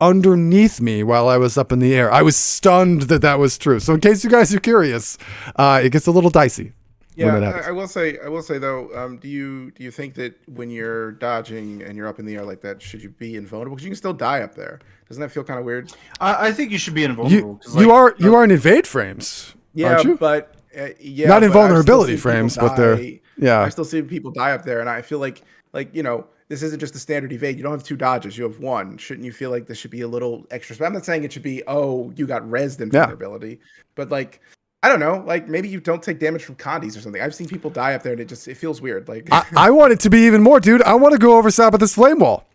S1: underneath me while I was up in the air. I was stunned that was true. So in case you guys are curious, it gets a little dicey.
S2: Yeah, I will say though, do you think that when you're dodging and you're up in the air like that, should you be invulnerable? Because you can still die up there. Doesn't that feel kind of weird?
S3: I think you should be invulnerable.
S1: You are in evade frames, aren't you?
S2: But
S1: not invulnerability frames, but they're
S2: I still see people die up there, and I feel like this isn't just a standard evade. You don't have 2 dodges, you have 1. Shouldn't you feel like this should be a little extra? I'm not saying it should be, you got rezzed in vulnerability, but like, I don't know, like maybe you don't take damage from condies or something. I've seen people die up there and it feels weird. Like
S1: I want it to be even more, dude. I want to go over Sabbath's flame wall.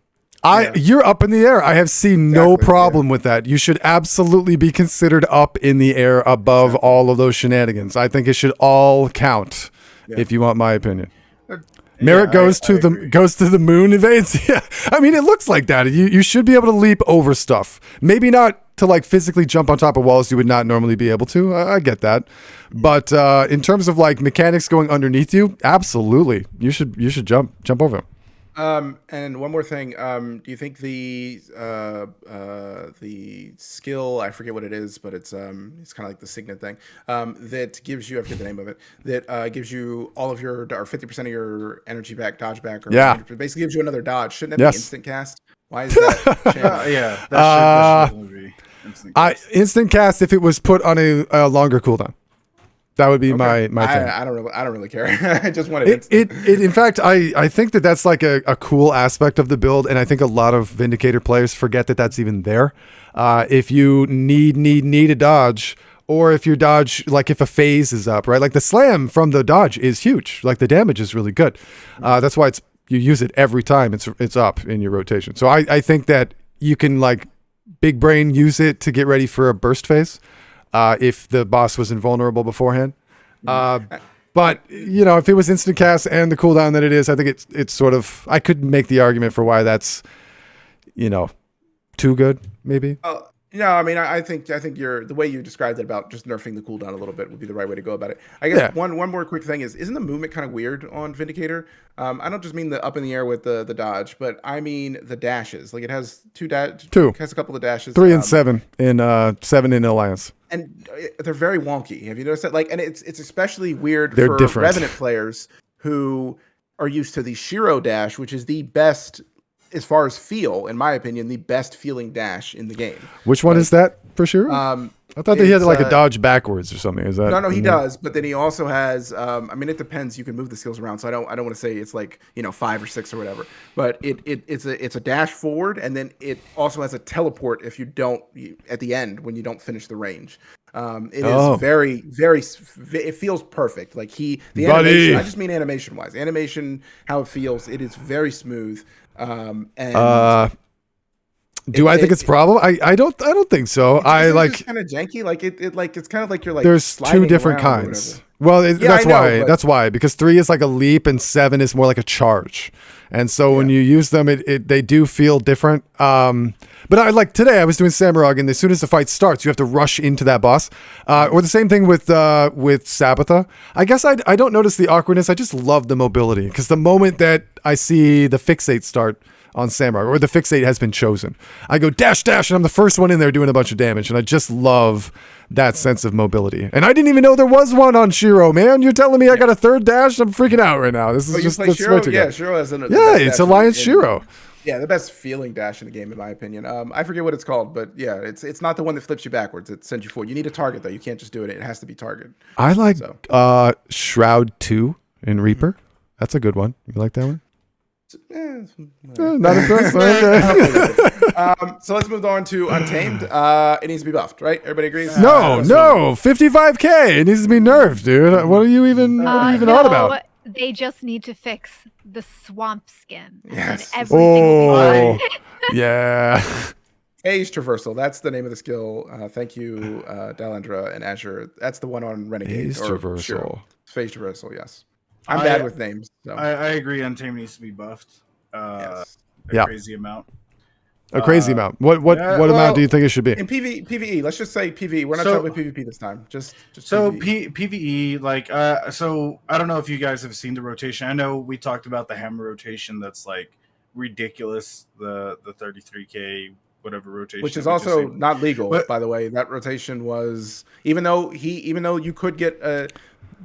S1: You're up in the air. I have seen no problem with that. You should absolutely be considered up in the air above all of those shenanigans. I think it should all count, if you want my opinion. Merritt goes to the moon evades. Yeah, I mean, it looks like that. You should be able to leap over stuff. Maybe not to like physically jump on top of walls you would not normally be able to. I get that, but in terms of like mechanics going underneath you, absolutely, you should jump over them.
S2: And one more thing, do you think the skill, I forget what it is, but it's kind of like the signet thing, that gives you, I forget the name of it, that gives you all of your, or 50% of your energy back, dodge back, or basically gives you another dodge. Shouldn't it be instant cast? Why is that?
S3: That should be instant cast.
S1: Instant cast if it was put on a longer cooldown. That would be my thing.
S2: I don't really care. I just wanted
S1: it. In fact, I think that's like a cool aspect of the build, and I think a lot of Vindicator players forget that that's even there. If you need a dodge, or if your dodge, like if a phase is up, right? Like the slam from the dodge is huge. Like the damage is really good. That's why you use it every time it's up in your rotation. So I think that you can like big brain use it to get ready for a burst phase. If the boss was invulnerable beforehand. But, if it was instant cast and the cooldown that it is, I think it's sort of, I could make the argument for why that's too good, maybe.
S2: No, I mean, I think the way you described it about just nerfing the cooldown a little bit would be the right way to go about it. I guess one more quick thing isn't the movement kind of weird on Vindicator? I don't just mean the up in the air with the dodge, but I mean the dashes. Like it has two. Has a couple of dashes.
S1: 3 and 7 in 7 in Alliance.
S2: And they're very wonky. Have you noticed that? Like, and it's especially weird
S1: They're
S2: for
S1: different.
S2: Revenant players who are used to the Shiro dash, which is the best. As far as feel, in my opinion, the best feeling dash in the game.
S1: Which one is that for sure? I thought that he had like a dodge backwards or something. Is that?
S2: No, he does. But then he also has. I mean, it depends. You can move the skills around, so I don't want to say it's like 5 or 6 or whatever. But it's a dash forward, and then it also has a teleport if you don't at the end when you don't finish the range. It is very, very. It feels perfect. Like the animation. I just mean animation wise. Animation, how it feels. It is very smooth.
S1: Do I think it's a problem? I don't think so. I like
S2: kind of janky. Like it's kind of like you're like
S1: there's 2 different kinds. Well, that's why because 3 is like a leap and 7 is more like a charge. And so when you use them, they do feel different. But I like today I was doing Samurag, and as soon as the fight starts, you have to rush into that boss. Or the same thing with Sabbatha. I guess I don't notice the awkwardness. I just love the mobility because the moment that I see the fixate start on Samurag, or the fixate has been chosen, I go dash, and I'm the first one in there doing a bunch of damage, and I just love that sense of mobility. And I didn't even know there was one on Shiro, man. You're telling me I got a 3rd dash? I'm freaking out right now. This is just
S2: Shiro? Yeah, Shiro has
S1: it's Alliance Shiro.
S2: Yeah, the best feeling dash in the game, in my opinion. I forget what it's called, but yeah, it's not the one that flips you backwards. It sends you forward. You need a target though. You can't just do it. It has to be target.
S1: I like Shroud 2 in Reaper. That's a good one. You like that one? Not impressed. Okay.
S2: So let's move on to Untamed. It needs to be buffed, right? Everybody agrees?
S1: No, 55k. It needs to be nerfed, dude. What are you even on about?
S4: They just need to fix the swamp skin.
S2: Yes.
S4: And everything
S1: yeah.
S2: Phase traversal. That's the name of the skill. Thank you, Dalendra and Azure. That's the one on Renegade.
S1: Phase traversal.
S2: Phase traversal, yes. I'm bad with names. So.
S3: I agree. Untamed needs to be buffed.
S2: Yes.
S3: Crazy amount.
S1: A crazy amount. What amount do you think it should be?
S2: In PvE, let's just say PvE. We're not talking about PvP this time. Just
S3: so
S2: PvE.
S3: PvE, like so I don't know if you guys have seen the rotation. I know we talked about the hammer rotation that's like ridiculous, the 33k whatever rotation.
S2: Which is also not legal, by the way. That rotation was even though you could get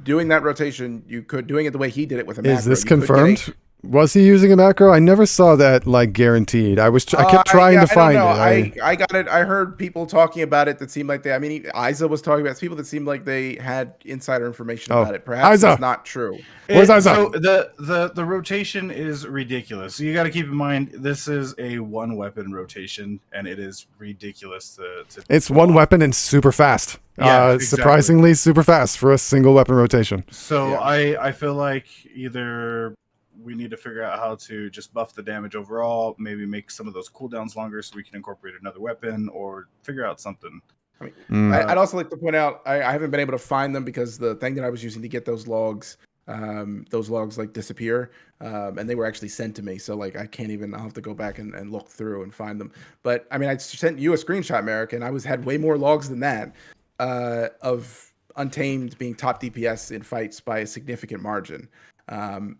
S2: doing that rotation, you could doing it the way he did it with a macro.
S1: Is this confirmed? Was he using a macro? I never saw that like guaranteed. I kept trying to find it.
S2: I got it. I heard people talking about it that seemed like Isa was talking about people that seemed like they had insider information about it. Perhaps it's not true.
S1: Where's Isa?
S3: So the rotation is ridiculous. So you got to keep in mind this is a 1 weapon rotation, and it is ridiculous to
S1: It's 1 weapon and super fast.
S3: Yeah, exactly.
S1: Surprisingly super fast for a single weapon rotation.
S3: So I feel like either we need to figure out how to just buff the damage overall, maybe make some of those cooldowns longer so we can incorporate another weapon, or figure out something.
S2: I mean, I'd also like to point out I haven't been able to find them because the thing that I was using to get those logs like disappear, and they were actually sent to me. So like I can't even. I'll have to go back and look through and find them. But I mean, I sent you a screenshot, Merrick, and I had way more logs than that of Untamed being top DPS in fights by a significant margin.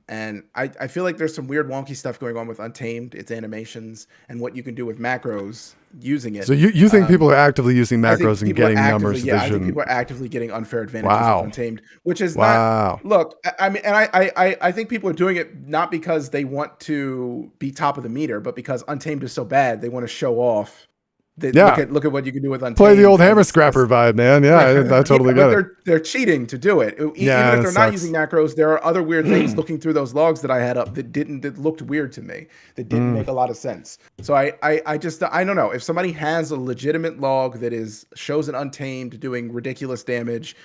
S2: And I feel like there's some weird wonky stuff going on with Untamed, its animations, and what you can do with macros using it.
S1: So you think people are actively using macros and getting numbers?
S2: Yeah, I think people are actively getting unfair advantages with Untamed, which is not. Look, I mean, and I think people are doing it not because they want to be top of the meter, but because Untamed is so bad, they want to show off. Look at what you can do with Untamed.
S1: Play the old hammer scrapper vibe, man. Yeah, I totally get it.
S2: They're cheating to do it. Even if they're not using macros, there are other weird things looking through those logs that I had up that looked weird to me. That didn't make a lot of sense. So I don't know. If somebody has a legitimate log that shows an Untamed doing ridiculous damage,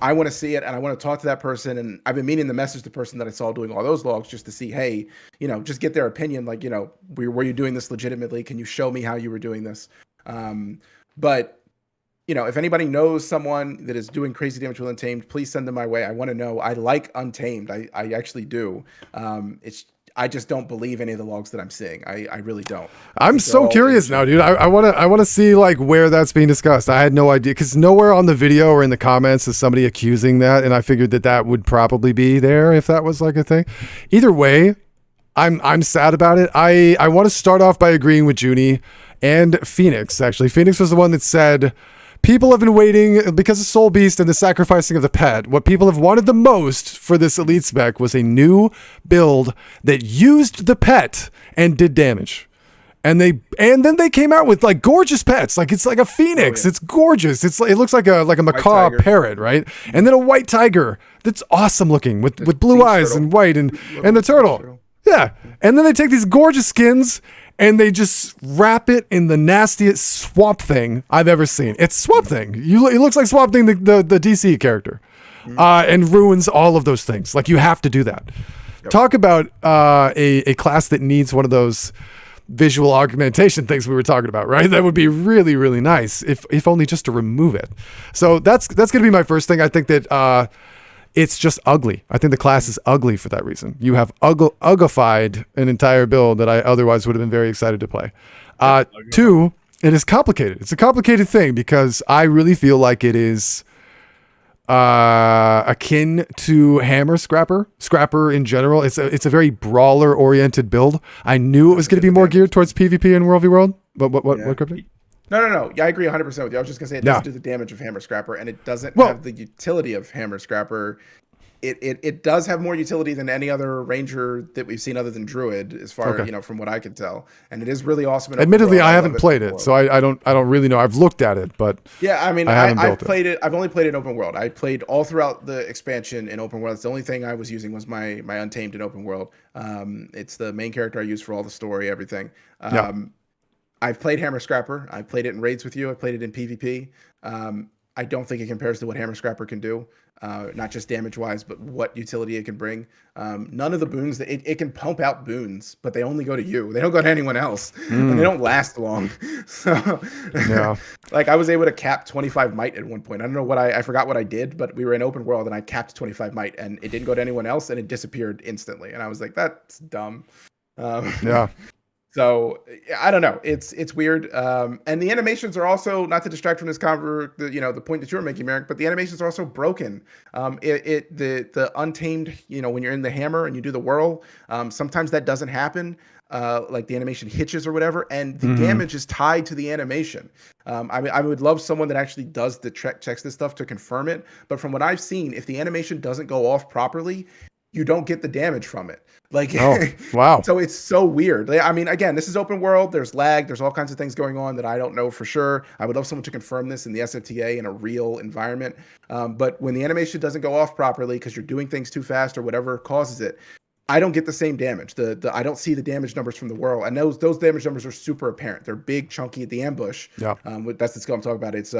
S2: I want to see it and I want to talk to that person. And I've been meaning to message the person that I saw doing all those logs just to see, hey, just get their opinion. Like, were you doing this legitimately? Can you show me how you were doing this? But if anybody knows someone that is doing crazy damage with Untamed, please send them my way. I want to know. I like Untamed. I actually do. I just don't believe any of the logs that I'm seeing. I really don't.
S1: I'm so curious now, dude. I want to see like where that's being discussed. I had no idea because nowhere on the video or in the comments is somebody accusing that, and I figured that would probably be there if that was like a thing. Either way, I'm sad about it. I want to start off by agreeing with Junie and Phoenix. Actually, Phoenix was the one that said, people have been waiting because of Soul Beast and the sacrificing of the pet. What people have wanted the most for this elite spec was a new build that used the pet and did damage. And then they came out with like gorgeous pets. Like it's like a phoenix. Oh, yeah. It's gorgeous. It looks like a macaw parrot, right? And then a white tiger that's awesome looking with blue eyes turtle. And white and the turtle. Yeah. And then they take these gorgeous skins and they just wrap it in the nastiest Swamp Thing I've ever seen. It's Swamp Thing. It looks like Swamp Thing, the DC character, and ruins all of those things. Like you have to do that. Yep. Talk about a class that needs one of those visual augmentation things we were talking about, right? That would be really, really nice if only just to remove it. So that's going to be my first thing. I think that it's just ugly. I think the class is ugly for that reason. You have uglified an entire build that I otherwise would have been very excited to play. Two, it is complicated. It's a complicated thing because I really feel like it is akin to Hammer Scrapper in general. It's a very brawler oriented build. I knew it was going to be more geared towards PvP and World v World. But what Cryptic?
S2: No. Yeah, I agree 100% with you. I was just gonna say it doesn't do the damage of Hammer Scrapper, and it doesn't have the utility of Hammer Scrapper. It does have more utility than any other ranger that we've seen other than Druid, as far from what I could tell. And it is really awesome.
S1: Admittedly, I haven't played it, so I don't really know. I've looked at it, but
S2: yeah, I mean, I've played it. I've only played it in open world. I played all throughout the expansion in open world. It's the only thing I was using was my Untamed in open world. It's the main character I use for all the story, everything. I've played Hammer Scrapper. I played it in raids with you. I played it in PvP. I don't think it compares to what Hammer Scrapper can do, not just damage-wise, but what utility it can bring. None of the boons, it can pump out boons, but they only go to you. They don't go to anyone else, and they don't last long. So, like I was able to cap 25 might at one point. I don't know I forgot what I did, but we were in open world, and I capped 25 might, and it didn't go to anyone else, and it disappeared instantly. And I was like, that's dumb. So I don't know. It's weird. And the animations are also, not to distract from this the point that you were making, Merrick, but the animations are also broken. The Untamed, when you're in the hammer and you do the whirl, sometimes that doesn't happen. Like the animation hitches or whatever, and the damage is tied to the animation. I would love someone that actually does checks this stuff to confirm it. But from what I've seen, if the animation doesn't go off properly, you don't get the damage from it. Wow. So it's so weird. I mean, again, this is open world. There's lag. There's all kinds of things going on that I don't know for sure. I would love someone to confirm this in the SFTA in a real environment. But when the animation doesn't go off properly because you're doing things too fast or whatever causes it, I don't get the same damage. I don't see the damage numbers from the whirl, and those damage numbers are super apparent. They're big, chunky at the ambush. Yeah. That's the skill I'm talking about. It's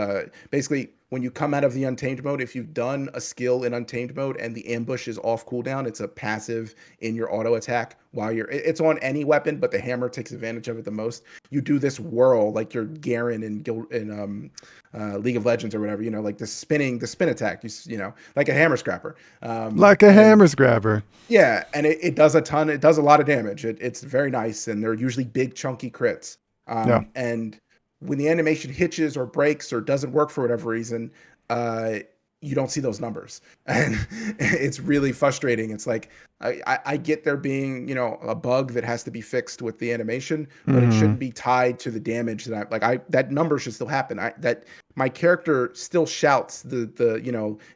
S2: basically when you come out of the Untamed mode, if you've done a skill in Untamed mode and the ambush is off cooldown, it's a passive in your auto attack while it's on any weapon, but the hammer takes advantage of it the most. You do this whirl like you're Garen in League of Legends or whatever, like the spin attack, like a hammer scrapper.
S1: Hammer scrapper.
S2: Yeah, and it does it does a lot of damage. It's very nice, and they're usually big, chunky crits. And when the animation hitches or breaks or doesn't work for whatever reason, you don't see those numbers. And it's really frustrating. It's like, I get there being, a bug that has to be fixed with the animation, but it shouldn't be tied to the damage that number should still happen. That my character still shouts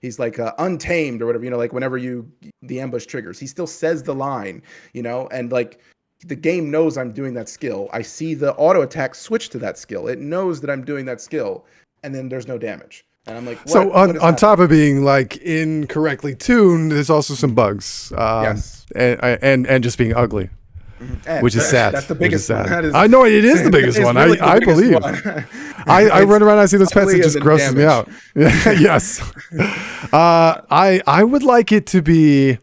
S2: he's like Untamed or whatever, like whenever the ambush triggers, he still says the line, and like, the game knows I'm doing that skill. I see the auto attack switch to that skill. It knows that I'm doing that skill, and then there's no damage. And I'm like,
S1: so on top of being like incorrectly tuned, there's also some bugs. Yes, and just being ugly, which is sad.
S2: That's the biggest one.
S1: I know it is the biggest one.
S2: Really
S1: I believe. I run around, I see those pets, it just grosses me out. Yes. I would like it to be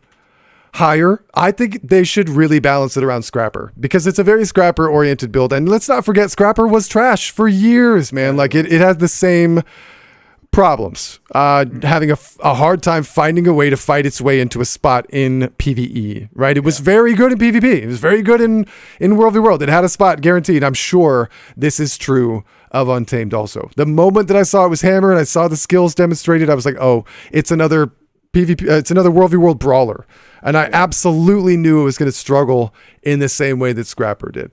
S1: higher. I think they should really balance it around Scrapper because it's a very Scrapper oriented build. And let's not forget, Scrapper was trash for years, man. Like it had the same problems. Having a hard time finding a way to fight its way into a spot in PvE, right? It was very good in PvP. It was very good in World v World. It had a spot guaranteed. I'm sure this is true of Untamed also. The moment that I saw it was Hammer and I saw the skills demonstrated, I was like, oh, it's another PvP, it's another World v World brawler. And I absolutely knew it was going to struggle in the same way that Scrapper did.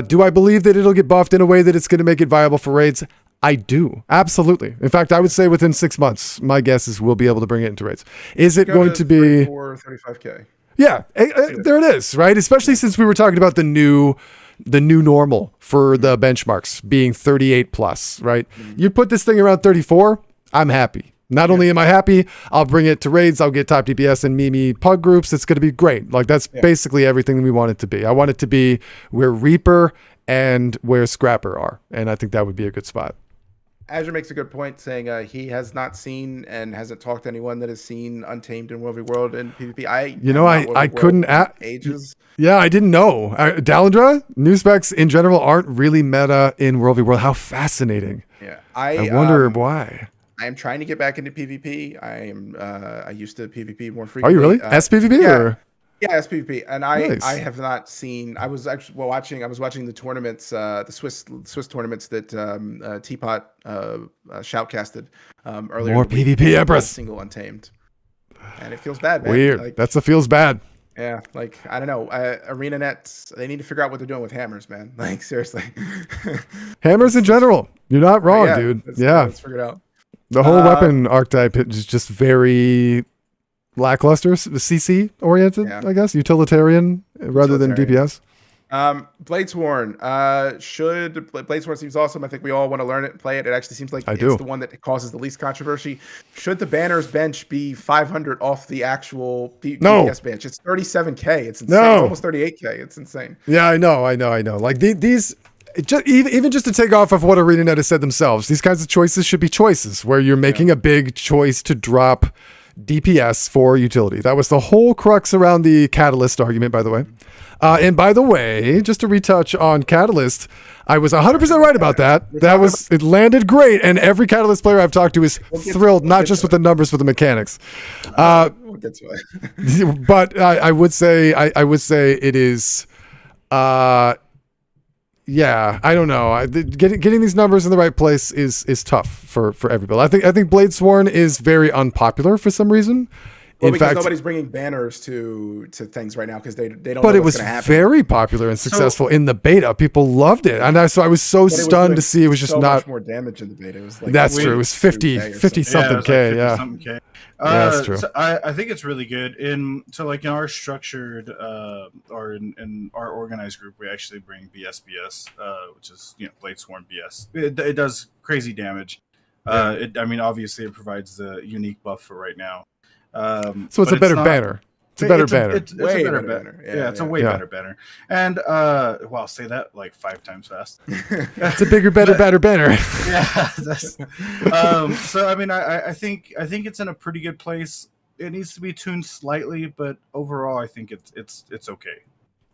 S1: Do I believe that it'll get buffed in a way that it's going to make it viable for raids? I do. Absolutely. In fact, I would say within 6 months, my guess is we'll be able to bring it into raids. Is it going to be
S2: 35K?
S1: Yeah, there it is, right? Especially since we were talking about the new normal for the benchmarks being 38 plus, right? You put this thing around 34, I'm happy. Not only am I happy, I'll bring it to raids, I'll get top DPS and Mimi pug groups. It's going to be great. Like that's basically everything we want it to be. I want it to be where Reaper and where Scrapper are. And I think that would be a good spot.
S2: Azure makes a good point saying he has not seen and hasn't talked to anyone that has seen Untamed in World v World and PvP. I couldn't ages.
S1: Yeah, I didn't know. Dalindra, new specs in general aren't really meta in World v World. How fascinating.
S2: Yeah.
S1: I wonder why.
S2: I am trying to get back into PvP. I used to PvP more frequently.
S1: Are you really? SPVP or?
S2: Yeah, SPVP. And
S1: nice.
S2: I have not seen. I was actually watching the tournaments, the Swiss tournaments that Teapot shoutcasted earlier.
S1: More PvP Empress.
S2: Single Untamed. And it feels bad, man.
S1: Weird.
S2: Like,
S1: That's a feels bad.
S2: Yeah, like I don't know. ArenaNet, they need to figure out what they're doing with hammers, man. Like seriously.
S1: Hammers in general. You're not wrong, dude.
S2: Let's figure it out.
S1: The whole weapon archetype is just very lackluster, CC oriented, I guess, utilitarian rather than DPS.
S2: Bladesworn. Bladesworn seems awesome. I think we all want to learn it and play it. It actually seems like it's the one that causes the least controversy. Should the banner's bench be 500 off the actual DPS bench? It's 37K. It's insane. It's almost 38K. It's insane.
S1: Yeah, I know. Like these. Even just to take off of what ArenaNet has said themselves, these kinds of choices should be choices where you're making a big choice to drop DPS for utility. That was the whole crux around the Catalyst argument, by the way. And by the way, just to retouch on Catalyst, I was 100% right about that. It landed great, and every Catalyst player I've talked to is thrilled, not just with the numbers, but the mechanics.
S2: We'll get to it.
S1: But I would say it is. Yeah, I don't know. Getting these numbers in the right place is tough for everybody. I think Bladesworn is very unpopular for some reason.
S2: Well, because nobody's bringing banners to things right now because they don't.
S1: But it was very popular and successful in the beta. People loved it, and so I was so stunned to see it was just not
S2: much more damage in the beta. It was like
S1: that's true. It was 50 something K. Yeah.
S3: That's true. So I think it's really good in our structured or in our organized group, we actually bring BSBS, which is Bladesworn BS. It does crazy damage. Obviously it provides the unique buff for right now.
S1: So it's a better banner. It's a better banner.
S3: It's a better banner. Yeah, it's a way better banner. And I'll say that like 5 times fast.
S1: It's a bigger, better banner.
S3: Yeah. So I think it's in a pretty good place. It needs to be tuned slightly, but overall I think it's okay.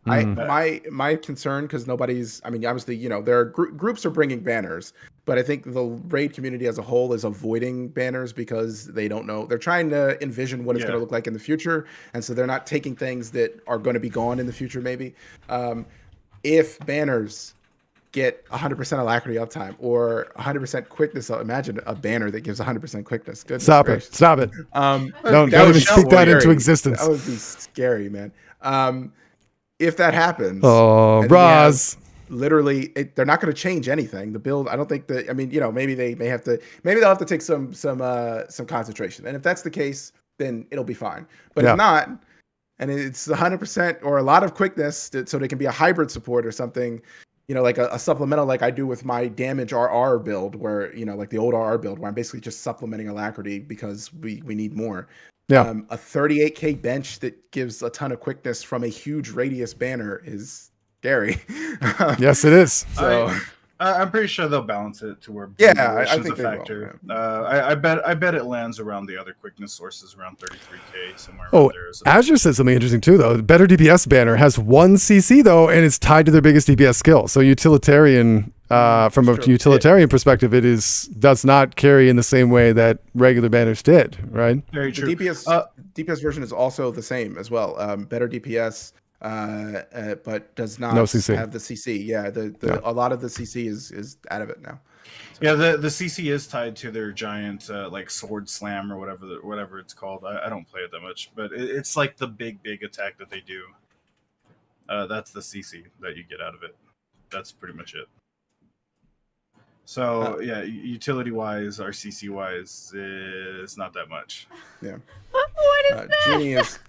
S2: My concern, because nobody's, obviously, there are groups are bringing banners, but I think the raid community as a whole is avoiding banners because they don't know. They're trying to envision what it's going to look like in the future, and so they're not taking things that are going to be gone in the future. Maybe if banners get 100% alacrity uptime or 100% quickness, imagine a banner that gives 100% quickness. Goodness
S1: Stop
S2: gracious.
S1: it! Stop it! Don't even speak that into existence.
S2: That would be scary, man. If that happens,
S1: Roz,
S2: literally, they're not going to change anything. The build, I don't think that. Maybe they'll have to take some concentration. And if that's the case, then it'll be fine. But if not, and it's 100% or a lot of quickness, so they can be a hybrid support or something. Like a supplemental, like I do with my damage RR build, where like the old RR build, where I'm basically just supplementing alacrity because we need more.
S1: Yeah,
S2: a 38K bench that gives a ton of quickness from a huge radius banner is scary.
S1: Yes, it is.
S2: So
S3: I'm pretty sure they'll balance it to where
S2: I think
S3: a factor. I bet it lands around the other quickness sources around 33K somewhere.
S1: Oh,
S3: there, so.
S1: Azure said something interesting too, though. Better DPS banner has 1 CC though, and it's tied to their biggest DPS skill. So utilitarian From a utilitarian perspective, it does not carry in the same way that regular banners did, right?
S3: Very true.
S2: The DPS version is also the same as well. Better DPS, but does not have the CC. Yeah, a lot of the CC is out of it now. So.
S3: Yeah, the CC is tied to their giant like sword slam or whatever it's called. I don't play it that much, but it's like the big attack that they do. That's the CC that you get out of it. That's pretty much it. So yeah, utility wise or CC wise, it's not that much.
S2: Yeah.
S4: What is that?
S2: Genie is.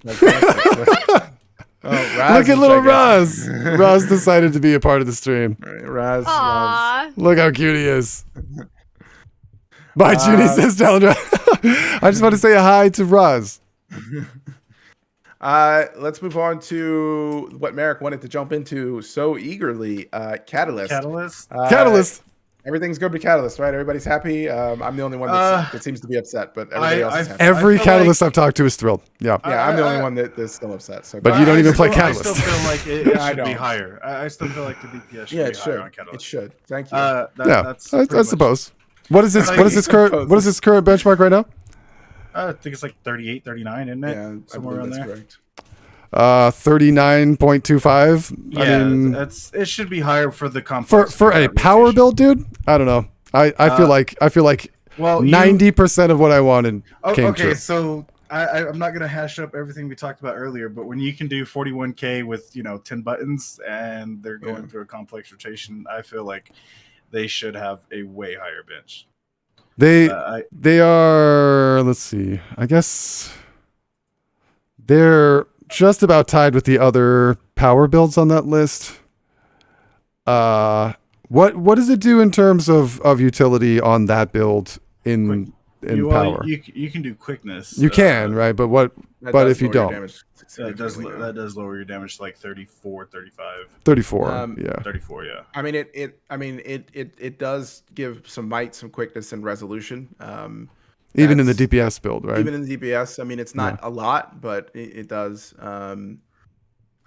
S1: Look at little Raz. Raz decided to be a part of the stream.
S2: Raz.
S1: Look how cute he is. Bye, Junie, says Talendra. I just want to say a hi to Raz.
S2: Let's move on to what Merrick wanted to jump into so eagerly. Catalyst.
S1: Catalyst.
S2: Everything's good with Catalyst, right? Everybody's happy. I'm the only one that seems to be upset, but everybody else is happy.
S1: Every Catalyst I've talked to is thrilled. Yeah.
S2: Yeah, I'm the only one that is still upset. So,
S1: but you don't even play Catalyst.
S3: I still feel like it should be higher. I still feel like the DPS should be higher on Catalyst.
S2: It should. Thank you.
S1: I suppose. What is this? What is this current benchmark right now?
S3: I think it's like 38, 39, isn't it?
S2: Yeah, somewhere around there. Correct.
S1: 39.25.
S3: Yeah,
S1: I mean,
S3: it should be higher for the complex.
S1: For a power build, dude. I don't know. I feel like 90% of what I wanted came true.
S3: Okay, so I'm not gonna hash up everything we talked about earlier, but when you can do 41K with 10 buttons and they're going through a complex rotation, I feel like they should have a way higher bench.
S1: They are. Let's see. I guess they're just about tied with the other power builds on that list. What does it do in terms of utility on that build in power?
S3: You can do quickness.
S1: You can, right? But what? But if you don't,
S3: that does lower your damage to like 34, 35.
S1: 34. Yeah.
S3: 34. Yeah.
S2: I mean it does give some might, some quickness, and resolution.
S1: Even in the DPS build, right?
S2: Even in the DPS, I mean, it's not a lot, but it does. I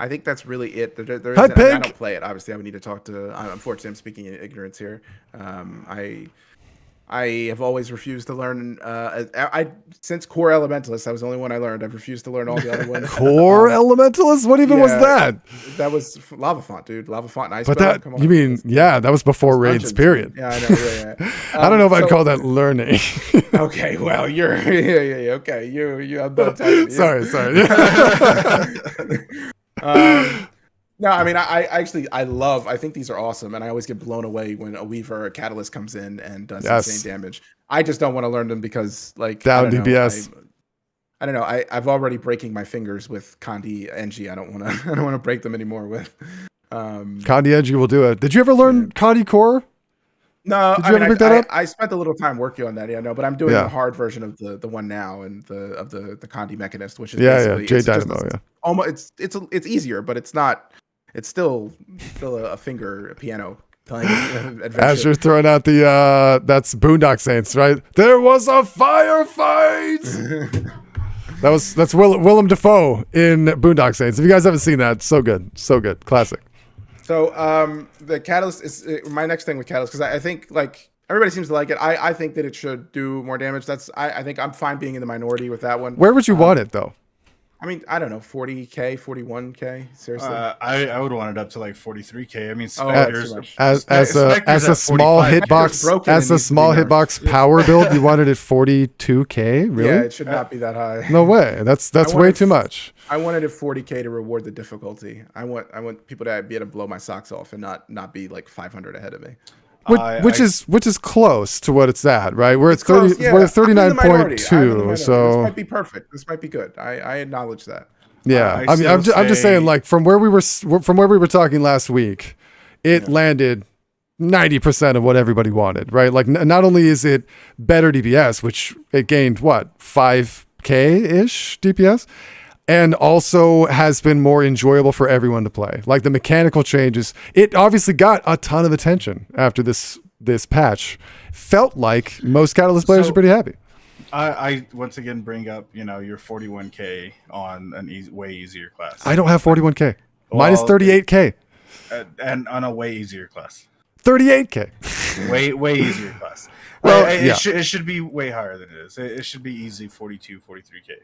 S2: think that's really it. I don't play it. Obviously, I would need to talk to. Unfortunately, I'm speaking in ignorance here. I have always refused to learn. Since Core Elementalist, that was the only one I learned. I've refused to learn all the other ones.
S1: Core Elementalist? What even was that?
S2: That was Lava Font, dude. Lava Font and Ice.
S1: But that that was before raids. Period.
S2: Yeah, I know. Yeah.
S1: I don't know if I'd call that learning.
S2: Okay, well, you're okay. You. I'm done talking to you.
S1: Sorry.
S2: No, I mean, I think these are awesome, and I always get blown away when a Weaver or a Catalyst comes in and does insane damage. I just don't want to learn them because, like,
S1: down DPS.
S2: I don't know. I'm already breaking my fingers with Kandi NG. I don't want to break them anymore with.
S1: Kandi NG will do it. Did you ever learn Kandi Core?
S2: No,
S1: Did you ever pick that up?
S2: I spent a little time working on that. Yeah, no, but I'm doing the hard version of the one now and the Kandi Mechanist, which is basically
S1: J Dynamo.
S2: Almost it's easier, but it's not. It's still a piano playing adventure.
S1: As you're throwing out the that's Boondock Saints, right? There was a firefight. That's Willem Dafoe in Boondock Saints. If you guys haven't seen that, so good, classic.
S2: So the Catalyst is my next thing with Catalyst, because I think, like, everybody seems to like it. I think that it should do more damage. I think I'm fine being in the minority with that one.
S1: Where would you want it though?
S2: I mean, I don't know, 40K, 41K. Seriously,
S3: I would want it up to like 43K. I mean,
S1: as a small hitbox power build, you wanted it 42K. Really?
S2: Yeah, it should not be that high.
S1: No way. That's way too much.
S2: I wanted it 40K to reward the difficulty. I want people to be able to blow my socks off and not be like 500 ahead of me.
S1: Which is close to what it's at, right? We're at 30. We're at 39.2. So
S2: this might be perfect. This might be good. I acknowledge that.
S1: Yeah, I mean, I'm just saying, like, from where we were talking last week, it landed 90% of what everybody wanted, right? Like, not only is it better DPS, which it gained 5K ish DPS, and also has been more enjoyable for everyone to play. Like, the mechanical changes, it obviously got a ton of attention after this patch. Felt like most Catalyst players are pretty happy.
S3: I once again bring up, your 41K on an way easier class.
S1: I don't have 41K. Mine is 38K.
S3: And on a way easier class.
S1: 38K.
S3: Way easier class.
S1: Well,
S3: it should be way higher than it is. It should be easy 42, 43K.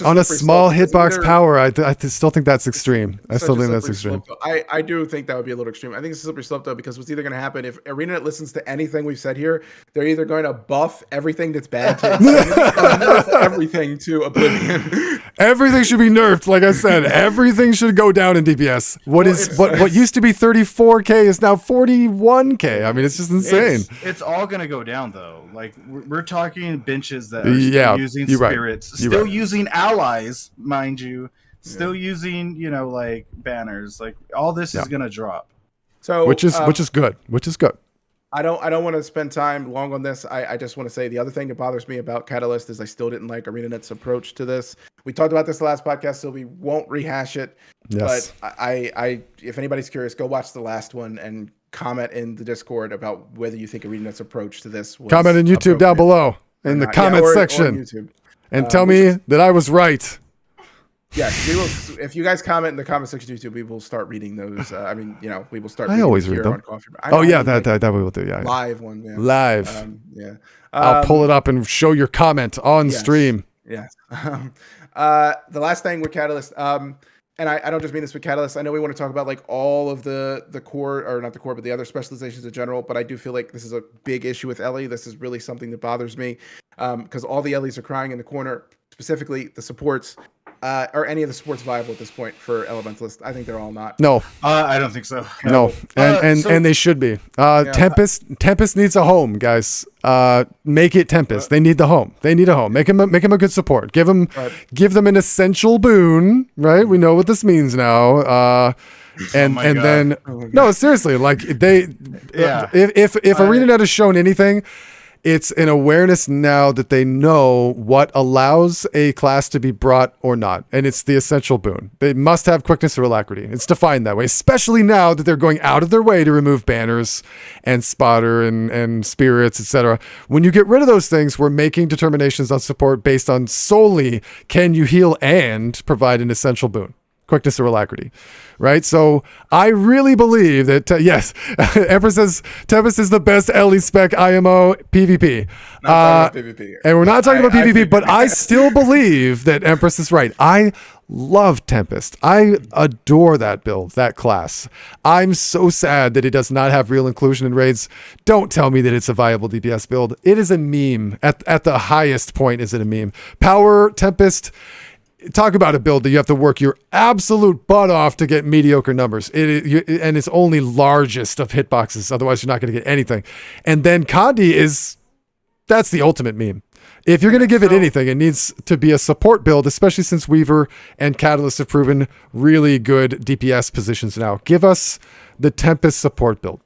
S1: On a small hitbox power, I still think that's extreme. I still think that's extreme.
S2: I do think that would be a little extreme. I think it's a slippery slope, though, because what's either going to happen if ArenaNet listens to anything we've said here, they're either going to buff everything that's bad to nerf everything to oblivion.
S1: Everything should be nerfed. Like I said, everything should go down in DPS. What used to be 34K is now 41K. I mean, it's just insane.
S3: It's all going to go down, though. Like, we're talking benches that are still using spirits, still using allies, mind you, still using, like banners. Like, all this is going to drop.
S1: So which is good.
S2: I don't want to spend time long on this. I just want to say the other thing that bothers me about Catalyst is I still didn't like ArenaNet's approach to this. We talked about this the last podcast, so we won't rehash it. Yes. But I if anybody's curious, go watch the last one and comment in the Discord about whether you think ArenaNet's approach to this was
S1: comment in YouTube down below in the comment section and tell me that I was right.
S2: Yes, we will. If you guys comment in the comment section YouTube, we will start reading those. We will start.
S1: I always read them. That we will do. Yeah,
S2: live one. Yeah.
S1: Live. I'll pull it up and show your comment on stream.
S2: Yes. The last thing with Catalyst, and I don't just mean this with Catalyst. I know we want to talk about like all of the core, or not the core, but the other specializations in general. But I do feel like this is a big issue with Ellie. This is really something that bothers me because all the Ellies are crying in the corner. Specifically, the supports. Are any of the supports viable at this point for Elementalist? I think they're all not.
S1: No,
S3: I don't think so.
S1: No, and they should be. Tempest needs a home, guys. Make it Tempest. They need the home. They need a home. Make him a good support. Give them an essential boon. Right? We know what this means now. No, seriously, like if ArenaNet has shown anything, it's an awareness now that they know what allows a class to be brought or not. And it's the essential boon. They must have quickness or alacrity. It's defined that way, especially now that they're going out of their way to remove banners and spotter and spirits, etc. When you get rid of those things, we're making determinations on support based on solely can you heal and provide an essential boon. Quickness or alacrity, right? So I really believe that, yes, Empress says Tempest is the best Ellie spec IMO PvP.
S2: PvP.
S1: And we're not talking about PvP, but I still believe that Empress is right. I love Tempest. I adore that build, that class. I'm so sad that it does not have real inclusion in raids. Don't tell me that it's a viable DPS build. It is a meme. At the highest point, is it a meme? Power, Tempest... Talk about a build that you have to work your absolute butt off to get mediocre numbers. And it's only largest of hitboxes. Otherwise, you're not going to get anything. And then Condi that's the ultimate meme. If you're going to give it anything, it needs to be a support build, especially since Weaver and Catalyst have proven really good DPS positions now. Give us the Tempest support build.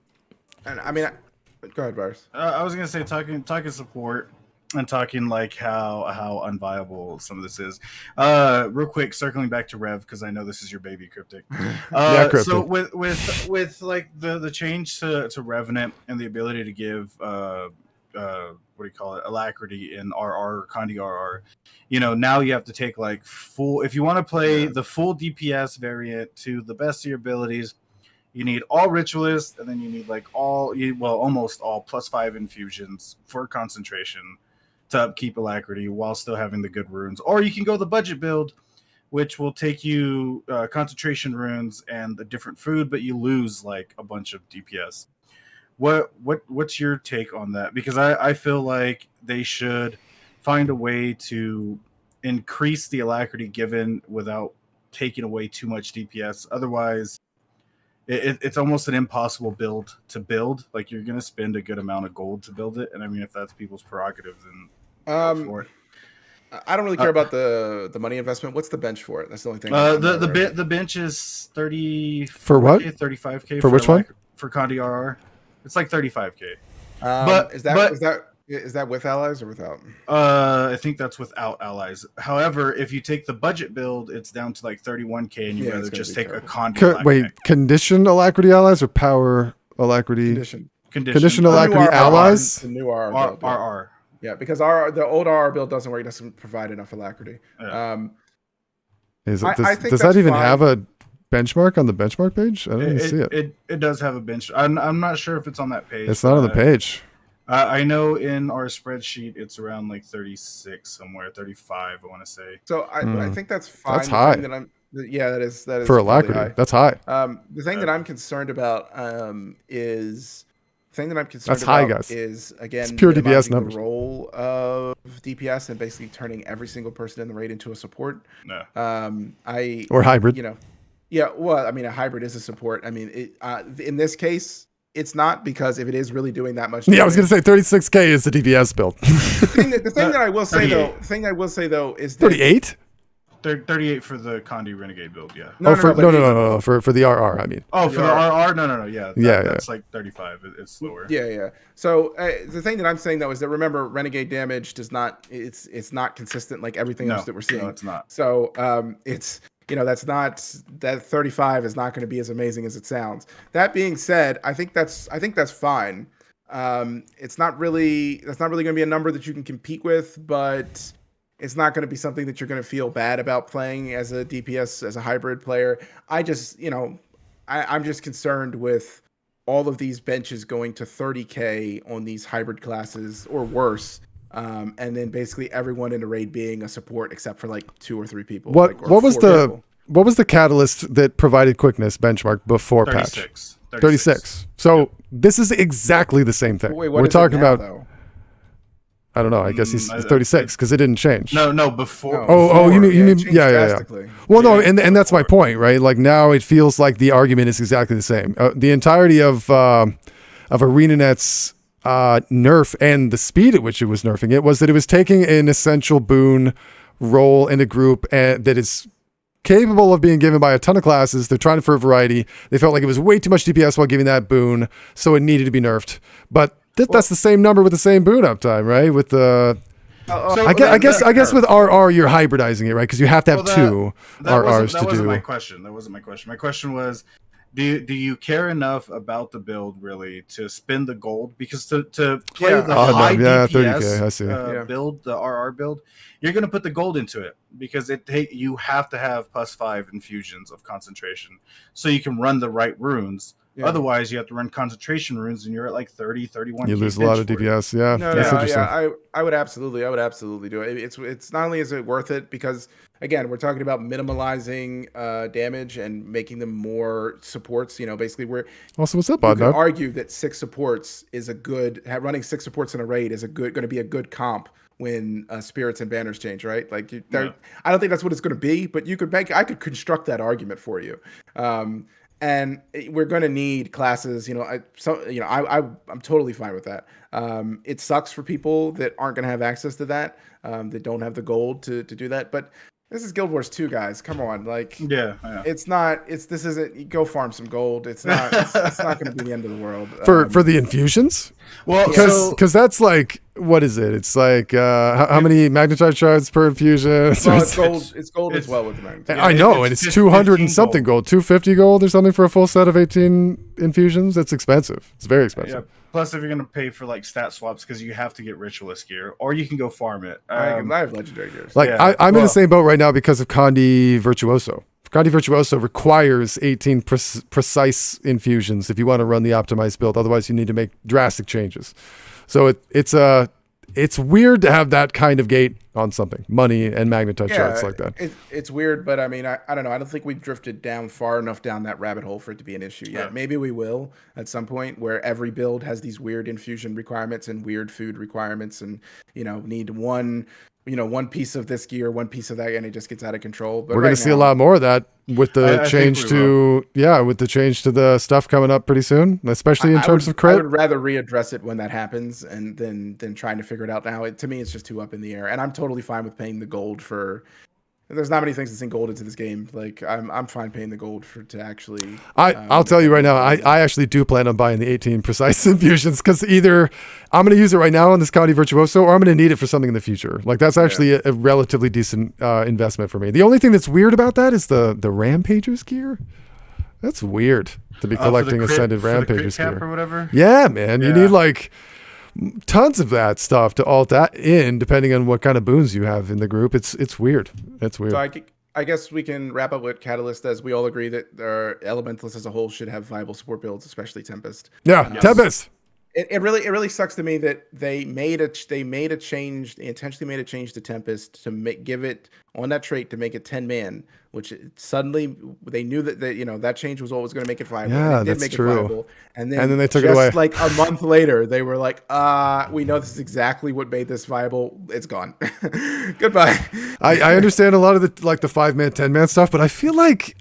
S2: And I mean, go ahead, Bars.
S3: I was going to say, talking support, and talking like how unviable some of this is. Real quick, circling back to Rev, because I know this is your baby, Cryptic.
S1: Cryptic.
S3: So with like the change to Revenant and the ability to give alacrity in RR or Condi RR, now you have to take like full, if you want to play the full DPS variant to the best of your abilities, you need all ritualists, and then you need like almost all +5 infusions for concentration to upkeep alacrity while still having the good runes. Or you can go the budget build, which will take you concentration runes and a different food, but you lose like a bunch of DPS. What's your take on that? Because I feel like they should find a way to increase the alacrity given without taking away too much DPS. Otherwise, it's almost an impossible build to build. Like, you're going to spend a good amount of gold to build it. And I mean, if that's people's prerogative, then for it.
S2: I don't really care about the money investment. What's the bench for it? That's the only thing.
S3: The bench is 30
S1: for what?
S3: 35K
S1: for which one?
S3: For Condi RR. It's like 35K.
S2: Is that with allies or without?
S3: I think that's without allies. However, if you take the budget build, it's down to like 31K, and you'd rather just take a Condi.
S1: Wait, condition alacrity allies or power alacrity? Condition alacrity allies.
S2: The new RR build.
S3: RR.
S2: Yeah, because the old RR build doesn't work. It doesn't provide enough alacrity.
S1: Does that even have a benchmark on the benchmark page? I didn't see it.
S3: It does have a bench. I'm not sure if it's on that page.
S1: It's not on the page.
S3: I know in our spreadsheet it's around like 36 somewhere, 35 I want to say.
S2: So I think that's fine.
S1: That's high.
S2: That is
S1: for Alacrity.
S2: High.
S1: That's high.
S2: The thing that I'm concerned about is
S1: that's high, guys.
S2: Is again
S1: it's pure DPS numbers.
S2: The role of DPS and basically turning every single person in the raid into a support.
S3: No.
S1: Or hybrid.
S2: You know, yeah. Well, I mean, a hybrid is a support. I mean, in this case, it's not, because if it is really doing that much damage,
S1: I was going to say 36k is the DPS build.
S2: the thing that I will say though is 38.
S3: 38 for the Condi Renegade build, yeah.
S1: No, for the RR, I mean.
S3: Oh, for the RR? No, yeah. That's like 35. It's lower.
S2: Yeah. So the thing that I'm saying though is that, remember, Renegade damage does not, it's not consistent like everything else that we're seeing.
S3: No, it's not.
S2: So it's, that 35 is not going to be as amazing as it sounds. That being said, I think that's fine. That's not really going to be a number that you can compete with, but it's not going to be something that you're going to feel bad about playing as a DPS, as a hybrid player. I'm just concerned with all of these benches going to 30k on these hybrid classes or worse. And then basically everyone in the raid being a support except for like 2 or 3 people. What was
S1: the catalyst that provided quickness benchmark before
S3: 36.
S1: patch? 36. So this is exactly the same thing.
S2: Wait,
S1: we're talking about.
S2: Though?
S1: I don't know. I guess he's 36 because it didn't change.
S3: No, before.
S1: Oh, you mean yeah. Well,
S3: no,
S1: and that's my point, right? Like now it feels like the argument is exactly the same. The entirety of ArenaNet's nerf and the speed at which it was nerfing it was that it was taking an essential boon role in a group that is capable of being given by a ton of classes. They're trying for a variety. They felt like it was way too much DPS while giving that boon, so it needed to be nerfed. But that's the same number with the same boon uptime, right? With the I guess with RR you're hybridizing it, right? Because you have to have two RRs to do.
S3: That wasn't my question. My question was, do you care enough about the build really to spend the gold? Because to play the high DPS
S1: 30K, I see.
S3: Build, the RR build, you're going to put the gold into it because you have to have +5 infusions of concentration so you can run the right runes. Yeah. Otherwise, you have to run concentration runes, and you're at like 30, 31.
S1: You lose a lot of DPS. Yeah, that's interesting.
S2: I would absolutely do it. It's not only is it worth it because, again, we're talking about minimalizing damage and making them more supports.
S1: also
S2: Basically,
S1: what's up,
S2: you could argue that 6 supports is running 6 supports in a raid is going to be a good comp when spirits and banners change, right? Like, I don't think that's what it's going to be, but I could construct that argument for you. And we're going to need classes, I'm totally fine with that. It sucks for people that aren't going to have access to that, that don't have the gold to do that. But this is Guild Wars 2, guys. Come on. Like, this isn't, go farm some gold. It's not going to be the end of the world.
S1: For the infusions? Well, because that's like, what is it? It's like how many magnetite shards per infusion?
S2: Well, it's gold as well with the magnetite.
S1: I know, and it's 200 and something gold, 250 gold or something for a full set of 18 infusions. That's expensive. It's very expensive.
S3: Yeah. Plus, if you're going to pay for like stat swaps, because you have to get ritualist gear, or you can go farm it.
S2: I have legendary gear.
S1: Like I'm in the same boat right now because of Condi Virtuoso. Condi Virtuoso requires 18 precise infusions if you want to run the optimized build. Otherwise, you need to make drastic changes. So it's weird to have that kind of gate on something, money and magnetite shards like that.
S2: It's weird, but I mean, I don't know. I don't think we've drifted far enough down that rabbit hole for it to be an issue yet. Yeah. Maybe we will at some point, where every build has these weird infusion requirements and weird food requirements, and need one piece of this gear, one piece of that, and it just gets out of control. But
S1: we're going to see a lot more of that with the change to the stuff coming up pretty soon, especially in terms of crit.
S2: I would rather readdress it when that happens, and than trying to figure it out now. To me, it's just too up in the air, and I'm totally fine with paying the gold for. There's not many things that sink gold into this game. Like I'm fine paying the gold to actually.
S1: I'll tell you right now, I actually do plan on buying the 18 precise infusions, because either I'm going to use it right now on this Condi Virtuoso, or I'm going to need it for something in the future. Like that's actually a relatively decent investment for me. The only thing that's weird about that is the Rampagers gear. That's weird to be collecting Ascended Rampagers gear
S3: or whatever.
S1: Yeah, man, you need like tons of that stuff to alt that in, depending on what kind of boons you have in the group. It's weird. It's weird.
S2: So I guess we can wrap up with Catalyst as we all agree that Elementalists as a whole should have viable support builds, especially Tempest.
S1: Yeah, Tempest.
S2: It really sucks to me that they intentionally made a change to Tempest to give it on that trait to make it 10-man, which suddenly they knew that that change was what was going to make it viable.
S1: Yeah,
S2: and it did
S1: that's
S2: make
S1: true.
S2: It viable. And then
S1: they took it away.
S2: Like a month later, they were like, we know this is exactly what made this viable. It's gone. Goodbye.
S1: I understand a lot of the 5-man, 10-man stuff, but I feel like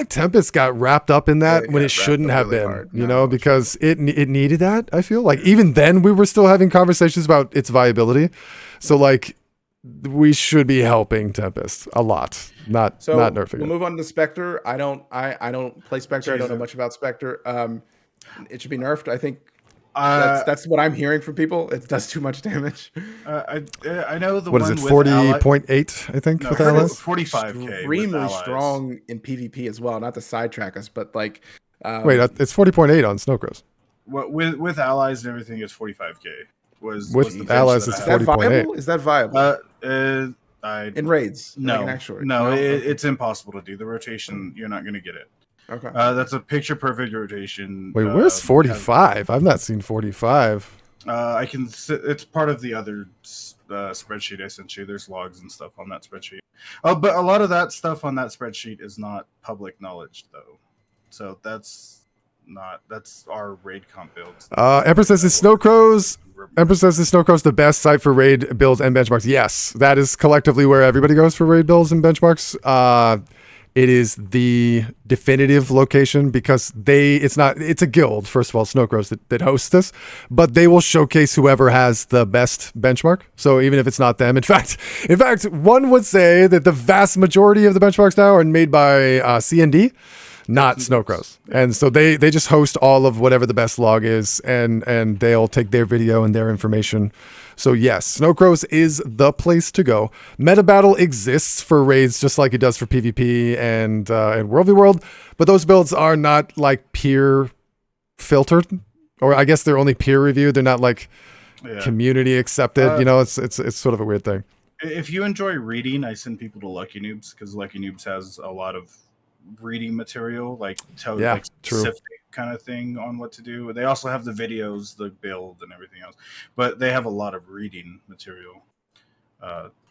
S1: Tempest got wrapped up in that when it shouldn't have been, because it needed that. I feel like even then we were still having conversations about its viability. So like we should be helping Tempest a lot, not nerfing
S2: we'll
S1: it.
S2: move on to Spectre. I don't play Spectre. I don't know much about Spectre. It should be nerfed. I think that's what I'm hearing from people. It does too much damage.
S3: I know the
S1: what
S3: one
S1: is it, 40.8? I think with allies.
S3: 45k.
S2: Extremely strong in PvP as well. Not to sidetrack us, but like
S1: wait, it's 40.8 on Snowcrows.
S3: With allies and everything, it's 45k.
S1: With allies, it's 40.8.
S2: Is that viable? In raids?
S3: No,
S2: actually,
S3: no, it's impossible to do. The rotation, you're not going to get it.
S2: Okay.
S3: That's a picture perfect rotation.
S1: Wait, where's 45? I've not seen 45.
S3: I can. It's part of the other spreadsheet I sent you. There's logs and stuff on that spreadsheet. Oh, but a lot of that stuff on that spreadsheet is not public knowledge, though. So that's our raid comp builds.
S1: Empress says is Snowcrows the best site for raid builds and benchmarks. Yes, that is collectively where everybody goes for raid builds and benchmarks. It is the definitive location because it's a guild, first of all, Snowcrows that hosts this, but they will showcase whoever has the best benchmark. So even if it's not them, in fact, one would say that the vast majority of the benchmarks now are made by CND, not Snowcrows. And so they just host all of whatever the best log is, and they'll take their video and their information. So yes, Snowcrows is the place to go. Meta Battle exists for raids just like it does for PvP and World v World, but those builds are not like peer filtered, or I guess they're only peer reviewed. They're not like community accepted. It's sort of a weird thing.
S3: If you enjoy reading, I send people to Lucky Noobs because Lucky Noobs has a lot of reading material, specific kind of thing on what to do. They also have the videos, the build, and everything else. But they have a lot of reading material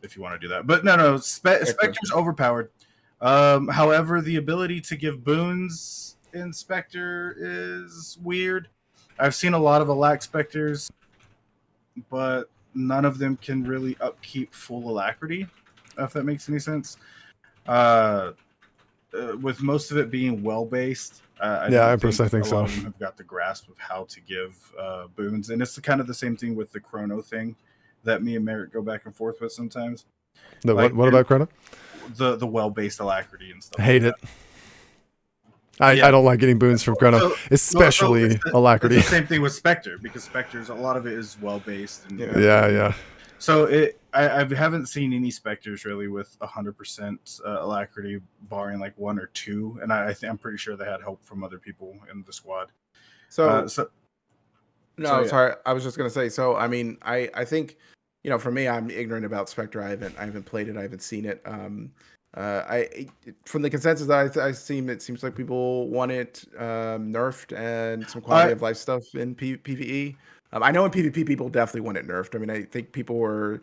S3: if you want to do that. But no, Spectre's overpowered. However, the ability to give boons in Spectre is weird. I've seen a lot of Alac Spectres, but none of them can really upkeep full alacrity, if that makes any sense. With most of it being well-based, I think so. A lot of them have got the grasp of how to give boons, and it's kind of the same thing with the Chrono thing that me and Merrick go back and forth with sometimes.
S1: What about Chrono?
S3: The well-based alacrity and stuff.
S1: I hate it. I don't like getting boons from Chrono, especially alacrity.
S3: It's the same thing with Spectre, because Spectre's a lot of it is well-based. And,
S1: yeah.
S3: So I haven't seen any Spectres really with 100% alacrity, barring like one or two, and I'm pretty sure they had help from other people in the squad.
S2: Sorry, I was just gonna say. So I mean, I think for me, I'm ignorant about Spectre. I haven't played it. I haven't seen it. From the consensus that I've seen, it seems like people want it nerfed and some quality of life stuff in PvE. I know in PvP people definitely want it nerfed. I mean, I think people were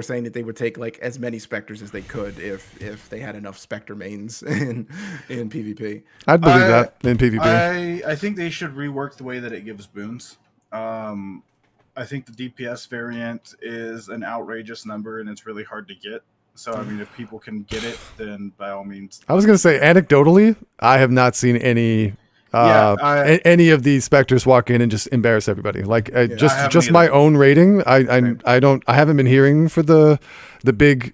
S2: saying that they would take like as many Spectres as they could if they had enough Spectre mains in PvP.
S1: I'd believe that in PvP.
S3: I think they should rework the way that it gives boons. I think the DPS variant is an outrageous number and it's really hard to get. So I mean, if people can get it, then by all means.
S1: I was gonna say anecdotally, I have not seen any. Any of these Spectres walk in and just embarrass everybody. Like just my own rating. I haven't been hearing for the big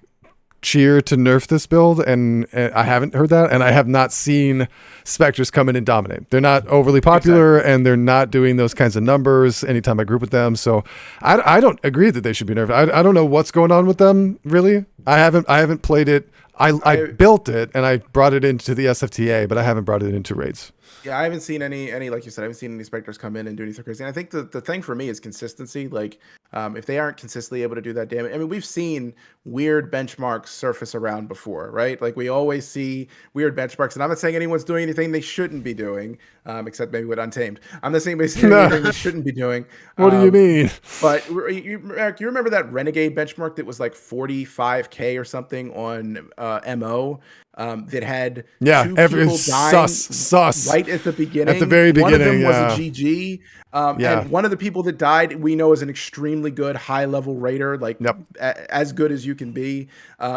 S1: cheer to nerf this build, and I haven't heard that, and I have not seen Spectres come in and dominate. They're not overly popular, and they're not doing those kinds of numbers anytime I group with them. So I don't agree that they should be nerfed. I don't know what's going on with them really. I haven't played it I built it and I brought it into the SFTA, but I haven't brought it into raids.
S2: Yeah, I haven't seen any like you said, I haven't seen any specters come in and do anything crazy. And I think the thing for me is consistency. Like, if they aren't consistently able to do that damage, I mean, we've seen weird benchmarks surface around before, right? Like we always see weird benchmarks, and I'm not saying anyone's doing anything they shouldn't be doing, except maybe with Untamed. I'm not saying anything they shouldn't be doing.
S1: What do you mean?
S2: But Eric, you remember that Renegade benchmark that was like 45K or something on MO? That had two people dying
S1: sus
S2: right at the beginning.
S1: At the very beginning,
S2: one of them was a GG, and one of the people that died we know is an extremely good high-level raider, like as good as you can be.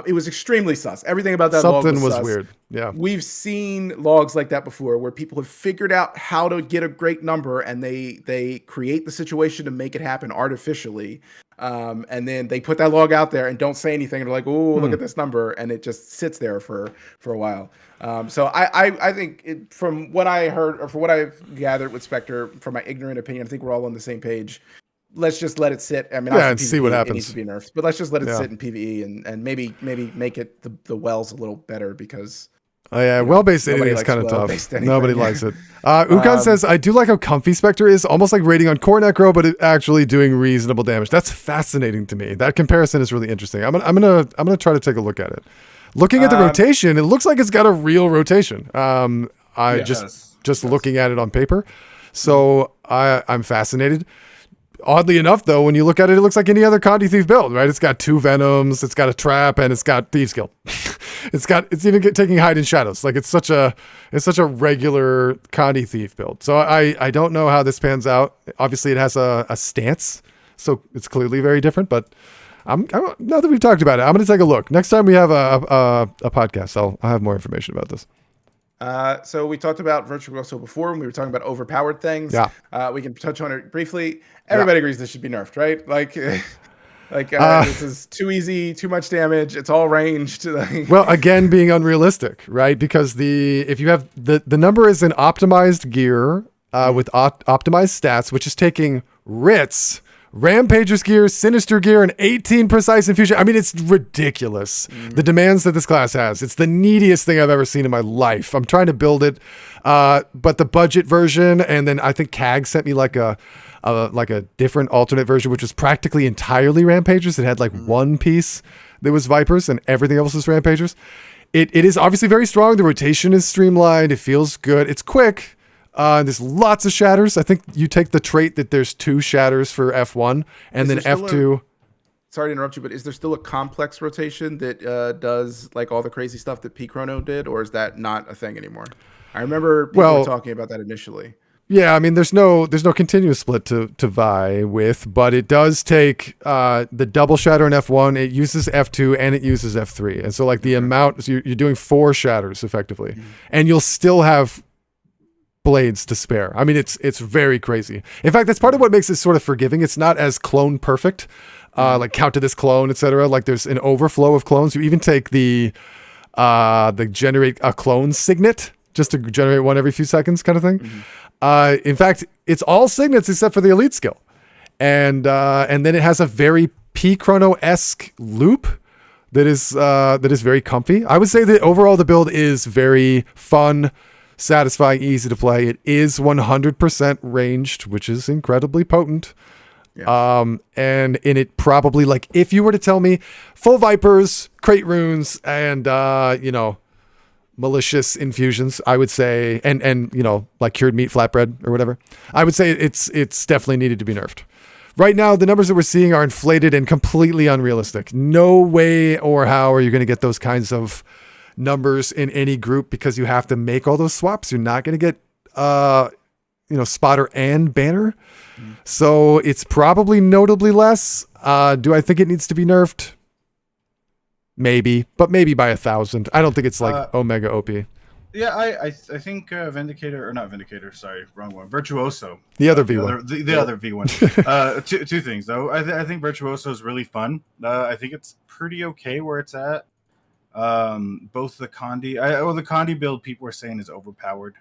S2: It was extremely sus. Everything about that log was sus.
S1: Weird. Yeah,
S2: we've seen logs like that before, where people have figured out how to get a great number, and they create the situation to make it happen artificially. And then they put that log out there and don't say anything. And they're like, "Oh, look at this number," and it just sits there for a while. So I think from what I heard or from what I've gathered with Spectre, from my ignorant opinion, I think we're all on the same page. Let's just let it sit. I mean,
S1: and see what happens.
S2: It needs to be nerfed, but let's just let it sit in PvE and maybe make it the wells a little better, because.
S1: Oh yeah, well-based editing is kind of tough. Anyway. Nobody likes it. Ukan says, I do like how comfy Spectre is, almost like raiding on core necro, but it actually doing reasonable damage. That's fascinating to me. That comparison is really interesting. I'm gonna try to take a look at it. Looking at the rotation, it looks like it's got a real rotation. Just looking at it on paper. So I'm fascinated. Oddly enough, though, when you look at it, it looks like any other Condi Thief build, right? It's got 2 Venoms, it's got a Trap, and it's got Thieves Guild. It's even taking Hide in Shadows. Like it's such a regular Condi Thief build. So I don't know how this pans out. Obviously, it has a stance, so it's clearly very different. But now that we've talked about it, I'm going to take a look. Next time we have a podcast, I'll have more information about this.
S2: So we talked about Virtuoso before when we were talking about overpowered things.
S1: Yeah.
S2: We can touch on it briefly. Everybody agrees this should be nerfed, right? Like this is too easy, too much damage. It's all ranged.
S1: Well, again, being unrealistic, right? Because if you have the number is an optimized gear with optimized stats, which is taking Writs, Rampager's gear, Sinister gear, and 18 precise infusion. I mean, it's ridiculous. The demands that this class has. It's the neediest thing I've ever seen in my life. I'm trying to build it, but the budget version, and then I think CAG sent me like a different alternate version, which was practically entirely Rampagers. It had like one piece that was Vipers, and everything else was Rampagers. It is obviously very strong. The rotation is streamlined. It feels good. It's quick. There's lots of shatters. I think you take the trait that there's 2 shatters for F1 and then F2.
S2: Sorry to interrupt you, but is there still a complex rotation that does like all the crazy stuff that P Chrono did, or is that not a thing anymore? I remember people were talking about that initially.
S1: Yeah, I mean, there's no continuous split to vie with, but it does take the double shatter in F1. It uses F2 and it uses F3, and so like the amount, so you're doing 4 shatters effectively, and you'll still have blades to spare. I mean, it's very crazy. In fact, that's part of what makes it sort of forgiving. It's not as clone perfect, like count to this clone, etc. Like there's an overflow of clones. You even take the generate a clone signet just to generate one every few seconds kind of thing. In fact, it's all signets except for the elite skill, and then it has a very P Chrono-esque loop that is very comfy. I would say that overall the build is very fun, satisfying, easy to play. It is 100% ranged, which is incredibly potent. Yeah. And in it probably, like, if you were to tell me full Vipers, crate runes, and malicious infusions, I would say, and like cured meat flatbread or whatever, I would say it's definitely needed to be nerfed. Right now, the numbers that we're seeing are inflated and completely unrealistic. No way or how are you going to get those kinds of numbers in any group, because you have to make all those swaps. You're not going to get spotter and banner. So it's probably notably less. Do I think it needs to be nerfed? Maybe, but maybe by 1,000. I don't think it's like Omega OP.
S3: Yeah, I think Virtuoso.
S1: The other V1.
S3: The other V1. Two things though. I think Virtuoso is really fun. I think it's pretty okay where it's at. Both the Condi, the Condi build people were saying is overpowered.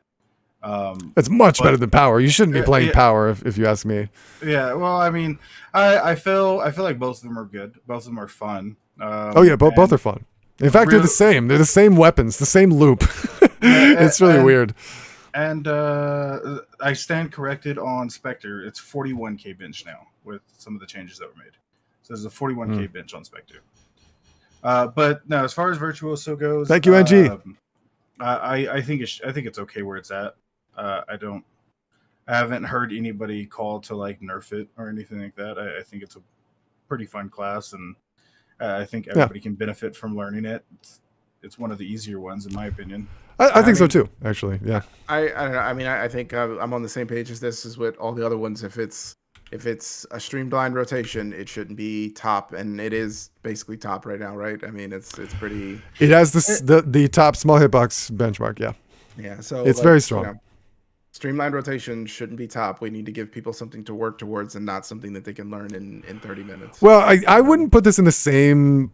S1: It's much better than Power. You shouldn't be playing Power if you ask me.
S3: Yeah, well, I mean, I feel like both of them are good. Both of them are fun.
S1: Both are fun. In fact, they're the same. They're the same weapons, the same loop. It's really weird.
S3: And I stand corrected on Spectre. It's 41k bench now with some of the changes that were made. So there's a 41k bench on Spectre. But no, as far as Virtuoso goes,
S1: thank you, NG.
S3: I think it's okay where it's at. I haven't heard anybody call to like nerf it or anything like that. I think it's a pretty fun class, and I think everybody can benefit from learning it. It's one of the easier ones, in my opinion.
S1: I think so too, actually. Yeah.
S2: I don't know. I mean, I think I'm on the same page as this as with all the other ones. If it's a streamlined rotation, it shouldn't be top, and it is basically top right now, right? I mean, it's pretty.
S1: It has the top small hitbox benchmark. Yeah.
S2: Yeah. So
S1: it's very strong.
S2: Streamlined rotation shouldn't be top. We need to give people something to work towards and not something that they can learn in 30 minutes.
S1: Well, I wouldn't put this in the same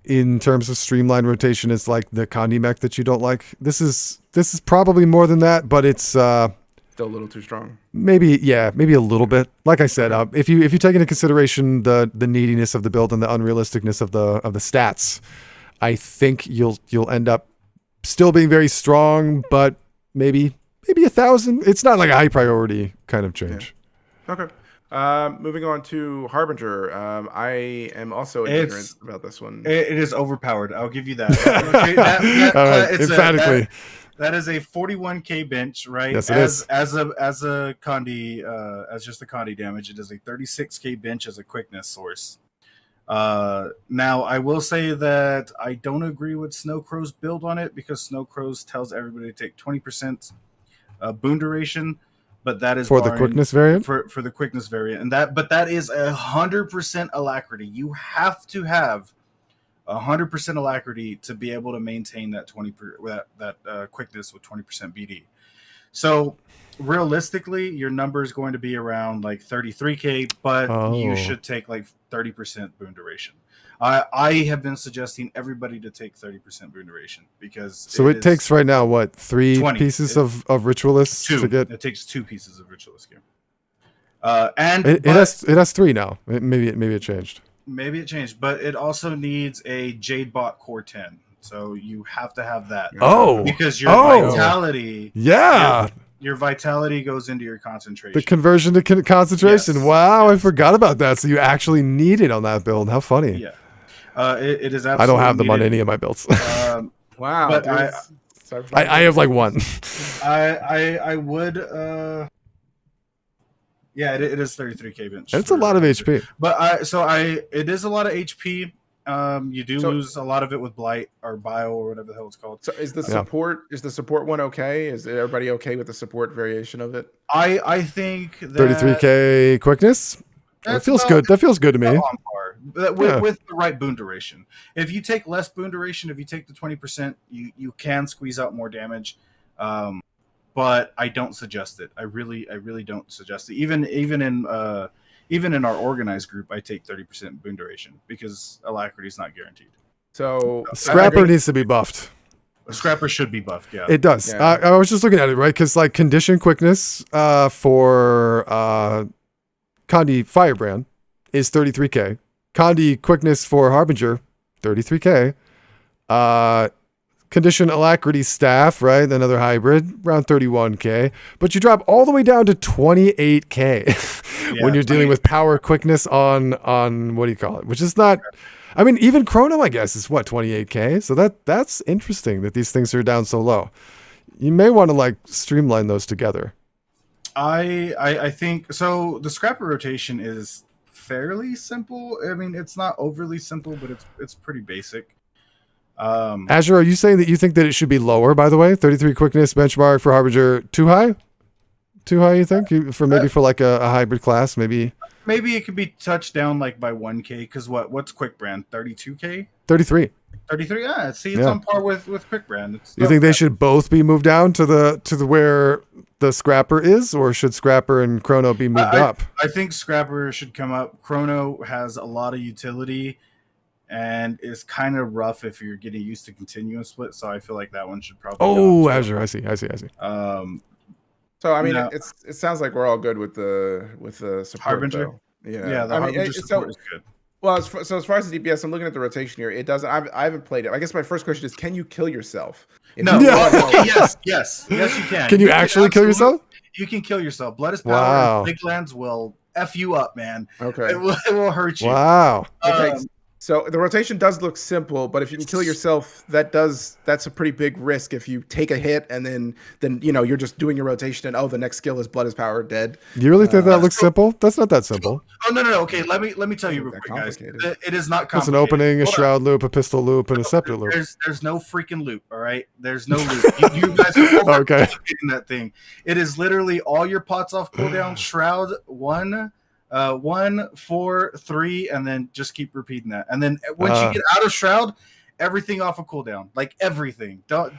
S1: in terms of streamlined rotation as like the Condi mech that you don't like. This is probably more than that, but it's still
S2: a little too strong.
S1: Maybe a little bit. Like I said, if you take into consideration the neediness of the build and the unrealisticness of the stats, I think you'll end up still being very strong, but maybe 1,000. It's not like a high priority kind of change.
S2: Yeah. Okay. Moving on to Harbinger. I am also ignorant about this one.
S3: It is overpowered. I'll give you that.
S1: Emphatically.
S3: That is a 41k bench, right?
S1: Yes, it is.
S3: As a Condi, as just the Condi damage, it is a 36k bench as a quickness source. Now, I will say that I don't agree with Snowcrow's build on it, because Snowcrow's tells everybody to take 20% boon duration, but that is
S1: for the quickness variant.
S3: For the quickness variant, but that is 100% alacrity. You have to have 100% alacrity to be able to maintain that quickness with 20% BD. So realistically, your number is going to be around like 33k, but you should take like 30% boon duration. I have been suggesting everybody to take 30% boon duration, because
S1: it takes right now what, 3 pieces of Ritualist to get?
S3: It takes 2 pieces of Ritualist gear.
S1: It has 3 now. Maybe it changed.
S3: Maybe it changed, but it also needs a Jade Bot Core 10. So you have to have that. Because your vitality.
S1: Yeah.
S3: Your vitality goes into your concentration.
S1: The conversion to concentration.
S3: Yes.
S1: Wow, I forgot about that. So you actually need it on that build. How funny.
S3: Yeah. It is absolutely
S1: I don't have them
S3: needed.
S1: on any of my builds.
S2: Wow.
S3: But
S1: I have like one.
S3: I would it is 33k bench.
S1: It's a lot of HP.
S3: But it is a lot of HP. You do lose a lot of it with Blight or Bio or whatever the hell it's called.
S2: So is the support one okay? Is everybody okay with the support variation of it?
S3: I think that
S1: 33k quickness. That feels good. That feels good to me.
S3: On par. With the right boon duration. If you take less boon duration, if you take the 20%, you can squeeze out more damage. But I don't suggest it. I really don't suggest it. Even in our organized group, I take 30% boon duration, because alacrity is not guaranteed.
S2: So
S1: Scrapper needs to be buffed.
S3: Scrapper should be buffed. Yeah,
S1: it does.
S2: Yeah.
S1: I was just looking at it, right? Because like condition quickness for Condi Firebrand is 33k. Condi quickness for Harbinger, 33k. Condition alacrity staff, right? Another hybrid, around 31k. But you drop all the way down to 28k when you're dealing with power quickness on what do you call it? Which is not. I mean, even Chrono, I guess, is what, 28k. So that's interesting that these things are down so low. You may want to like streamline those together.
S3: I think so. The Scrapper rotation is fairly simple. I mean, it's not overly simple, but it's pretty basic.
S1: Azure, are you saying that you think that it should be lower, by the way? 33 quickness benchmark for Harbinger, too high? Too high, you think? For like a hybrid class, maybe?
S3: Maybe it could be touched down like by 1k, because what's Quick Brand? 32k?
S1: 33.
S3: 33? Yeah, see, it's on par with Quick Brand.
S1: You think they should both be moved down to the where the Scrapper is, or should Scrapper and Chrono be moved up?
S3: I think Scrapper should come up. Chrono has a lot of utility, and it's kind of rough if you're getting used to continuous split. So I feel like that one should probably.
S1: Oh, Azure, I see.
S2: So I mean, it sounds like we're all good with the support.
S3: Harbinger.
S2: Though. Yeah,
S3: the Harbinger support is good.
S2: Well, as far as the DPS, I'm looking at the rotation here. It doesn't. I haven't played it. I guess my first question is, can you kill yourself?
S3: No. Okay, yes, you can.
S1: Can you actually kill yourself?
S3: You can kill yourself. Blood is power.
S1: Wow.
S3: And big lands will F you up, man.
S2: Okay.
S3: It will hurt you.
S1: Wow.
S2: Okay. So the rotation does look simple, but if you can kill yourself, that's a pretty big risk. If you take a hit and then you're just doing your rotation and the next skill is blood is power, dead.
S1: You really think that looks simple? That's not that simple.
S3: Oh no. Okay, let me tell you real quick, guys. It is not complicated.
S1: It's an opening, a shroud loop, a pistol loop, and a scepter loop.
S3: There's no freaking loop. All right, there's no loop. You guys are
S1: okay.
S3: That thing. It is literally all your pots off cooldown. Shroud 1. 1, 4, 3, and then just keep repeating that. And then once you get out of shroud, everything off of cooldown, like everything.
S1: So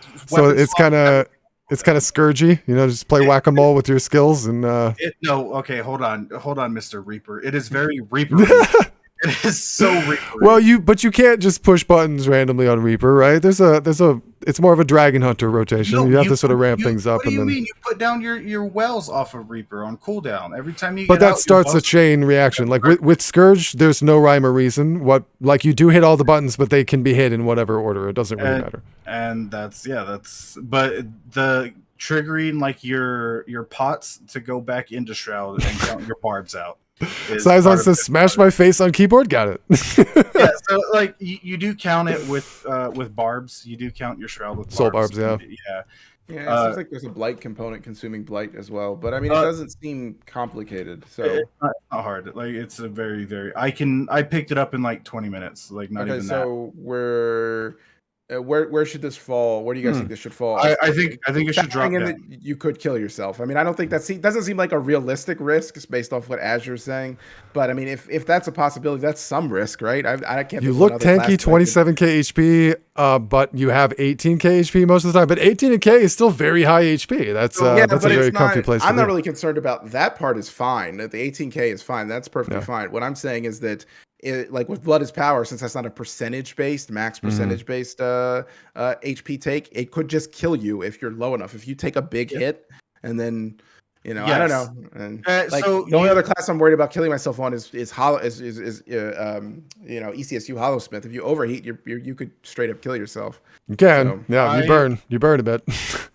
S1: it's kind of scourgy, just play whack-a-mole with your skills and.
S3: Okay, hold on, Mr. Reaper. It is very Reaper. It is so Reaper.
S1: Well, but you can't just push buttons randomly on Reaper, right? It's more of a Dragon Hunter rotation. No, you have to sort of ramp things up.
S3: What do you mean? You put down your wells off of Reaper on cooldown every time you.
S1: But that starts a chain reaction. Like with Scourge, there's no rhyme or reason. You do hit all the buttons, but they can be hit in whatever order. It doesn't really matter.
S3: And but the triggering like your pots to go back into shroud and count your barbs out.
S1: Sizon says, "Smash my face on keyboard." Got it.
S3: Yeah, so like you do count it with barbs. You do count your shroud with
S1: soul barbs. Yeah.
S2: Yeah, it seems like there's a blight component consuming blight as well, but I mean, it doesn't seem complicated. So
S3: it's not hard. Like it's a very, very. I picked it up in like 20 minutes. Like not even that.
S2: So where should this fall? Where do you guys think this should fall?
S3: I think it should drop down.
S2: You could kill yourself. I mean, I don't think doesn't seem like a realistic risk. It's based off what Azure's saying. But I mean, if that's a possibility, that's some risk, right? I can't.
S1: You look tanky, 27k HP, but you have 18k HP most of the time. But 18k is still very high HP. That's a very comfy place.
S2: I'm not really concerned about that part. Is fine. The 18k is fine. That's perfectly fine. What I'm saying is that. Like with blood is power, since that's not a max percentage based HP take, it could just kill you if you're low enough. If you take a big hit and then I don't know. And so the only other class I'm worried about killing myself on is ECSU Hollowsmith. If you overheat, you could straight up kill yourself.
S1: You can, you burn a bit.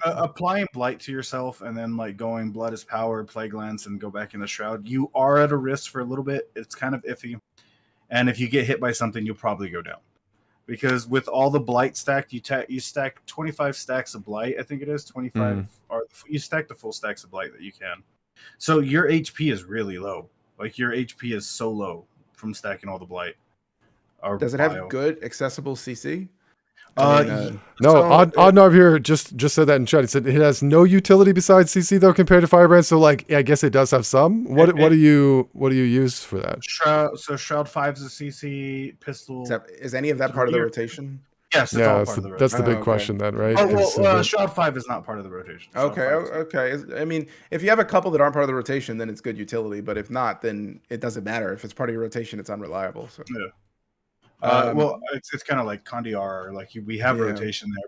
S3: Applying blight to yourself and then like going blood is power, plague lance, and go back in the shroud. You are at a risk for a little bit. It's kind of iffy. And if you get hit by something, you'll probably go down. Because with all the blight stacked, you stack 25 stacks of blight, I think it is, 25, or you stack the full stacks of blight that you can. So your HP is really low. Like your HP is so low from stacking all the blight.
S2: Does it have good accessible CC?
S1: No, Oddnob here just said that in chat. He said it has no utility besides CC though compared to Firebrand. So like, I guess it does have some. What do you use for that?
S3: Shroud 5 is a CC pistol.
S2: Is any of that part of the rotation?
S3: Yes, it's all part of the rotation.
S1: That's the big question then, right?
S3: Shroud 5 is not part of the rotation.
S2: Okay. I mean, if you have a couple that aren't part of the rotation, then it's good utility. But if not, then it doesn't matter. If it's part of your rotation, it's unreliable. So.
S3: Yeah. It's kind of like Kandiar. Like we have rotation there,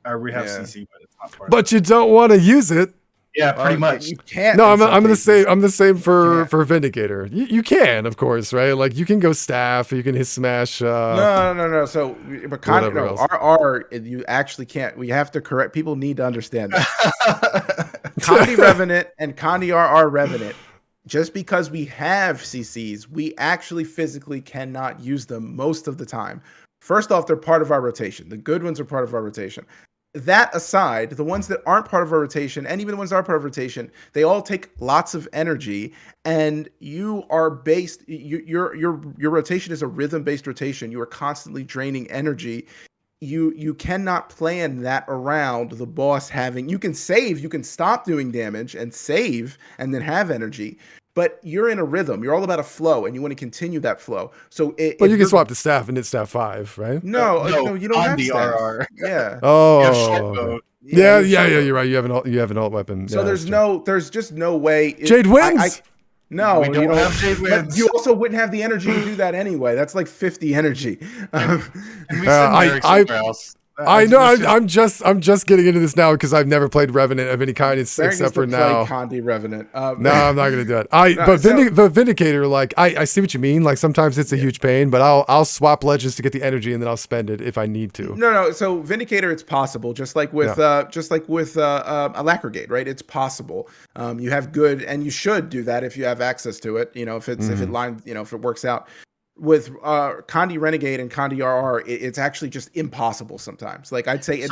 S3: but we have CC, but it's not part.
S1: But you don't want to use it.
S3: Yeah, pretty much.
S2: You can't.
S1: No, I'm the same. I'm the same for Vindicator. You can, of course, right? Like you can go staff. You can hit smash.
S2: No. So, but RR, you actually can't. We have to correct. People need to understand that. Condi Revenant and Condi RR Revenant. Just because we have CCs, we actually physically cannot use them most of the time. First off, they're part of our rotation. The good ones are part of our rotation. That aside, the ones that aren't part of our rotation, and even the ones that are part of rotation, they all take lots of energy. And you are based. Your rotation is a rhythm-based rotation. You are constantly draining energy. You cannot plan that around the boss having. You can save. You can stop doing damage and save, and then have energy. But you're in a rhythm. You're all about a flow, and you want to continue that flow. So,
S1: but you can swap to staff and hit staff 5, right?
S2: No, you don't have staff.
S3: RR.
S2: Yeah.
S1: Oh. Yeah. You're right. You have an alt weapon.
S2: So there's just no way.
S1: Jade wins.
S2: No,
S3: we don't have Jade wins.
S2: You also wouldn't have the energy to do that anyway. That's like 50 energy.
S1: I know. I'm just getting into this now because I've never played Revenant of any kind except for now.
S2: Condi Revenant.
S1: No, I'm not gonna do it. But Vindicator, like I see what you mean. Like sometimes it's a huge pain, but I'll swap legends to get the energy and then I'll spend it if I need to.
S2: No. So Vindicator, it's possible. Just like with Alacrigate, right? It's possible. You have good, and you should do that if you have access to it. You know, if it lines, you know, if it works out. With Condi Renegade and Condi RR, it's actually just impossible sometimes. Like I'd say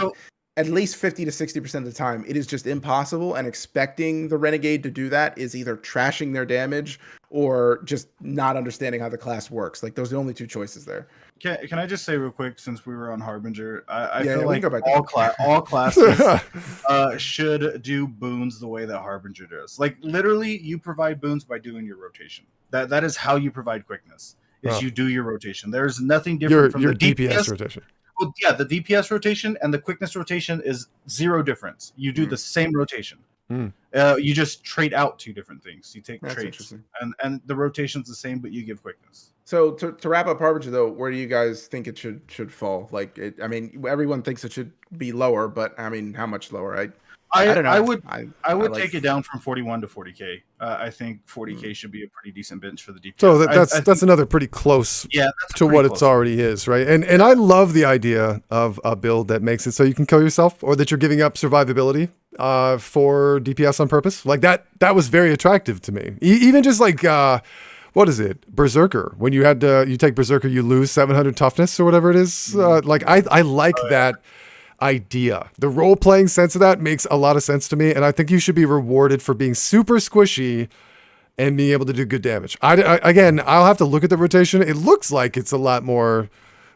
S2: at least 50 to 60% of the time, it is just impossible. And expecting the Renegade to do that is either trashing their damage or just not understanding how the class works. Like those are the only two choices there.
S3: Can I just say real quick, since we were on Harbinger, I feel like all classes should do boons the way that Harbinger does. Like literally, you provide boons by doing your rotation. That is how you provide quickness. You do your rotation. There's nothing different from the DPS rotation. Well, yeah, the DPS rotation and the quickness rotation is zero difference. You do the same rotation. You just trade out two different things. You take traits, and the rotation's the same, but you give quickness.
S2: So to wrap up Harbinger, though, where do you guys think it should fall? Like, everyone thinks it should be lower, but I mean, how much lower? I don't know.
S3: I would take it down from 41 to 40k. I think 40k should be a pretty decent bench for the DPS.
S1: So that's another pretty close to what it already is, right? And I love the idea of a build that makes it so you can kill yourself, or that you're giving up survivability for DPS on purpose. Like that was very attractive to me. Even just like what is it? Berserker. When you take Berserker, you lose 700 toughness or whatever it is. Like I like that idea. The role-playing sense of that makes a lot of sense to me, and I think you should be rewarded for being super squishy and being able to do good damage. Again, I'll have to look at the rotation. It looks like it's a lot more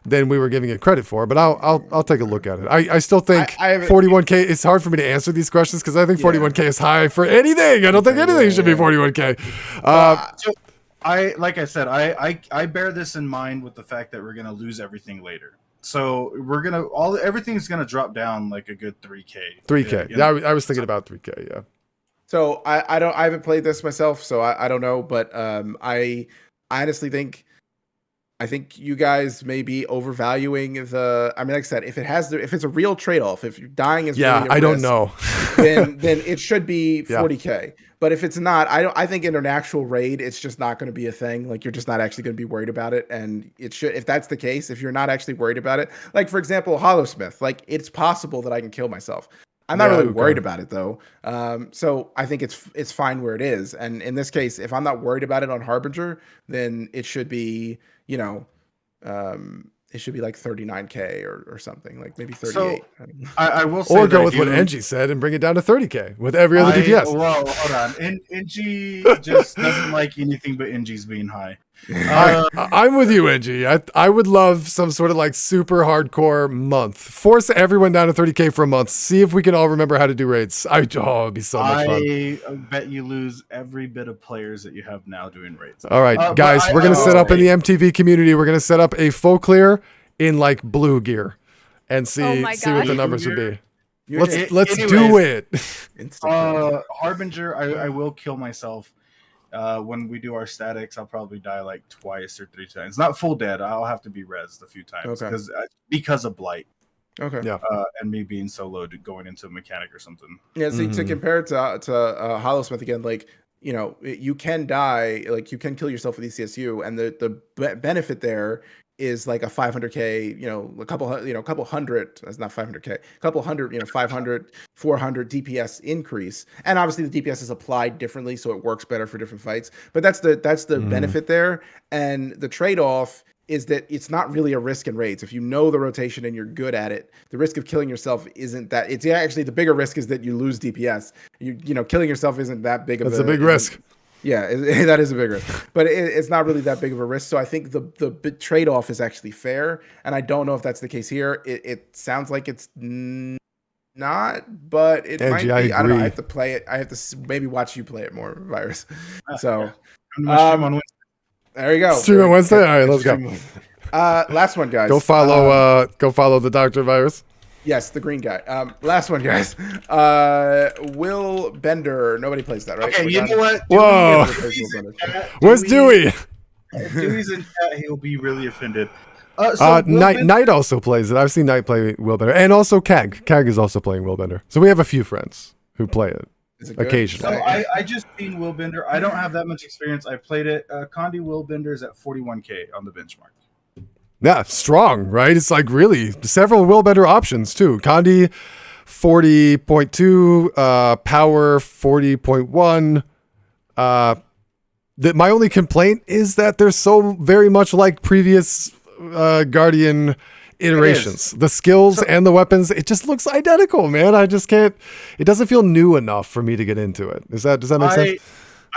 S1: than we were giving it credit for, but I'll take a look at it. I still think 41k. It's hard for me to answer these questions because I think 41k is high for anything. I don't think anything should be 41k.
S3: So like I said, I bear this in mind with the fact that we're gonna lose everything later. So everything's gonna drop down like a good 3k.
S1: 3k. Yeah, I was thinking about 3k. Yeah.
S2: So I haven't played this myself, so I don't know, but I honestly think you guys may be overvaluing the. I mean, like I said, if it's a real trade-off, if you're dying is really
S1: I don't know.
S2: then it should be 40k. But if it's not, I think in an actual raid, it's just not going to be a thing. Like you're just not actually going to be worried about it. And it should, if that's the case, if you're not actually worried about it, like for example, Hollowsmith, like it's possible that I can kill myself. I'm not really worried about it though. So I think it's fine where it is. And in this case, if I'm not worried about it on Harbinger, then it should be, it should be like 39k or something, like maybe 38.
S3: So, I will say,
S1: or go with what Engie said and bring it down to 30k with every other DPS.
S3: Well, hold on. Engie just doesn't like anything but Engie's being high.
S1: I'm with you, Engie. I would love some sort of like super hardcore month. Force everyone down to 30k for a month. See if we can all remember how to do raids. It'd be so much fun.
S3: I bet you lose every bit of players that you have now doing raids.
S1: All right, guys, we're going to set up in the MTV community. We're going to set up a full clear in like blue gear and see what the numbers would be. Let's do it.
S3: Harbinger, I will kill myself. When we do our statics, I'll probably die like twice or 3 times. Not full dead. I'll have to be rezzed a few times because of blight.
S2: Okay.
S1: Yeah.
S3: And me being so low to going into a mechanic or something.
S2: Yeah. See, to compare it to Hollowsmith again, like you can die, like you can kill yourself with ECSU, and the benefit there is like a 500k, a couple hundred, that's not 500k, a couple hundred, 500, 400 DPS increase. And obviously the DPS is applied differently, so it works better for different fights. But that's the benefit there. And the trade-off is that it's not really a risk in raids. If you know the rotation and you're good at it, the risk of killing yourself isn't that. It's actually the bigger risk is that you lose DPS. Killing yourself isn't that big of
S1: a big risk.
S2: Yeah, that is a big risk, but it's not really that big of a risk. So I think the trade-off is actually fair, and I don't know if that's the case here. It sounds like it's not, but it might be. I don't know. I have to play it. I have to maybe watch you play it more, Virus. So there you go.
S1: Stream on Wednesday. All right, let's go.
S2: Last one, guys.
S1: Go follow the Dr. Virus.
S2: Yes, the green guy. Last one, guys. Will Bender. Nobody plays that, right?
S3: Okay, you know what?
S1: Whoa. Where's Dewey?
S3: If Dewey's in chat, he'll be really offended.
S1: Knight also plays it. I've seen Knight play Willbender, and also Kag. Kag is also playing Willbender. So we have a few friends who play it occasionally.
S3: So I just seen Willbender. I don't have that much experience. I played it. Condi Willbender is at 41K on the benchmark.
S1: Yeah, strong, right? It's like really several Willbender options too. Condi 40.2, Power 40.1. My only complaint is that they're so very much like previous Guardian iterations. The skills and the weapons, it just looks identical, man. I just can't. It doesn't feel new enough for me to get into it. Does that make sense?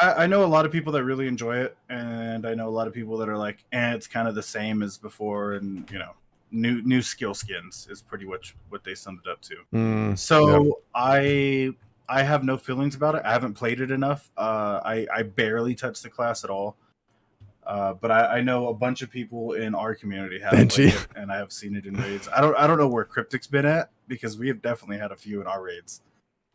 S3: I know a lot of people that really enjoy it, and I know a lot of people that are like, it's kind of the same as before, and new skill skins is pretty much what they summed it up to. I have no feelings about it. I haven't played it enough. I barely touched the class at all. But I know a bunch of people in our community have played it, and I have seen it in raids. I don't know where Cryptic's been at, because we have definitely had a few in our raids.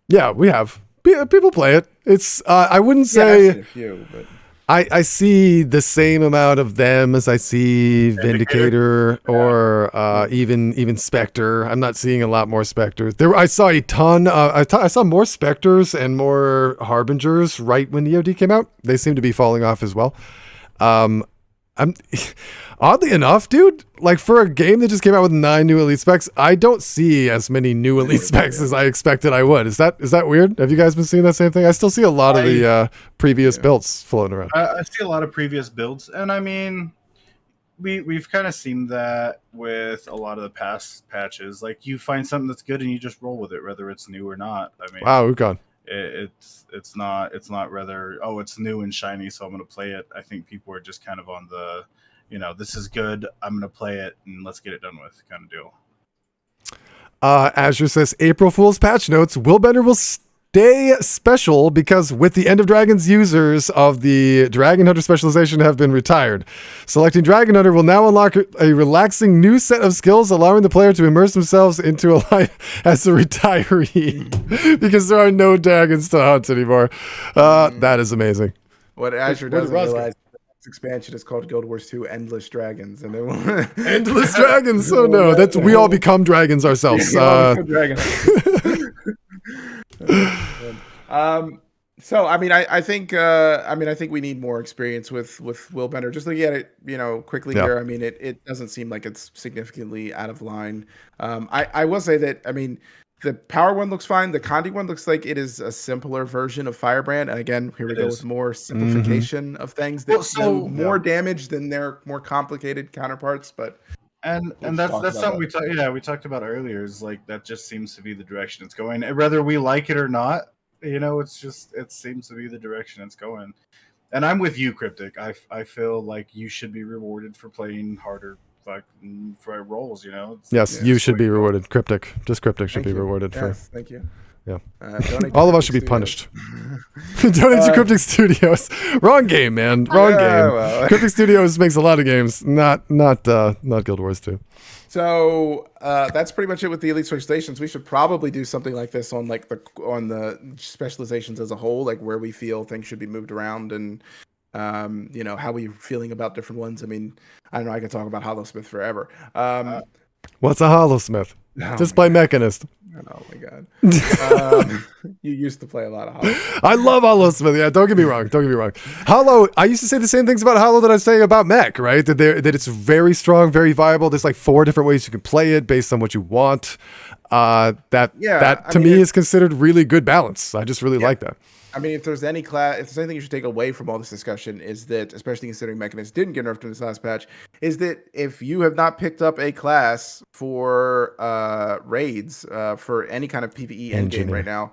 S3: Yeah,
S1: we have. People play it. It's I wouldn't say
S2: a few, but
S1: I see the same amount of them as I see Vindicator or even Spectre. I'm not seeing a lot more Spectres. I saw a ton. I saw more Spectres and more Harbingers right when EoD came out. They seem to be falling off as well. I'm oddly enough, dude, like for a game that just came out with 9 new elite specs, I don't see as many new elite specs as I expected I would. Is that weird? Have you guys been seeing that same thing? I still see a lot of the previous builds floating around.
S3: I see a lot of previous builds, and I mean, we've kind of seen that with a lot of the past patches. Like, you find something that's good and you just roll with it, whether it's new or not. I mean,
S1: wow, we've gone.
S3: It's not rather, it's new and shiny, so I'm going to play it. I think people are just kind of on the, this is good, I'm going to play it and let's get it done with kind of deal.
S1: Azure says, April Fool's patch notes, Willbender will stay special because with the End of Dragons users of the Dragon Hunter specialization have been retired. Selecting Dragon Hunter will now unlock a relaxing new set of skills, allowing the player to immerse themselves into a life as a retiree because there are no dragons to hunt anymore. That is amazing.
S2: What Azure doesn't realize, this expansion is called Guild Wars 2 Endless Dragons, and they will
S1: Endless Dragons. Oh no, we all become dragons ourselves.
S2: So I think we need more experience with Willbender. Just looking at it, quickly here. I mean, it doesn't seem like it's significantly out of line. I will say that the power one looks fine. The Condi one looks like it is a simpler version of Firebrand. And again, here we go with more simplification of things that do more damage than their more complicated counterparts. But
S3: and that's something we talked about earlier. Is like that just seems to be the direction it's going. Whether we like it or not, it seems to be the direction it's going. And I'm with you, Cryptic. I feel like you should be rewarded for playing harder. For roles,
S1: Yes, you should be rewarded. Cryptic should be rewarded for.
S2: Thank you.
S1: Yeah, all of us should be punished. Donate to Cryptic Studios. Wrong game, man. Wrong game. Well. Cryptic Studios makes a lot of games, not Guild Wars 2.
S2: So that's pretty much it with the elite specializations. We should probably do something like this on the specializations as a whole, like where we feel things should be moved around and. How we feeling about different ones. I mean, I don't know. I could talk about Hollowsmith forever.
S1: What's a Hollowsmith? Just play Mechanist.
S2: Oh my god. You used to play a lot of Hollow.
S1: I love Hollowsmith. Yeah, don't get me wrong. Hollow. I used to say the same things about Hollow that I was saying about Mech. Right? That it's very strong, very viable. There's like 4 different ways you can play it based on what you want. That to me is considered really good balance. I just really like that.
S2: I mean, if there's anything you should take away from all this discussion, is that, especially considering Mechanist didn't get nerfed in this last patch, is that if you have not picked up a class for raids for any kind of PvE endgame right now,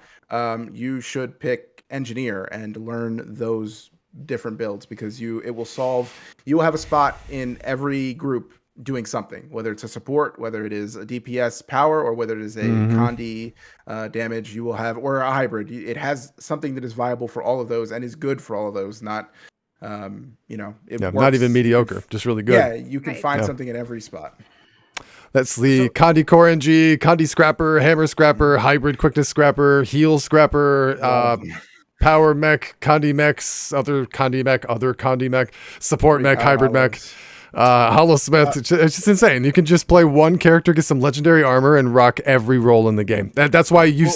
S2: you should pick Engineer and learn those different builds, because you will have a spot in every group doing something, whether it's a support, whether it is a DPS power, or whether it is a Condi damage, you will have, or a hybrid. It has something that is viable for all of those and is good for all of those, not
S1: not even mediocre, just really good.
S2: Yeah, you can find something in every spot.
S1: That's the Condi Core NG, Condi Scrapper, Hammer Scrapper, Hybrid Quickness Scrapper, Heal Scrapper, Power Mech, Condi Mechs, other Condi Mech, Support Mech, Hybrid Mech. Hollow-Smith, it's just insane. You can just play one character, get some legendary armor, and rock every role in the game. That's why you've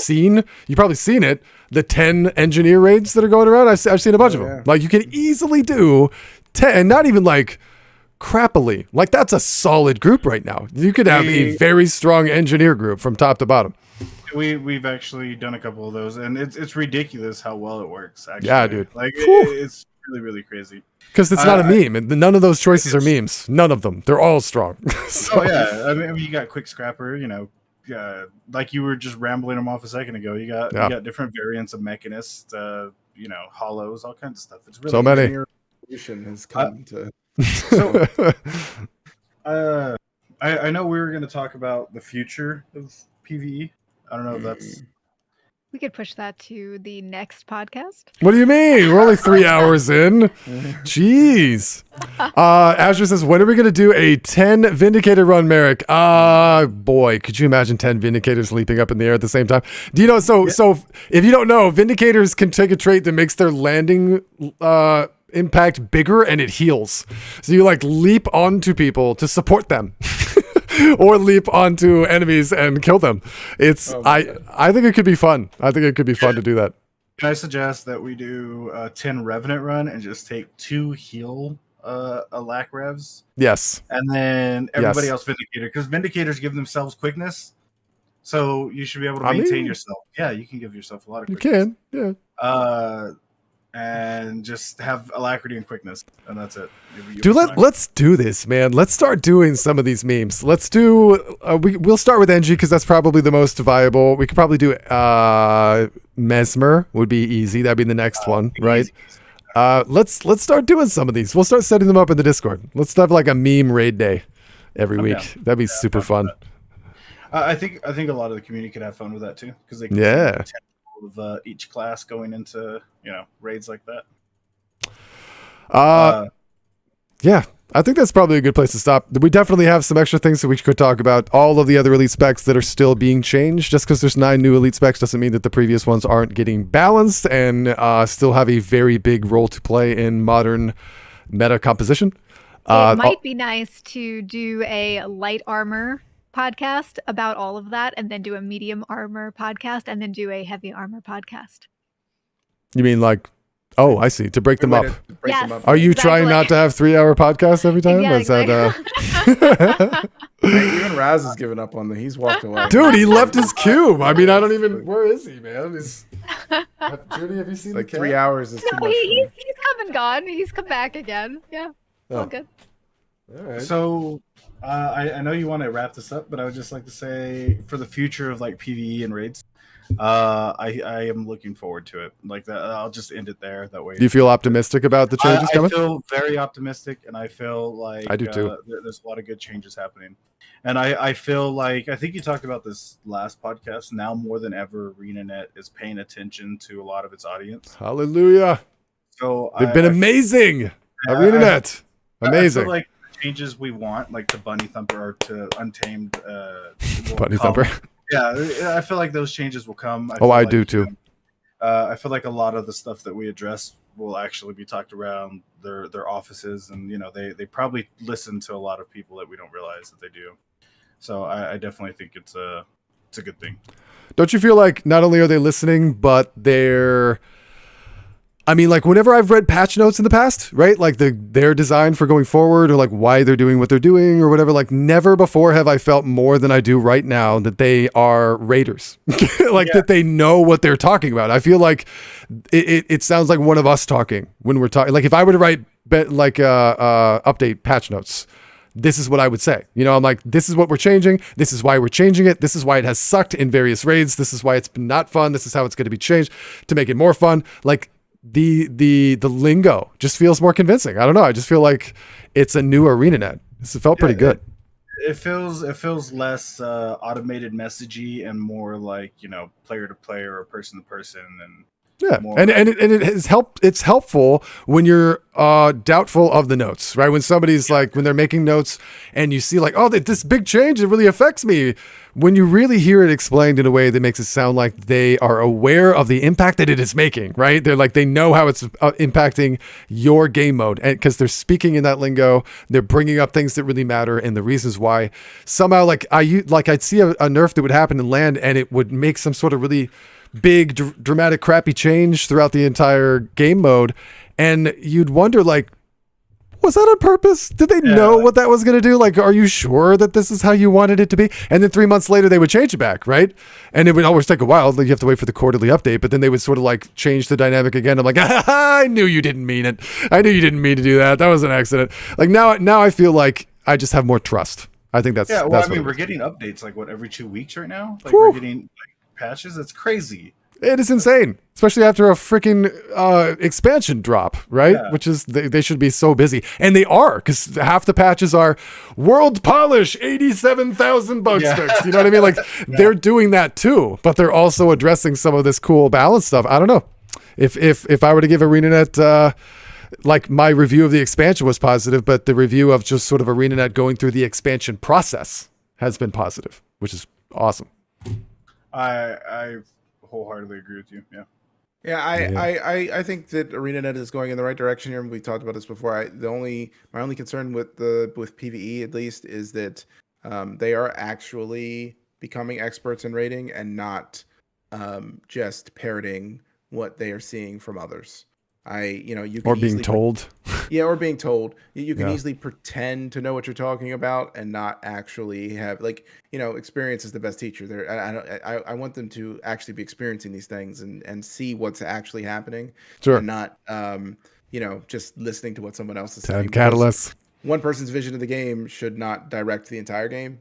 S1: probably seen it, the 10 engineer raids that are going around. I've seen a bunch of them. Like, you can easily do 10, and not even like crappily. Like, that's a solid group right now. You could have a very strong engineer group from top to bottom.
S3: We've actually done a couple of those, and it's ridiculous how well it works. Actually,
S1: yeah, dude.
S3: Like it's really, really crazy.
S1: Because it's not a meme, and none of those choices are memes. None of them. They're all strong.
S3: So. Oh yeah, I mean, you got Quick Scrapper. You know, like you were just rambling them off a second ago. You got different variants of Mechanist. You know, hollows, all kinds of stuff. It's really
S1: so many.
S2: Has come to.
S3: So, I know we were going to talk about the future of PvE. I don't know if that's.
S4: We could push that to the next podcast.
S1: What do you mean? We're only 3 hours in. Jeez. Azure says, when are we going to do a 10 Vindicator run, Merrick? Boy, could you imagine 10 Vindicators leaping up in the air at the same time? Do you know, so if you don't know, Vindicators can take a trait that makes their landing impact bigger and it heals. So you like leap onto people to support them. Or leap onto enemies and kill them. I think it could be fun. I think it could be fun to do that.
S3: Can I suggest that we do a 10 Revenant run and just take 2 heal Alack revs?
S1: Yes.
S3: And then everybody else Vindicator, because Vindicators give themselves quickness. So you should be able to maintain yourself. Yeah, you can give yourself a lot of quickness.
S1: You can, yeah.
S3: And just have alacrity and quickness, and that's it.
S1: Dude, let's do this, man. Let's start doing some of these memes. Let's do. We'll start with NG because that's probably the most viable. We could probably do Mesmer would be easy. That'd be the next one, right? Let's start doing some of these. We'll start setting them up in the Discord. Let's have like a meme raid day every week. Down. That'd be super fun.
S3: I think a lot of the community could have fun with that too, because they can of each class going into raids like that.
S1: Yeah, I think that's probably a good place to stop. We definitely have some extra things that we could talk about. All of the other elite specs that are still being changed. Just because there's 9 new elite specs doesn't mean that the previous ones aren't getting balanced and still have a very big role to play in modern meta composition.
S4: It might be nice to do a light armor podcast about all of that, and then do a medium armor podcast, and then do a heavy armor podcast.
S1: You mean like, oh, I see, to break them up.
S4: Yes,
S1: are you trying not to have 3-hour podcasts every time?
S4: Yeah,
S1: exactly.
S2: Even Raz has given up on he's walked away.
S1: Dude, he left his cube. I mean, I don't even, where is he, man? Judy, have you seen
S2: like
S1: the
S2: 3 hours is too much.
S4: He's come and gone. He's come back again. Yeah, it's all good.
S1: All right.
S3: So I know you want to wrap this up, but I would just like to say, for the future of like PvE and raids, I am looking forward to it. Like that, I'll just end it there. That way.
S1: Do you feel optimistic about the changes coming?
S3: I feel very optimistic, and I feel like
S1: I do too.
S3: There's a lot of good changes happening, and I feel like, I think you talked about this last podcast. Now more than ever, ArenaNet is paying attention to a lot of its audience.
S1: Hallelujah!
S3: So
S1: they've been amazing. ArenaNet, amazing.
S3: I feel like changes we want, like to Bunny Thumper or to Untamed
S1: Bunny Thumper.
S3: Yeah, I feel like those changes will come.
S1: I do too.
S3: I feel like a lot of the stuff that we address will actually be talked around their offices, and they probably listen to a lot of people that we don't realize that they do. So I definitely think it's a good thing.
S1: Don't you feel like not only are they listening, but they're, I mean, like whenever I've read patch notes in the past, right? Like their design for going forward, or like why they're doing what they're doing or whatever, like never before have I felt more than I do right now that they are raiders. That they know what they're talking about. I feel like it sounds like one of us talking when we're talking. Like if I were to write update patch notes, this is what I would say. I'm like, this is what we're changing. This is why we're changing it. This is why it has sucked in various raids. This is why it's been not fun. This is how it's going to be changed to make it more fun. Like, the lingo just feels more convincing. I don't know. I just feel like it's a new ArenaNet. It felt pretty good.
S3: It feels less automated messagey and more like player to player or person to person, and
S1: Yeah,
S3: more.
S1: and it has helped. It's helpful when you're doubtful of the notes, right? When somebody's like, when they're making notes, and you see like, oh, this big change, it really affects me. When you really hear it explained in a way that makes it sound like they are aware of the impact that it is making, right? They're like, they know how it's impacting your game mode, and because they're speaking in that lingo, they're bringing up things that really matter and the reasons why. Somehow, I'd see a nerf that would happen in land, and it would make some sort of really big dramatic crappy change throughout the entire game mode, and you'd wonder like, was that on purpose? Did they know what that was going to do? Like, are you sure that this is how you wanted it to be? And then 3 months later they would change it back, right? And it would always take a while. Like, you have to wait for the quarterly update, but then they would sort of like change the dynamic again. I'm like, I knew you didn't mean it. I knew you didn't mean to do that. That was an accident. Like, now I feel like I just have more trust. I think that's
S3: I mean, we're getting updates like every 2 weeks right now. Like, we're getting patches. That's crazy.
S1: It is insane, especially after a freaking expansion drop, right? Yeah. Which is, they should be so busy. And they are, because half the patches are world polish, 87,000 bug fixed. You know what I mean? Like, they're doing that too, but they're also addressing some of this cool balance stuff. I don't know. If I were to give ArenaNet, like, my review of the expansion was positive, but the review of just sort of ArenaNet going through the expansion process has been positive, which is awesome.
S3: I wholeheartedly agree with you.
S2: I think that ArenaNet is going in the right direction here. We talked about this before. My only concern with PvE at least is that they are actually becoming experts in raiding and not just parroting what they are seeing from others. You can
S1: being told.
S2: Or being told. You can easily pretend to know what you're talking about and not actually have, experience is the best teacher. I want them to actually be experiencing these things and see what's actually happening.
S1: Sure.
S2: And not just listening to what someone else is
S1: Time
S2: saying.
S1: catalysts.
S2: One person's vision of the game should not direct the entire game.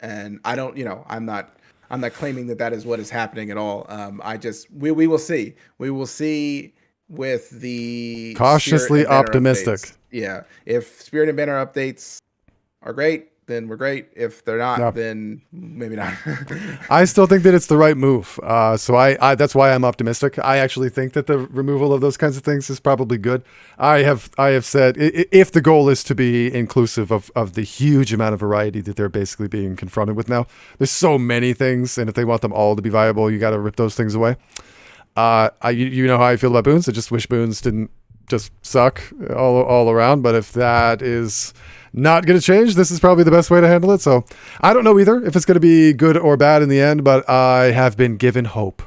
S2: And I don't, I'm not claiming that is what is happening at all. We will see. We will see with the
S1: cautiously optimistic.
S2: Updates. Yeah. If Spirit and Banner updates are great, then we're great. If they're not, then maybe not.
S1: I still think that it's the right move. So I that's why I'm optimistic. I actually think that the removal of those kinds of things is probably good. I have said, if the goal is to be inclusive of the huge amount of variety that they're basically being confronted with now, there's so many things, and if they want them all to be viable, you got to rip those things away. You know how I feel about boons. I just wish boons didn't just suck all around. But if that is not going to change, this is probably the best way to handle it. So I don't know either if it's going to be good or bad in the end, but I have been given hope.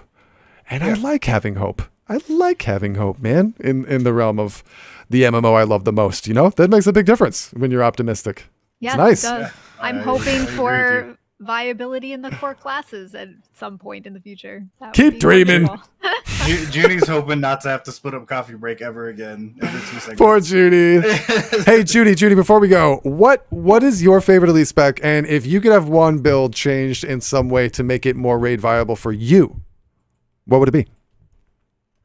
S1: And I like having hope. I like having hope, man, in the realm of the MMO I love the most. That makes a big difference when you're optimistic.
S4: Yes,
S1: it's nice.
S4: It does. I'm hoping for viability in the core classes at some point in the future.
S1: Keep dreaming.
S3: Judy's hoping not to have to split up coffee break ever again. Every 2 seconds.
S1: Poor Judy. Hey, Judy, before we go, what is your favorite elite spec? And if you could have one build changed in some way to make it more raid viable for you, what would it be?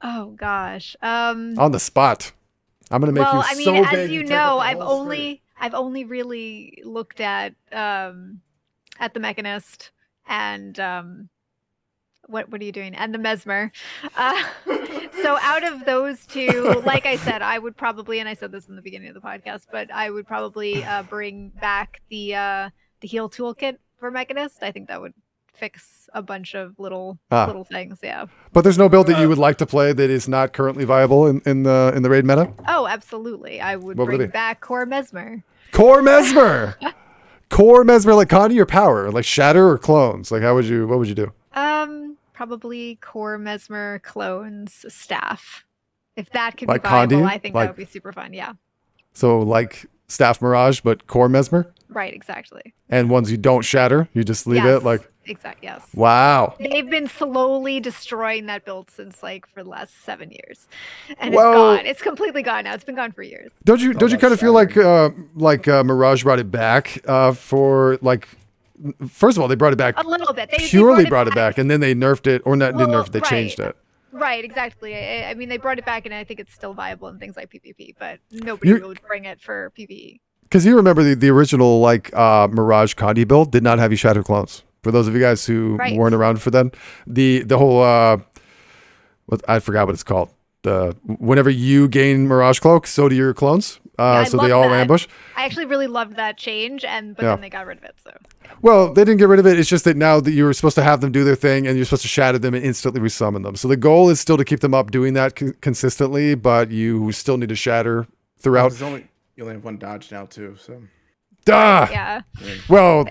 S4: Oh gosh.
S1: On the spot. I'm gonna make you so big.
S4: As you know, I've only really looked at the Mechanist and what are you doing? And the Mesmer. So out of those two, like I said, I would probably, and I said this in the beginning of the podcast, but I would probably bring back the heal toolkit for Mechanist. I think that would fix a bunch of little things. Yeah.
S1: But there's no build that you would like to play that is not currently viable in the raid meta?
S4: Oh, absolutely. I would bring back Core Mesmer.
S1: Core Mesmer. Core Mesmer, like Condy or Power, like Shatter or Clones. Like, what would you do?
S4: Probably Core Mesmer Clones Staff. If that could be
S1: viable,
S4: Condy? I think that would be super fun. Yeah.
S1: So like Staff Mirage, but Core Mesmer?
S4: Right, exactly.
S1: And ones you don't shatter, you just leave it like.
S4: Exactly. Yes.
S1: Wow.
S4: They've been slowly destroying that build since for the last 7 years, and it's gone. It's completely gone now. It's been gone for years.
S1: Don't you kind of feel like Mirage brought it back for like? First of all, they brought it back
S4: a little bit.
S1: They brought it back, and then they nerfed it, or not? Didn't nerf it. They changed it.
S4: Right, exactly. I mean, they brought it back, and I think it's still viable in things like PvP, but nobody would bring it for PvE.
S1: Because you remember the original Mirage Condy build did not have you shatter clones. For those of you guys who weren't around for then, the whole I forgot what it's called. Whenever you gain Mirage Cloak, so do your clones. So they all ambush.
S4: I actually really loved that change, but then they got rid of it. So.
S1: Well, they didn't get rid of it. It's just that now that you were supposed to have them do their thing, and you're supposed to shatter them and instantly resummon them. So the goal is still to keep them up doing that consistently, but you still need to shatter throughout.
S2: You only have one dodge now too. So.
S1: Duh!
S4: Yeah.
S1: Well.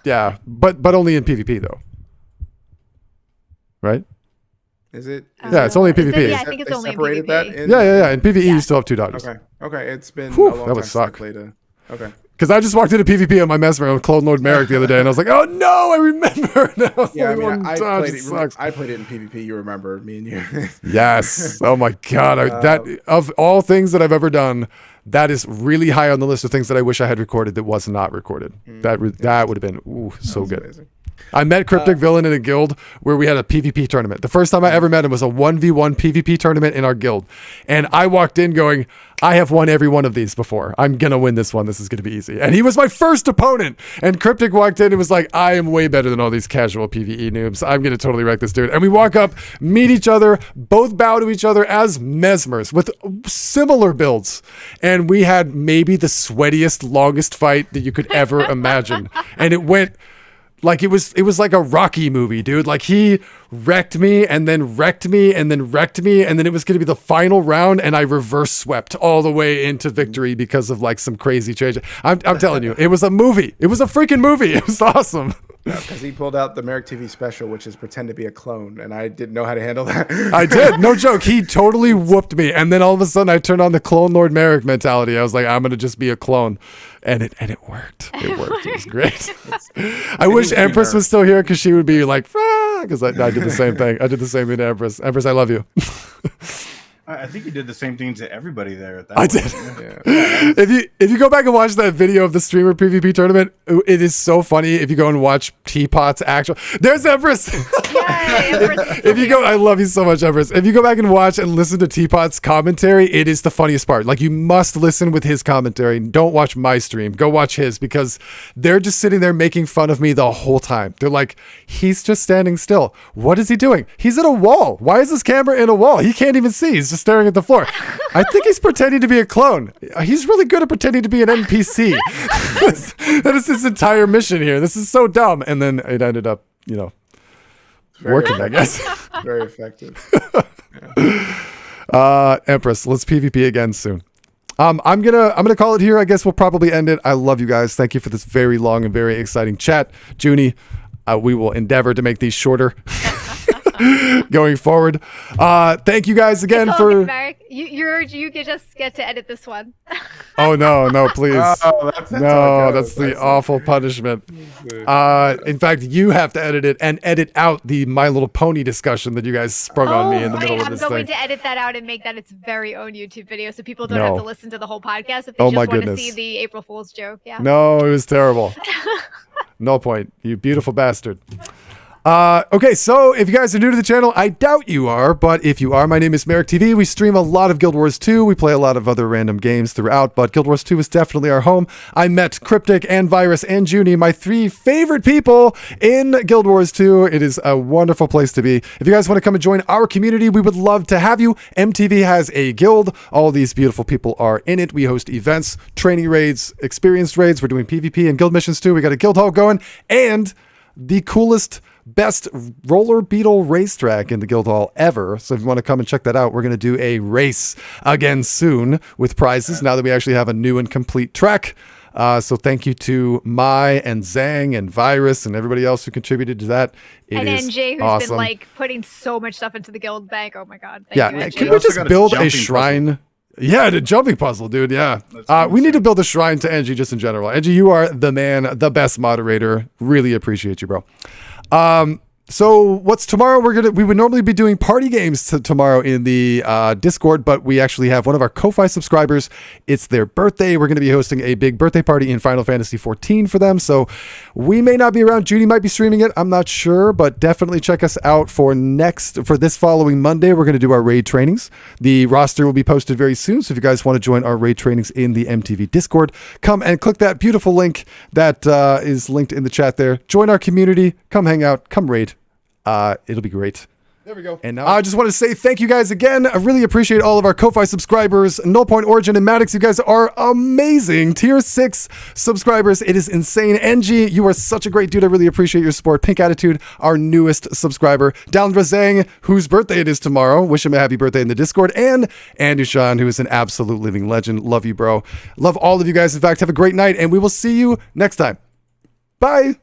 S1: Yeah. But only in PvP though. Right?
S2: Is it?
S1: Yeah, it's only in PvP.
S4: I think it's only in PvP.
S1: Yeah. In PvE, you still have 2 dodges.
S2: Okay. It's been
S1: Whew,
S2: a long
S1: that would
S2: time
S1: suck.
S2: since I played Okay.
S1: Because I just walked into PvP on my Mesmer on Clone Lord Merrick the other day, and I was like, "Oh no, I remember now."
S2: Yeah, I played it in PvP. You remember me and you?
S1: Yes. Oh my god. That of all things that I've ever done, that is really high on the list of things that I wish I had recorded that was not recorded. That would have been so good. Amazing. I met Cryptic Villain in a guild where we had a PvP tournament. The first time I ever met him was a 1v1 PvP tournament in our guild. And I walked in going, I have won every one of these before. I'm going to win this one. This is going to be easy. And he was my first opponent. And Cryptic walked in and was like, I am way better than all these casual PvE noobs. I'm going to totally wreck this dude. And we walk up, meet each other, both bow to each other as Mesmers with similar builds. And we had maybe the sweatiest, longest fight that you could ever imagine. And it went... Like it was like a Rocky movie, dude. Like he wrecked me and then wrecked me and then wrecked me. And then it was going to be the final round. And I reverse swept all the way into victory because of like some crazy change. I'm telling you, it was a movie. It was a freaking movie. It was awesome.
S2: Because he pulled out the Merrick TV special, which is pretend to be a clone. And I didn't know how to handle that.
S1: I did. No joke. He totally whooped me. And then all of a sudden I turned on the Clone Lord Merrick mentality. I was like, I'm going to just be a clone. And it worked. It worked. It was great. I wish Empress was still here because she would be like, because I did the same thing. I did the same thing to Empress. Empress, I love you.
S3: I think you did the same thing to everybody there at that
S1: I
S3: point.
S1: did. If you go back and watch that video of the streamer PvP tournament, it is so funny. If you go and watch Teapot's actual, there's Empress.
S4: Yay, Empress.
S1: If you go, I love you so much, Empress. If you go back and watch and listen to Teapot's commentary, it is the funniest part. Like you must listen with his commentary. Don't watch my stream. Go watch his because they're just sitting there making fun of me the whole time. They're like, he's just standing still. What is he doing? He's at a wall. Why is this camera in a wall? He can't even see. He's just staring at the floor. I think he's pretending to be a clone. He's really good at pretending to be an NPC. That is his entire mission here. This is so dumb. And then it ended up, working, I guess.
S2: Very effective.
S1: Empress, let's PvP again soon. I'm gonna call it here. I guess we'll probably end it. I love you guys. Thank you for this very long and very exciting chat. Junie, we will endeavor to make these shorter. Going forward. Thank you guys again for
S4: Marek. You just get to edit this one.
S1: Oh no, please. That's the
S2: That's
S1: awful punishment. In fact, you have to edit it and edit out the My Little Pony discussion that you guys sprung on me in the middle of this
S4: I'm going
S1: thing.
S4: to edit that out and make that its very own YouTube video so people don't have to listen to the whole podcast if they
S1: Oh
S4: just
S1: my
S4: want
S1: goodness.
S4: to see the April Fool's joke. Yeah.
S1: No, it was terrible. No point, you beautiful bastard. Okay, so if you guys are new to the channel, I doubt you are, but if you are, my name is Merrick TV. We stream a lot of Guild Wars 2. We play a lot of other random games throughout, but Guild Wars 2 is definitely our home. I met Cryptic and Virus and Junie, my 3 favorite people in Guild Wars 2. It is a wonderful place to be. If you guys want to come and join our community, we would love to have you. MTV has a guild. All these beautiful people are in it. We host events, training raids, experienced raids. We're doing PvP and guild missions too. We got a guild hall going, and the coolest, best roller beetle racetrack in the guild hall ever. So if you want to come and check that out, we're going to do a race again soon with prizes now that we actually have a new and complete track. So thank you to Mai and Zhang and Virus and everybody else who contributed to that. It
S4: and
S1: is
S4: NJ, who's
S1: awesome.
S4: been like putting so much stuff into the guild bank. Oh my god. Thank you, NJ.
S1: Can we just build a shrine? Yeah, the jumping puzzle, dude. Yeah. We need to build a shrine to Angie just in general. Angie, you are the man, the best moderator. Really appreciate you, bro. So what's tomorrow? We would normally be doing party games tomorrow in the Discord, but we actually have one of our Ko-Fi subscribers. It's their birthday. We're going to be hosting a big birthday party in Final Fantasy XIV for them. So we may not be around. Judy might be streaming it. I'm not sure, but definitely check us out for this following Monday. We're going to do our raid trainings. The roster will be posted very soon. So if you guys want to join our raid trainings in the MTV Discord, come and click that beautiful link that is linked in the chat there. Join our community. Come hang out. Come raid. It'll be great. There we go. And now I just want to say thank you guys again. I really appreciate all of our Ko-Fi subscribers. Null Point Origin and Maddox, you guys are amazing. Tier 6 subscribers. It is insane. NG, you are such a great dude. I really appreciate your support. Pink Attitude, our newest subscriber. Dalindra Zhang, whose birthday it is tomorrow. Wish him a happy birthday in the Discord. And Andushan, who is an absolute living legend. Love you, bro. Love all of you guys. In fact, have a great night, and we will see you next time. Bye.